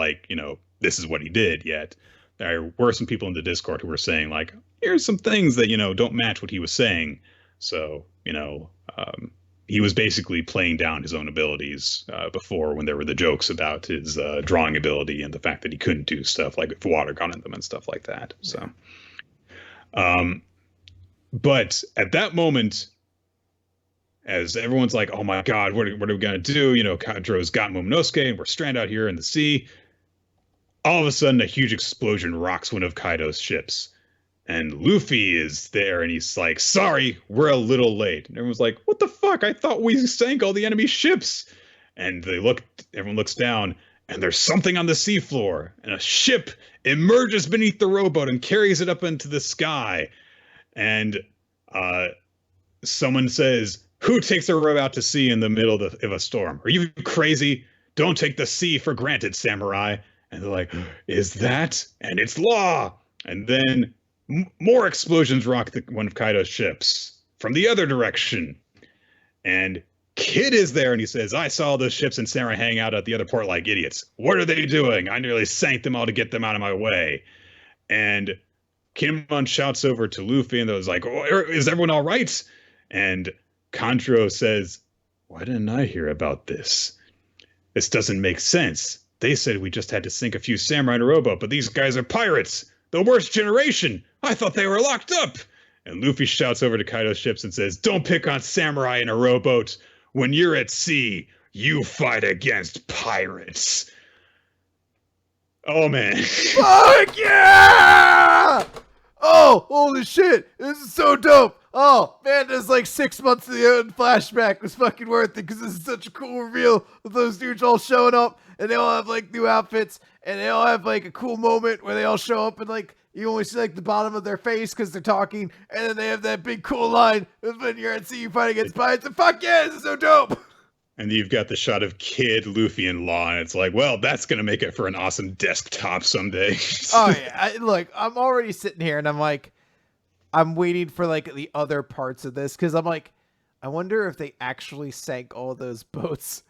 This is what he did yet. There were some people in the Discord who were saying here's some things that, don't match what he was saying. So, he was basically playing down his own abilities before when there were the jokes about his drawing ability and the fact that he couldn't do stuff like if water got in them and stuff like that. So, but at that moment, as everyone's like, oh my God, what are we going to do? Kanjuro's got Momonosuke and we're stranded out here in the sea. All of a sudden, a huge explosion rocks one of Kaido's ships. And Luffy is there, and he's like, "Sorry, we're a little late." And everyone's like, "What the fuck? I thought we sank all the enemy ships." And everyone looks down, and there's something on the seafloor, and a ship emerges beneath the rowboat and carries it up into the sky. And uh, someone says, "Who takes a row out to sea in the middle of a storm? Are you crazy? Don't take the sea for granted, samurai." And they're like, "Is that?" And it's law. And then more explosions rock one of Kaido's ships from the other direction. And Kid is there, and he says, "I saw those ships and samurai hang out at the other port like idiots. What are they doing? I nearly sank them all to get them out of my way." And Kinemon shouts over to Luffy, and they're like, "Oh, is everyone all right?" And Kanjuro says, "Why didn't I hear about this? This doesn't make sense. They said we just had to sink a few samurai in a rowboat, but these guys are pirates. The worst generation. I thought they were locked up." And Luffy shouts over to Kaido's ships and says, "Don't pick on samurai in a rowboat. When you're at sea, you fight against pirates." Oh, man.
Fuck yeah! Oh, holy shit. This is so dope. Oh, man, there's like 6 months of the end flashback was fucking worth it because this is such a cool reveal with those dudes all showing up and they all have like new outfits and they all have like a cool moment where they all show up and like you only see like the bottom of their face because they're talking and then they have that big cool line of when you're at sea you fight against pirates and fuck yeah, this is so dope.
And you've got the shot of Kid, Luffy, and Law, and it's like, well, that's going to make it for an awesome desktop someday.
Oh, yeah. Look, I'm already sitting here, and I'm like, I'm waiting for, like, the other parts of this, because I'm like, I wonder if they actually sank all those boats,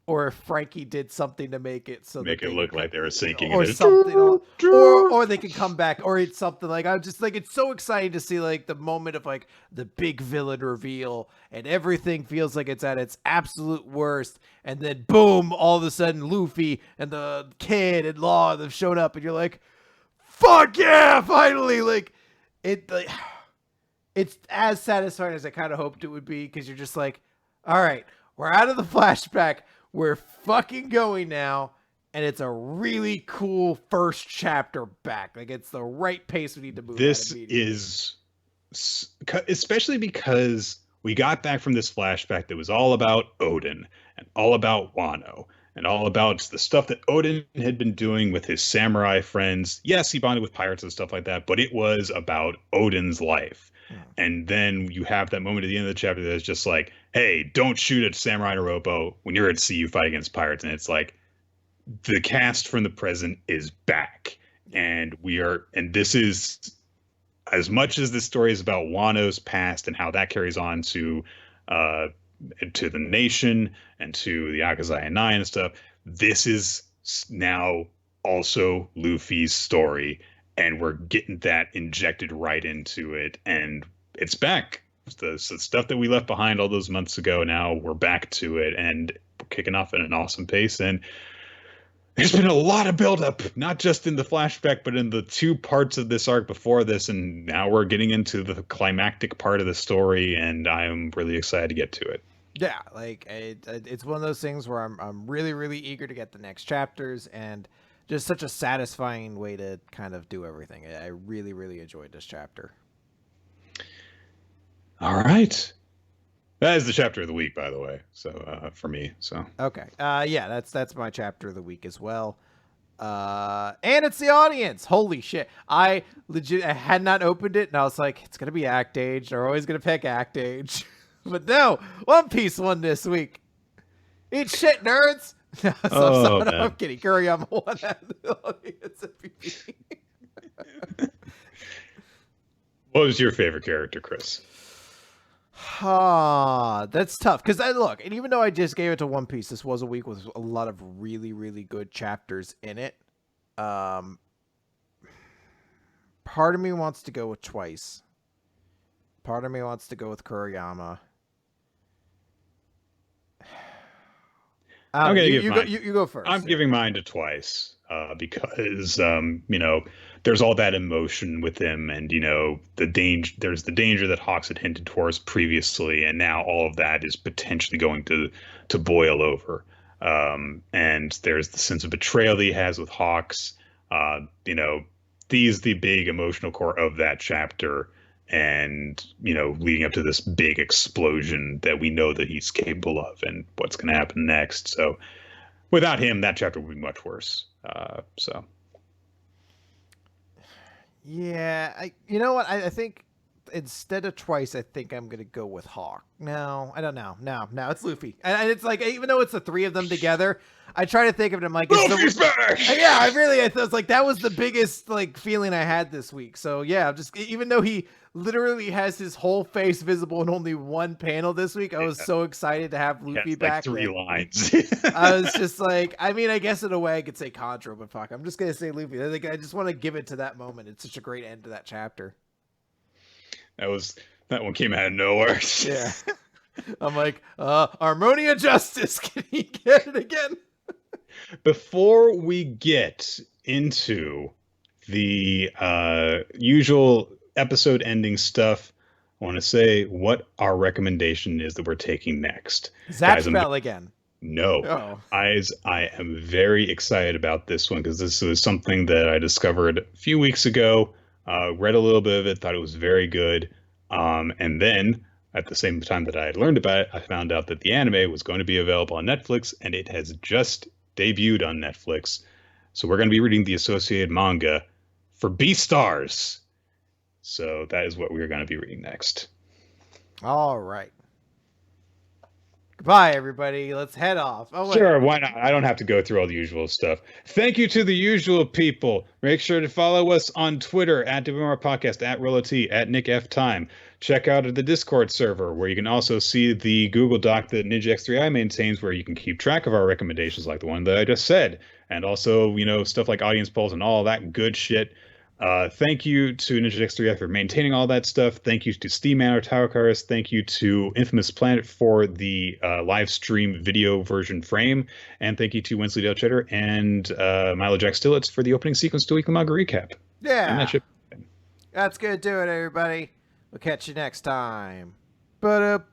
or if Frankie did something to make it so
make it look like they were sinking,
or
in it.
something, or they could come back, or it's something like I'm just like it's so exciting to see like the moment of like the big villain reveal, and everything feels like it's at its absolute worst, and then boom, all of a sudden Luffy and the Kid and Law have shown up, and you're like, fuck yeah, finally, like it, like it's as satisfying as I kind of hoped it would be because you're just like, all right, we're out of the flashback. We're fucking going now, and it's a really cool first chapter back. Like, it's the right pace we need to move.
This is, especially because we got back from this flashback that was all about Odin, and all about Wano, and all about the stuff that Odin had been doing with his samurai friends. Yes, he bonded with pirates and stuff like that, but it was about Odin's life. And then you have that moment at the end of the chapter that's just like, hey, don't shoot at samurai in a rowboat. When you're at sea, you fight against pirates. And it's like, the cast from the present is back. And this is, as much as this story is about Wano's past and how that carries on to the nation and to the Akazaya Nine and stuff, this is now also Luffy's story. And we're getting that injected right into it. And it's back. The stuff that we left behind all those months ago, now we're back to it. And we're kicking off at an awesome pace. And there's been a lot of buildup, not just in the flashback, but in the two parts of this arc before this. And now we're getting into the climactic part of the story. And I'm really excited to get to it.
Yeah, like it's one of those things where I'm really, really eager to get the next chapters, and just such a satisfying way to kind of do everything. I really, really enjoyed this chapter.
All right. That is the chapter of the week, by the way. So for me, so.
Okay. Yeah, that's my chapter of the week as well. And it's the audience. Holy shit. I had not opened it, and I was like, it's going to be Act Age. They're always going to pick Act Age. But no, One Piece won this week. Eat shit, nerds. I'm kidding. Kuriyama won that.
What was your favorite character, Chris?
That's tough. Because look, and even though I just gave it to One Piece, this was a week with a lot of really, really good chapters in it. Part of me wants to go with Twice. Part of me wants to go with Kuriyama. You go first.
I'm giving mine to Twice because there's all that emotion with him, and there's the danger that Hawks had hinted towards previously, and now all of that is potentially going to boil over. And there's the sense of betrayal that he has with Hawks. he's the big emotional core of that chapter, and leading up to this big explosion that we know that he's capable of, and what's going to happen next. So without him, that chapter would be much worse. So
yeah, you know what? I think instead of twice, I think I'm gonna go with Hawk. No, I don't know. No, it's Luffy, and it's like even though it's the three of them together, I try to think of it. I'm like,
Luffy's back.
Yeah, I was like that was the biggest like feeling I had this week. So yeah, just even though he literally has his whole face visible in only one panel this week, I was so excited to have Luffy back.
Like 3 lines.
I was just like, I mean, I guess in a way I could say Contra, but fuck, I'm just gonna say Luffy. I just want to give it to that moment. It's such a great end to that chapter.
That one came out of nowhere.
Yeah. I'm like, Harmonia Justice, can he get it again?
Before we get into the usual episode ending stuff, I want to say what our recommendation is that we're taking next.
Zatch Bell again.
No.
Oh.
I am very excited about this one because this was something that I discovered a few weeks ago. Read a little bit of it, thought it was very good. And then at the same time that I had learned about it, I found out that the anime was going to be available on Netflix, and it has just debuted on Netflix. So we're going to be reading the associated manga for Beastars. So that is what we're going to be reading next.
All right. Goodbye, everybody. Let's head off.
Oh, sure, why not? I don't have to go through all the usual stuff. Thank you to the usual people. Make sure to follow us on Twitter at WMR Podcast, at RollOT, at Nick F. Time. Check out the Discord server, where you can also see the Google Doc that Ninja X3I maintains, where you can keep track of our recommendations like the one that I just said. And also, stuff like audience polls and all that good shit. Thank you to Ninja X3I for maintaining all that stuff. Thank you to Steam Man or Tower Cars. Thank you to Infamous Planet for the live stream video version frame. And thank you to Wensleydale Cheddar and Milo Jack Stillitz for the opening sequence to Weekly Manga Recap.
Yeah. That's good to it, everybody. We'll catch you next time. Boop.